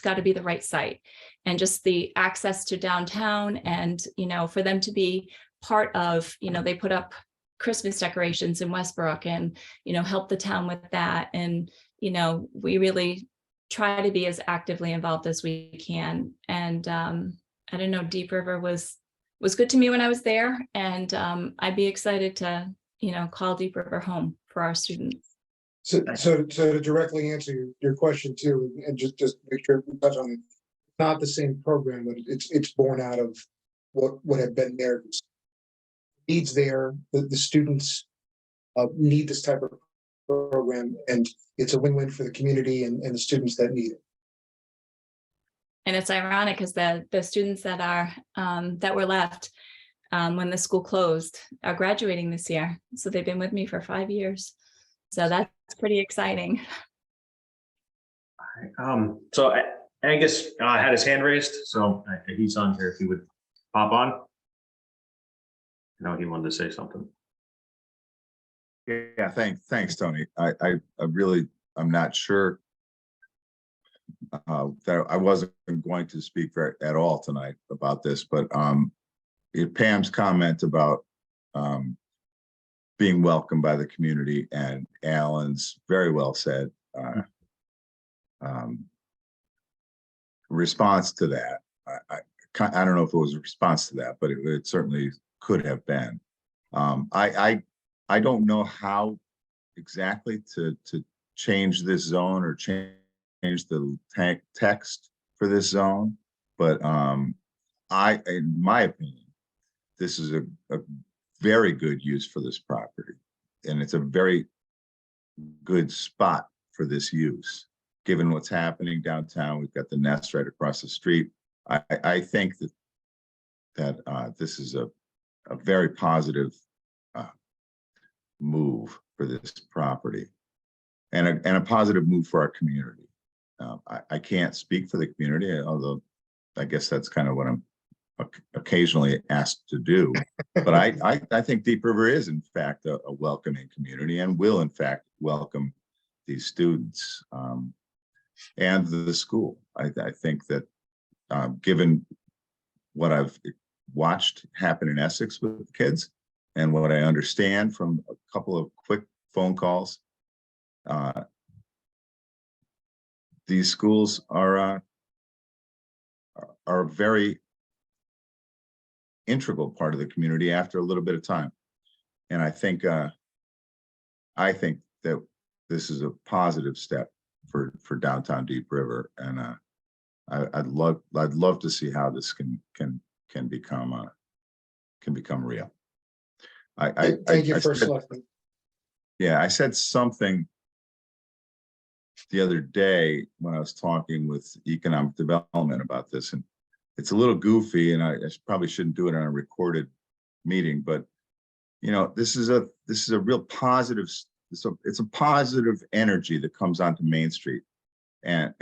got to be the right site, and just the access to downtown, and, you know, for them to be part of, you know, they put up Christmas decorations in Westbrook and, you know, help the town with that. And, you know, we really try to be as actively involved as we can. And I don't know, Deep River was good to me when I was there. And I'd be excited to, you know, call Deep River home for our students. So to directly answer your question too, and just make sure we touch on it, not the same program, but it's born out of what had been there. Needs there, the students need this type of program, and it's a win-win for the community and the students that need it. And it's ironic because the students that are that were left when the school closed are graduating this year. So they've been with me for 5 years. So that's pretty exciting. So Angus had his hand raised, so he's on here if he would pop on. No, he wanted to say something. Yeah, thanks, Tony. I'm not sure that I wasn't going to speak at all tonight about this, but Pam's comment about being welcomed by the community, and Alan's very well said response to that. I don't know if it was a response to that, but it certainly could have been. I don't know how exactly to change this zone or change the text for this zone, but in my opinion, this is a very good use for this property, and it's a very good spot for this use. Given what's happening downtown, we've got the Nest right across the street. I think that this is a very positive move for this property, and a positive move for our community. I can't speak for the community, although I guess that's kind of what I'm occasionally asked to do. But I think Deep River is in fact a welcoming community, and will in fact welcome these students and the school. I think that given what I've watched happen in Essex with the kids, and what I understand from a couple of quick phone calls, these schools are a very integral part of the community after a little bit of time. And I think that this is a positive step for downtown Deep River, and I'd love to see how this can become real. Thank you, First Selectman. Yeah, I said something the other day when I was talking with economic development about this, and it's a little goofy, and I probably shouldn't do it on a recorded meeting, but you know, this is a real positive. It's a positive energy that comes onto Main Street, and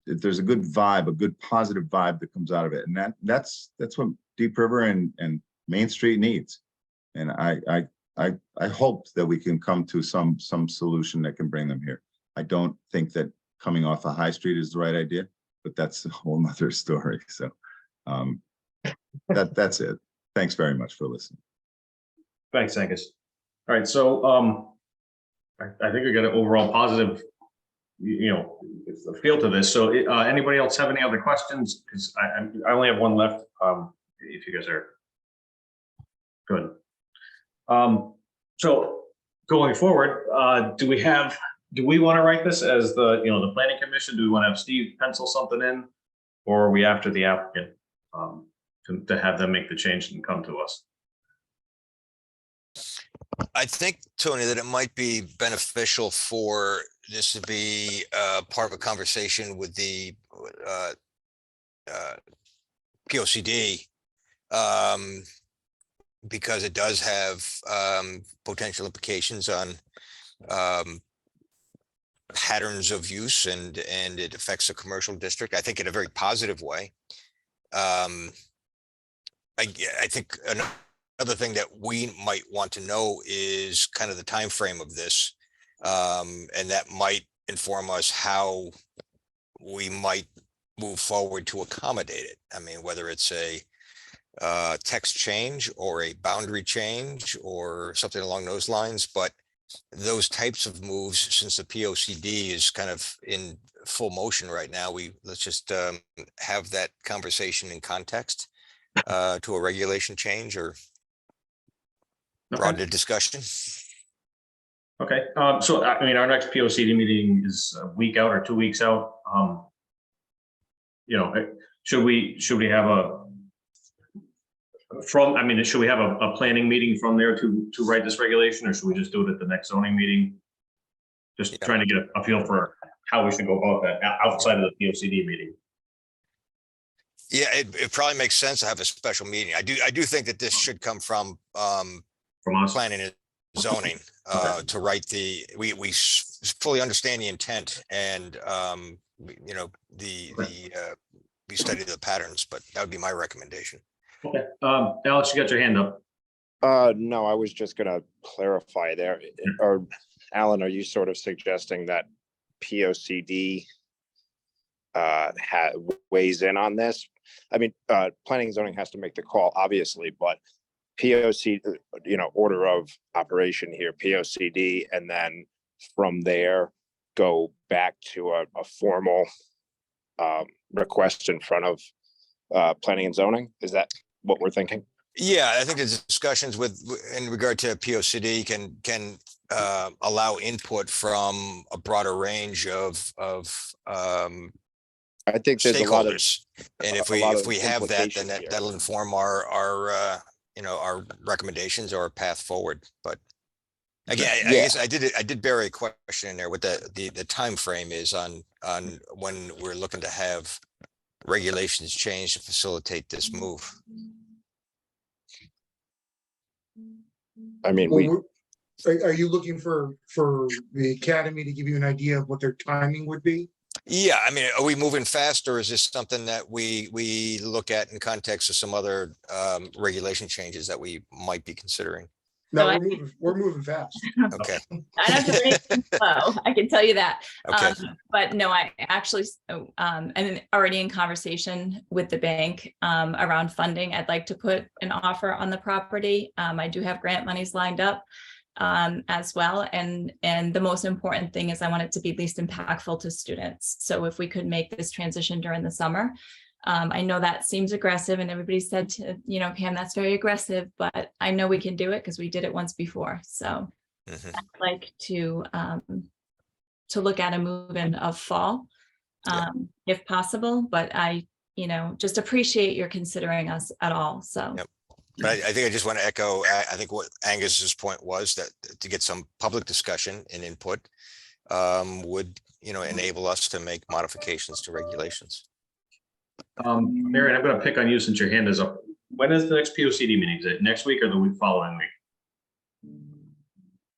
there's a good vibe, a good positive vibe that comes out of it, and that's what Deep River and Main Street needs. And I hope that we can come to some solution that can bring them here. I don't think that coming off of High Street is the right idea, but that's a whole nother story. So that's it. Thanks very much for listening. Thanks, Angus. All right, so I think we got an overall positive, feel to this. So anybody else have any other questions? Because I only have one left. If you guys are good. So going forward, do we want to write this as the planning commission? Do we want to have Steve pencil something in? Or are we after the applicant to have them make the change and come to us? I think, Tony, that it might be beneficial for this to be part of a conversation with the POCD, because it does have potential implications on patterns of use, and it affects a commercial district, I think, in a very positive way. I think another thing that we might want to know is kind of the time frame of this, and that might inform us how we might move forward to accommodate it. I mean, whether it's a text change or a boundary change or something along those lines, but those types of moves, since the POCD is kind of in full motion right now, let's just have that conversation in context to a regulation change or broader discussion. Okay, so I mean, our next POCD meeting is a week out or 2 weeks out. Should we have should we have a planning meeting from there to write this regulation, or should we just do it at the next zoning meeting? Just trying to get a feel for how we should go about that outside of the POCD meeting. Yeah, it probably makes sense to have a special meeting. I do think that this should come from us, planning and zoning, to write we fully understand the intent, and we study the patterns, but that would be my recommendation. Okay, Alex, you got your hand up. No, I was just gonna clarify there. Or Alan, are you sort of suggesting that POCD weighs in on this? I mean, planning and zoning has to make the call, obviously, but POC, order of operation here, POCD, and then from there go back to a formal request in front of planning and zoning. Is that what we're thinking? Yeah, I think the discussions in regard to POCD can allow input from a broader range of I think there's a lot of, stakeholders. And if we have that, then that'll inform our recommendations or our path forward. But again, I guess I did bury a question in there with the time frame is on when we're looking to have regulations changed to facilitate this move. I mean, are you looking for the academy to give you an idea of what their timing would be? Yeah, I mean, are we moving fast, or is this something that we look at in context of some other regulation changes that we might be considering? No, we're moving fast. Okay. I don't have to wait slow, I can tell you that. Okay. But no, I actually am already in conversation with the bank around funding. I'd like to put an offer on the property. I do have grant monies lined up as well. And the most important thing is I want it to be least impactful to students. So if we could make this transition during the summer, I know that seems aggressive, and everybody said to, Pam, that's very aggressive, but I know we can do it because we did it once before. So I'd like to look at a move-in of fall, if possible, but I just appreciate your considering us at all. So. Yep. But I think I just want to echo, I think what Angus's point was that to get some public discussion and input would, enable us to make modifications to regulations. Marion, I'm going to pick on you since your hand is up. When is the next POCD meeting? Is it next week or the week following week?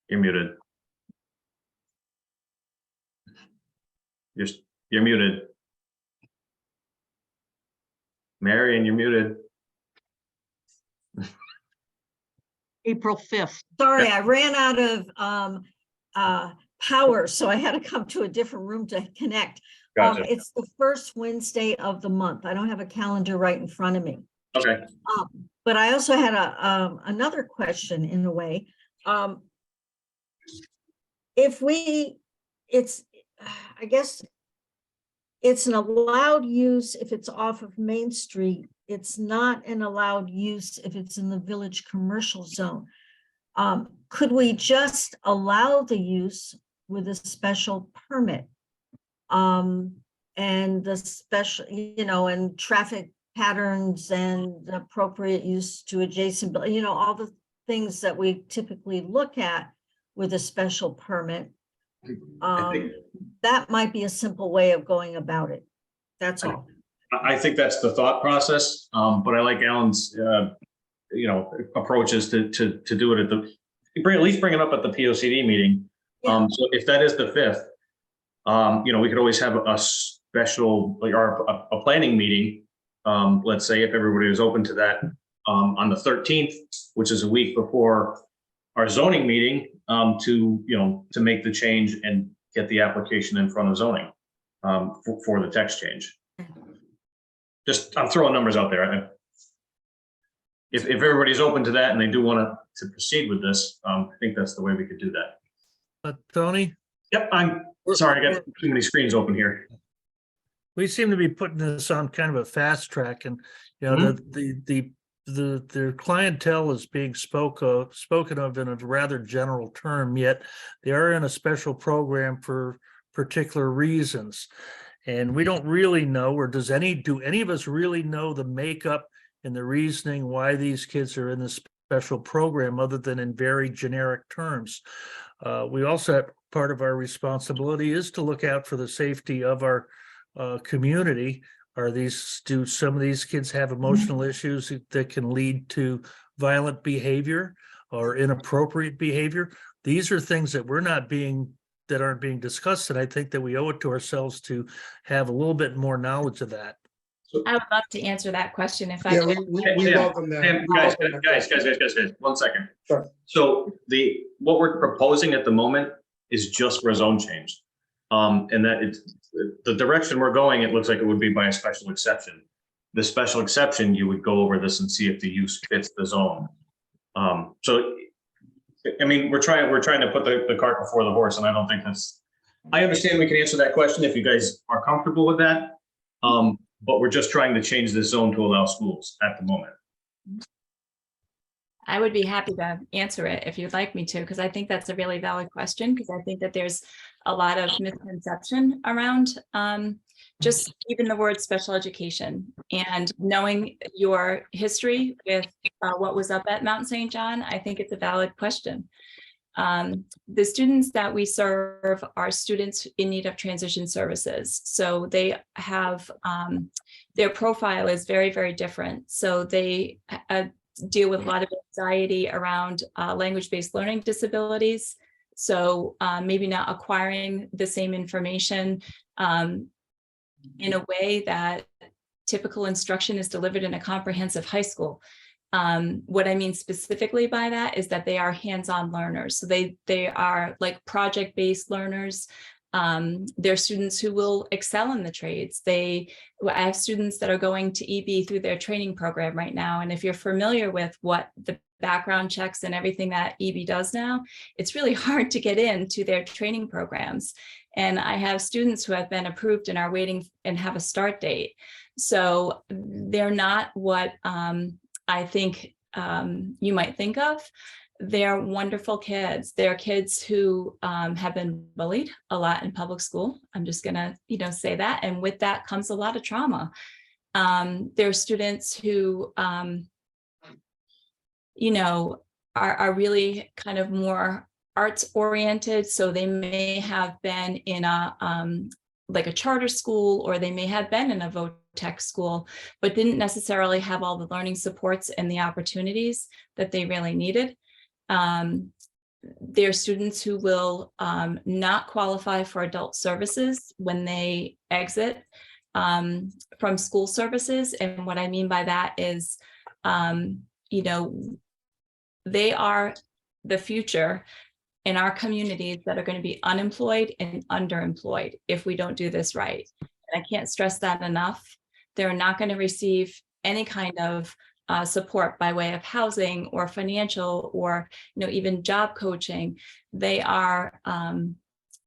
You're muted. You're muted. Marion, you're muted. April 5th. Sorry, I ran out of power, so I had to come to a different room to connect. Gotcha. It's the first Wednesday of the month. I don't have a calendar right in front of me. Okay. But I also had another question in a way. if we, it's, I guess it's an allowed use if it's off of Main Street. It's not an allowed use if it's in the village commercial zone. Could we just allow the use with a special permit? And the special, and traffic patterns and appropriate use to adjacent, all the things that we typically look at with a special permit. That might be a simple way of going about it. That's all. I think that's the thought process, but I like Alan's, approaches to do it at least bring it up at the POCD meeting. Yeah. So if that is the 5th, we could always have a special, or a planning meeting. Let's say if everybody was open to that, on the 13th, which is a week before our zoning meeting, to make the change and get the application in front of zoning, for the text change. Just, I'm throwing numbers out there. If everybody's open to that and they do want to proceed with this, I think that's the way we could do that. Tony? Yep, I'm sorry, I got too many screens open here. We seem to be putting this on kind of a fast track, and their clientele is being spoken of in a rather general term, yet they are in a special program for particular reasons. And we don't really know, or do any of us really know the makeup and the reasoning why these kids are in this special program, other than in very generic terms? We also have, part of our responsibility is to look out for the safety of our community. Do some of these kids have emotional issues that can lead to violent behavior or inappropriate behavior? These are things that aren't being discussed, and I think that we owe it to ourselves to have a little bit more knowledge of that. I would love to answer that question if I Yeah, could. we welcome that. Guys, 1 second. Sure. So what we're proposing at the moment is just for a zone change. And that it's the direction we're going, it looks like it would be by a special exception. The special exception, you would go over this and see if the use fits the zone. So, I mean, we're trying to put the cart before the horse, and I don't think I understand we can answer that question if you guys are comfortable with that. But we're just trying to change this zone to allow schools at the moment. I would be happy to answer it if you'd like me to, because I think that's a really valid question, because I think that there's a lot of misconception around just even the word special education, and knowing your history with what was up at Mount St. John. I think it's a valid question. The students that we serve are students in need of transition services. So they have, their profile is very, very different. So they deal with a lot of anxiety around language-based learning disabilities. So maybe not acquiring the same information in a way that typical instruction is delivered in a comprehensive high school. What I mean specifically by that is that they are hands-on learners. So they are like project-based learners. They're students who will excel in the trades. I have students that are going to EB through their training program right now. And if you're familiar with what the background checks and everything that EB does now, it's really hard to get into their training programs. And I have students who have been approved and are waiting and have a start date. So they're not what I think you might think of. They're wonderful kids. They're kids who have been bullied a lot in public school. I'm just gonna, say that. And with that comes a lot of trauma. They're students who, are really kind of more arts oriented. So they may have been in like a charter school, or they may have been in a VOTEC school, but didn't necessarily have all the learning supports and the opportunities that they really needed. They're students who will not qualify for adult services when they exit from school services. And what I mean by that is, they are the future in our communities that are going to be unemployed and underemployed if we don't do this right. And I can't stress that enough. They're not going to receive any kind of support by way of housing or financial or, even job coaching. They are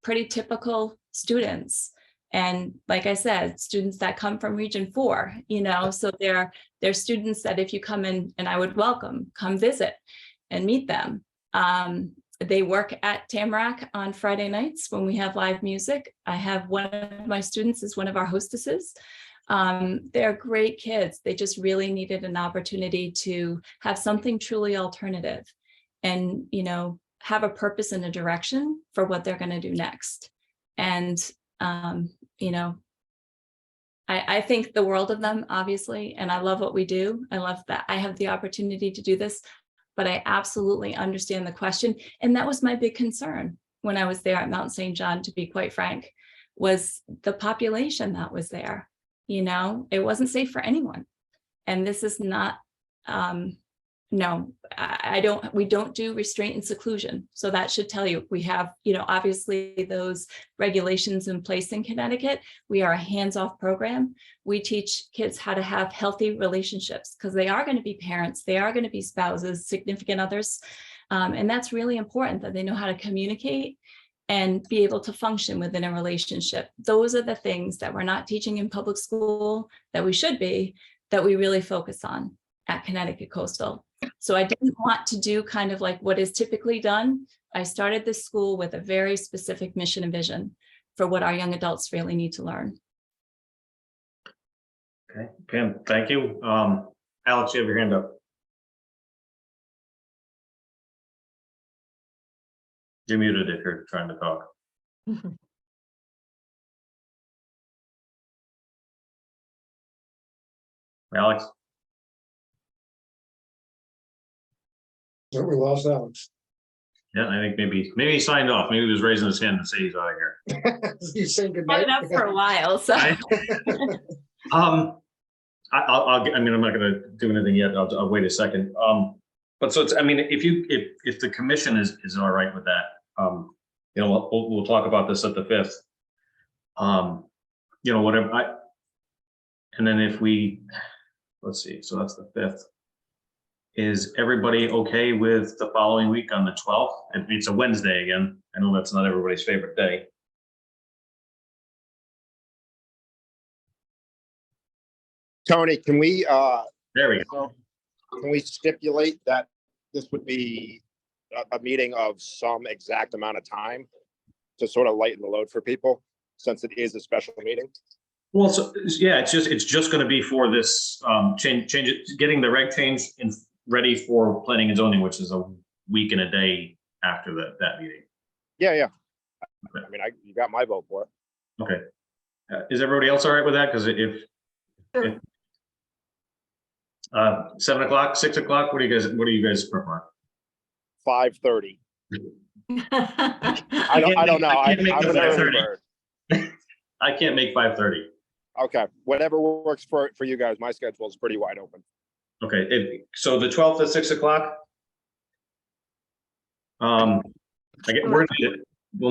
pretty typical students. And like I said, students that come from Region 4, so they're students that if you come in, and I would welcome, come visit and meet them. They work at Tamarack on Friday nights when we have live music. I have one of my students is one of our hostesses. They're great kids. They just really needed an opportunity to have something truly alternative and, have a purpose and a direction for what they're going to do next. And, I think the world of them, obviously, and I love what we do. I love that I have the opportunity to do this, but I absolutely understand the question. And that was my big concern when I was there at Mount St. John, to be quite frank, was the population that was there. It wasn't safe for anyone. And this is not, we don't do restraint and seclusion. So that should tell you, we have, obviously those regulations in place in Connecticut. We are a hands-off program. We teach kids how to have healthy relationships because they are going to be parents, they are going to be spouses, significant others. And that's really important that they know how to communicate and be able to function within a relationship. Those are the things that we're not teaching in public school that we should be, that we really focus on at Connecticut Coastal. So I didn't want to do kind of like what is typically done. I started this school with a very specific mission and vision for what our young adults really need to learn. Okay, Pam, thank you. Alex, you have your hand up. You're muted if you're trying to talk. Alex? So we lost Alex. Yeah, I think maybe he signed off. Maybe he was raising his hand to say he's out of here. He's saying Had goodnight. it up for a while, so. I'm not gonna do anything yet. I'll wait a second. But so it's, if the commission is all right with that, we'll talk about this at the 5th. Whatever and then if we, let's see, so that's the 5th. Is everybody okay with the following week on the 12th? It's a Wednesday again. I know that's not everybody's favorite day. Tony, can we, There we go. can we stipulate that this would be a meeting of some exact amount of time to sort of lighten the load for people, since it is a special meeting? Well, so yeah, it's just going to be for this change it, getting the reg change ready for planning and zoning, which is a week and a day after that meeting. Yeah. Okay. You got my vote for it. Okay. Is everybody else all right with that? Because if 7 o'clock, 6 o'clock, what do you guys prefer? 5:30. I don't know. I can't make I'm the an early 5:30. bird. I can't make 5:30. Okay, whatever works for you guys. My schedule is pretty wide open. Okay, so the 12th at 6 o'clock. We'll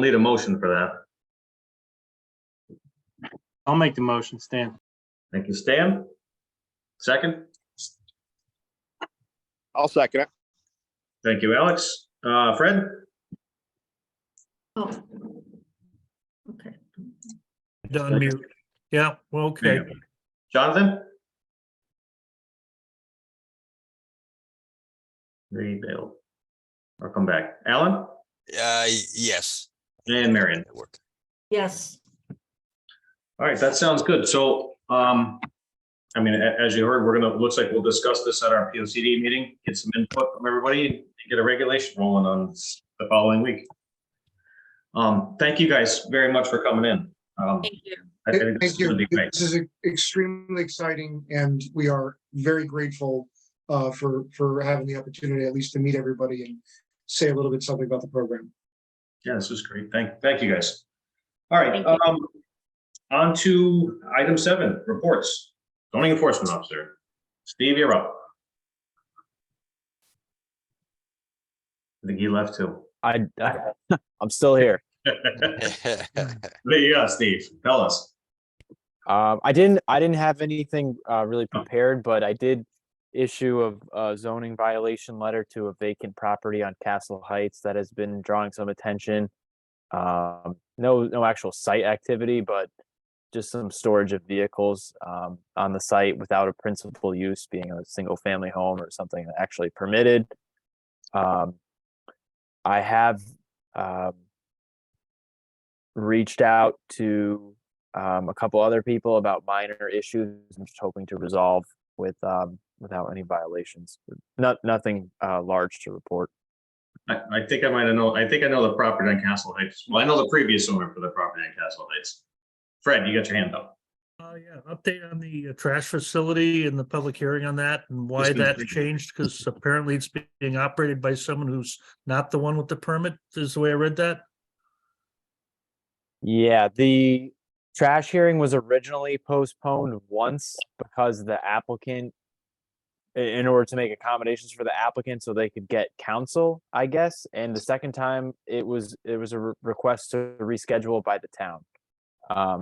need a motion for that. I'll make the motion, Stan. Thank you, Stan. Second. I'll second it. Thank you, Alex. Fred? Oh. Okay. Done mute. Yeah, well, okay. Jonathan? They bailed. I'll come back. Alan? Yes. And Marion? Yes. All right, that sounds good. So, as you heard, looks like we'll discuss this at our POCD meeting, get some input from everybody, and get a regulation rolling on the following week. Thank you guys very much for coming in. Thank you. I think this is Thank you. gonna be great. This is extremely exciting, and we are very grateful for having the opportunity at least to meet everybody and say a little bit something about the program. Yeah, this is great. Thank you guys. All right, Thank you. on to item 7, reports. Zoning enforcement officer. Steve, you're up. I think he left too. I'm still here. There you go, Steve. Tell us. I didn't have anything really prepared, but I did issue of a zoning violation letter to a vacant property on Castle Heights that has been drawing some attention. No actual site activity, but just some storage of vehicles on the site without a principal use, being a single family home or something actually permitted. I have reached out to a couple other people about minor issues. I'm just hoping to resolve without any violations. Nothing large to report. I think I might have know. I think I know the property on Castle Heights. Well, I know the previous owner for the property on Castle Heights. Fred, you got your hand up. Yeah, update on the trash facility and the public hearing on that and why Just been that thinking. changed, because apparently it's being operated by someone who's not the one with the permit, is the way I read that. Yeah, the trash hearing was originally postponed once because the applicant, in order to make accommodations for the applicant so they could get counsel, I guess. And the second time it was a request to reschedule by the town.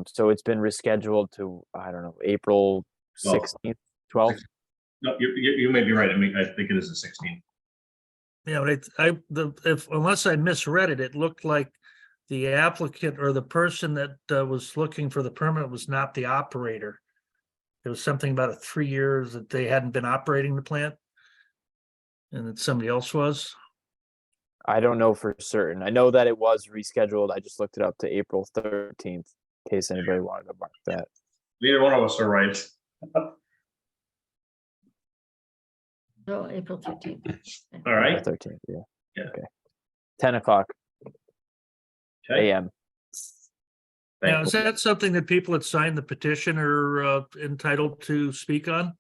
So it's been rescheduled to, I don't know, April 16th, 12th. No, you may be right. I mean, I think it is the 16th. Yeah, but unless I misread it, it looked like the applicant or the person that was looking for the permit was not the operator. There was something about 3 years that they hadn't been operating the plant, and that somebody else was. I don't know for certain. I know that it was rescheduled. I just looked it up to April 13th, in case anybody wanted to mark that. Neither one of us are right. So April 13th. All right. April 13th, yeah. Yeah. Okay. 10 o'clock Okay. AM. Now, is that something that people that signed the petition are entitled to speak on?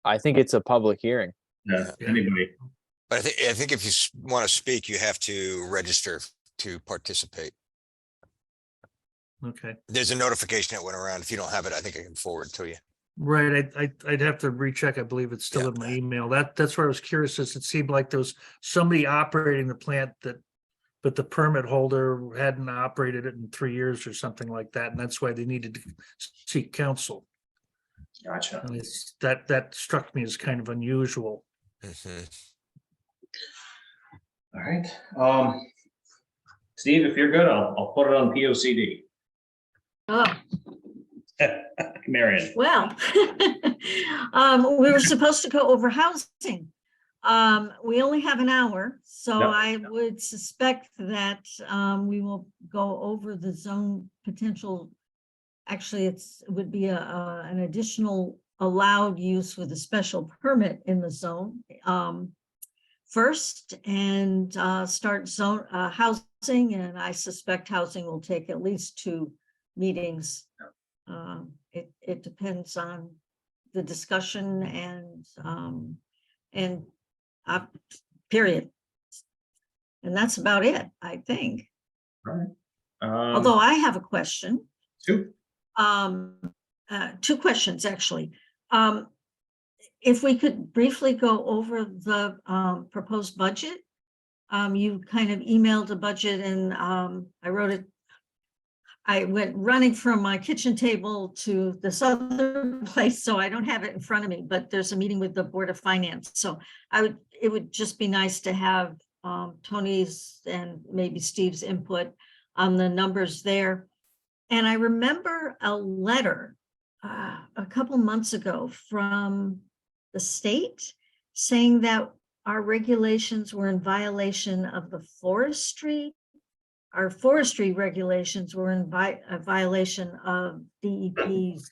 I think it's a public hearing. Yeah, anybody. But I think if you want to speak, you have to register to participate. Okay, There's a notification that went around. If you don't have it, I think I can forward it to you. right. I'd have to recheck. I believe it's still in my email. That's where I was curious, as it seemed like there was somebody operating the plant but the permit holder hadn't operated it in 3 years or something like that, and that's why they needed to seek counsel. Gotcha. And that struck me as kind of unusual. All right. Steve, if you're good, I'll put it on POCD. Oh, Marion. well, we were supposed to go over housing. We only have an hour, so Yep. I would suspect that we will go over the zone potential. Actually, it would be an additional allowed use with a special permit in the zone first, and start zone housing, and I suspect housing will take at least 2 meetings. It depends on the discussion and period. And that's about it, I think. Right. Although I have a question. Two. 2 questions, actually. If we could briefly go over the proposed budget. You kind of emailed a budget, and I wrote it. I went running from my kitchen table to this other place, so I don't have it in front of me, but there's a meeting with the Board of Finance. So it would just be nice to have Tony's and maybe Steve's input on the numbers there. And I remember a letter a couple months ago from the state saying that our regulations were in violation of the forestry. Our forestry regulations were in a violation of DEP's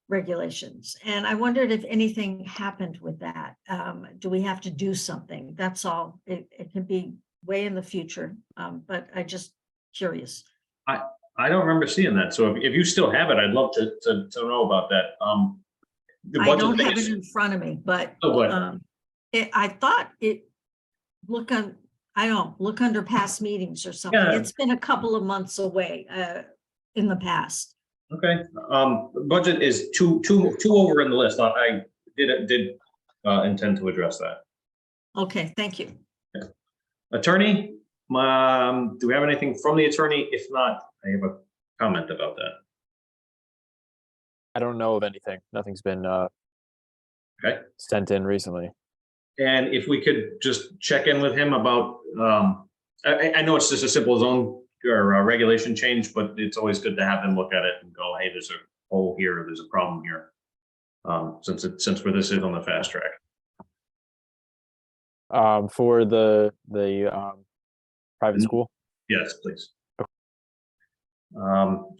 regulations. And I wondered if anything happened with that. Do we have to do something? That's all. It can be way in the future, but I just curious. I don't remember seeing that. So if you still have it, I'd love to know about that. The I budget don't thing have is- it in front of me, but Oh, what? I thought look under past meetings or something. Yeah. It's been a couple of months away in the past. Okay, budget is two over in the list. I did intend to address that. Okay, thank you. Attorney, do we have anything from the attorney? If not, I have a comment about that. I don't know of anything. Nothing's been Okay. sent in recently. And if we could just check in with him about, I know it's just a simple zone or a regulation change, but it's always good to have him look at it and go, hey, there's a hole here, there's a problem here. Since this is on the fast track. For the private school. Yes, please.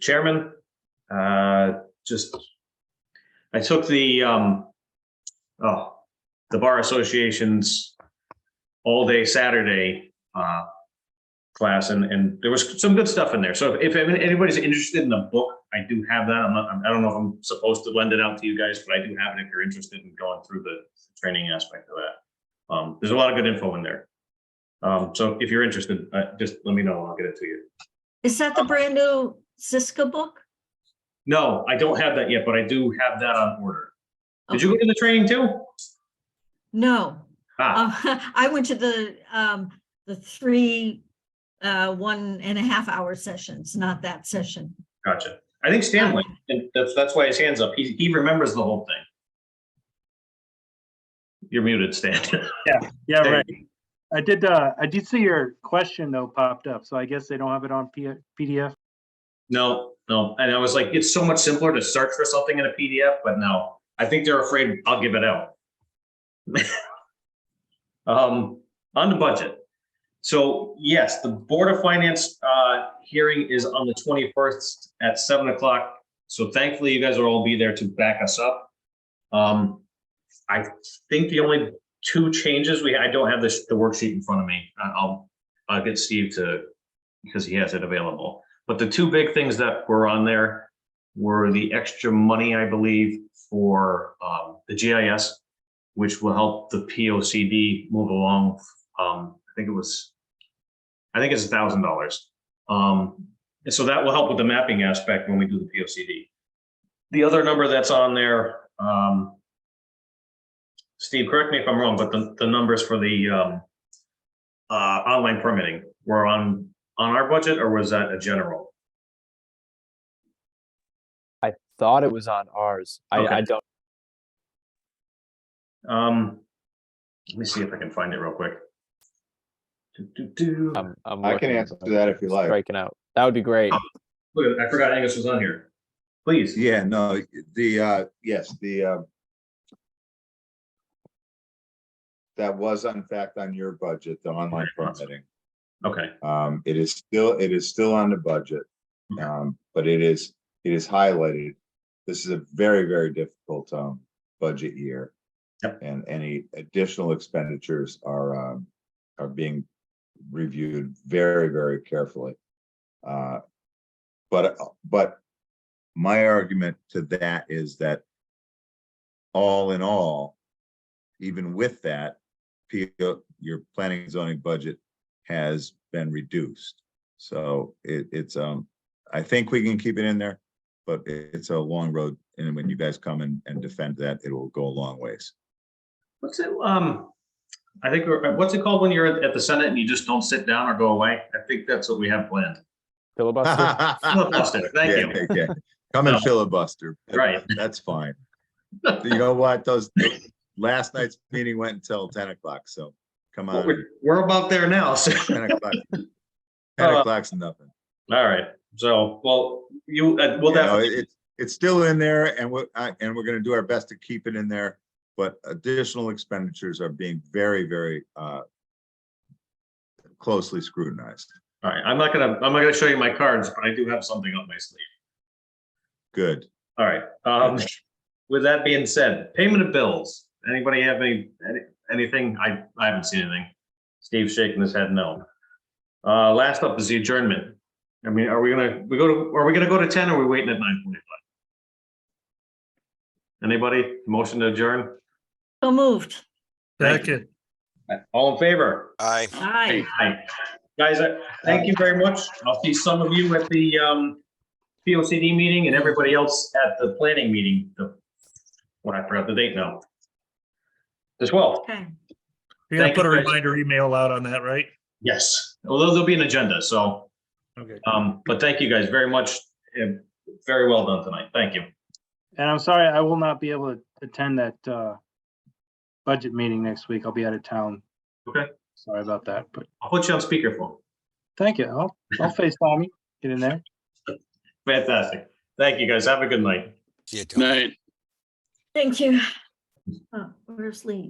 Chairman, just, I took the Bar Association's all-day Saturday class, and there was some good stuff in there. So if anybody's interested in the book, I do have that. I don't know if I'm supposed to lend it out to you guys, but I do have it if you're interested in going through the training aspect of that. There's a lot of good info in there. So if you're interested, just let me know and I'll get it to you. Is that the brand new Siska book? No, I don't have that yet, but I do have that on order. Did you go to the training too? No. Ah. I went to the 3 1.5 hour sessions, not that session. Gotcha. I think Stanley, and that's why his hand's up. He remembers the whole thing. You're muted, Stan. Yeah, right. I did see your question though popped up, so I guess they don't have it on PDF. No. And I was like, it's so much simpler to search for something in a PDF, but no, I think they're afraid I'll give it out. On the budget. So yes, the Board of Finance hearing is on the 21st at 7 o'clock. So thankfully you guys will all be there to back us up. I think the only two changes I don't have the worksheet in front of me. I'll get Steve because he has it available. But the two big things that were on there were the extra money, I believe, for the GIS, which will help the POCD move along. I think it's $1,000. And so that will help with the mapping aspect when we do the POCD. The other number that's on there, Steve, correct me if I'm wrong, but the numbers for the online permitting were on our budget, or was that a general? I thought it was on ours. Okay. I don't. Let me see if I can find it real quick. I'm I can looking, answer but that if you like. striking out. That would be great. Look, I forgot Angus was on here. Please. Yeah, no, yes, that was in fact on your budget, the online permitting. Okay. It is still on the budget. But it is highlighted. This is a very, very difficult budget year. Yep. And any additional expenditures are being reviewed very, very carefully. But my argument to that is that all in all, even with that, your planning and zoning budget has been reduced. So it's I think we can keep it in there, but it's a long road. And when you guys come and defend that, it will go a long ways. What's it? I think what's it called when you're at the Senate and you just don't sit down or go away? I think that's what we have planned. Filibuster. Filibuster. Thank you. Yeah. Come and filibuster. Right. That's fine. You know what? Those last night's meeting went until 10 o'clock. So come on. Well, we're about there now. So. 10 o'clock. 10 o'clock's nothing. All right. So, well, we'll definitely. It's still in there, and we're going to do our best to keep it in there. But additional expenditures are being very, very closely scrutinized. All right. I'm not gonna show you my cards, but I do have something up my sleeve. Good. All right. With that being said, payment of bills. Anybody have anything? I haven't seen anything. Steve's shaking his head no. Last up is the adjournment. I mean, are we gonna go to 10 or are we waiting at 9:45? Anybody? Motion to adjourn? So moved. Second. All in favor? Aye. Aye. Aye. Guys, thank you very much. I'll see some of you at the POCD meeting and everybody else at the planning meeting. I forgot the date now. The 12th. Okay. You're gonna Thank put a you, guys. reminder email out on that, right? Yes, although there'll be an agenda, so. Okay. But thank you guys very much. Very well done tonight. Thank you. And I'm sorry, I will not be able to attend that budget meeting next week. I'll be out of town. Okay, Sorry about that, but I'll put you on speakerphone. thank you. I'll FaceTime you, get in there. Fantastic. Thank you, guys. Have a good night. See you, Tony. Night. Thank you. Oh, where's leave?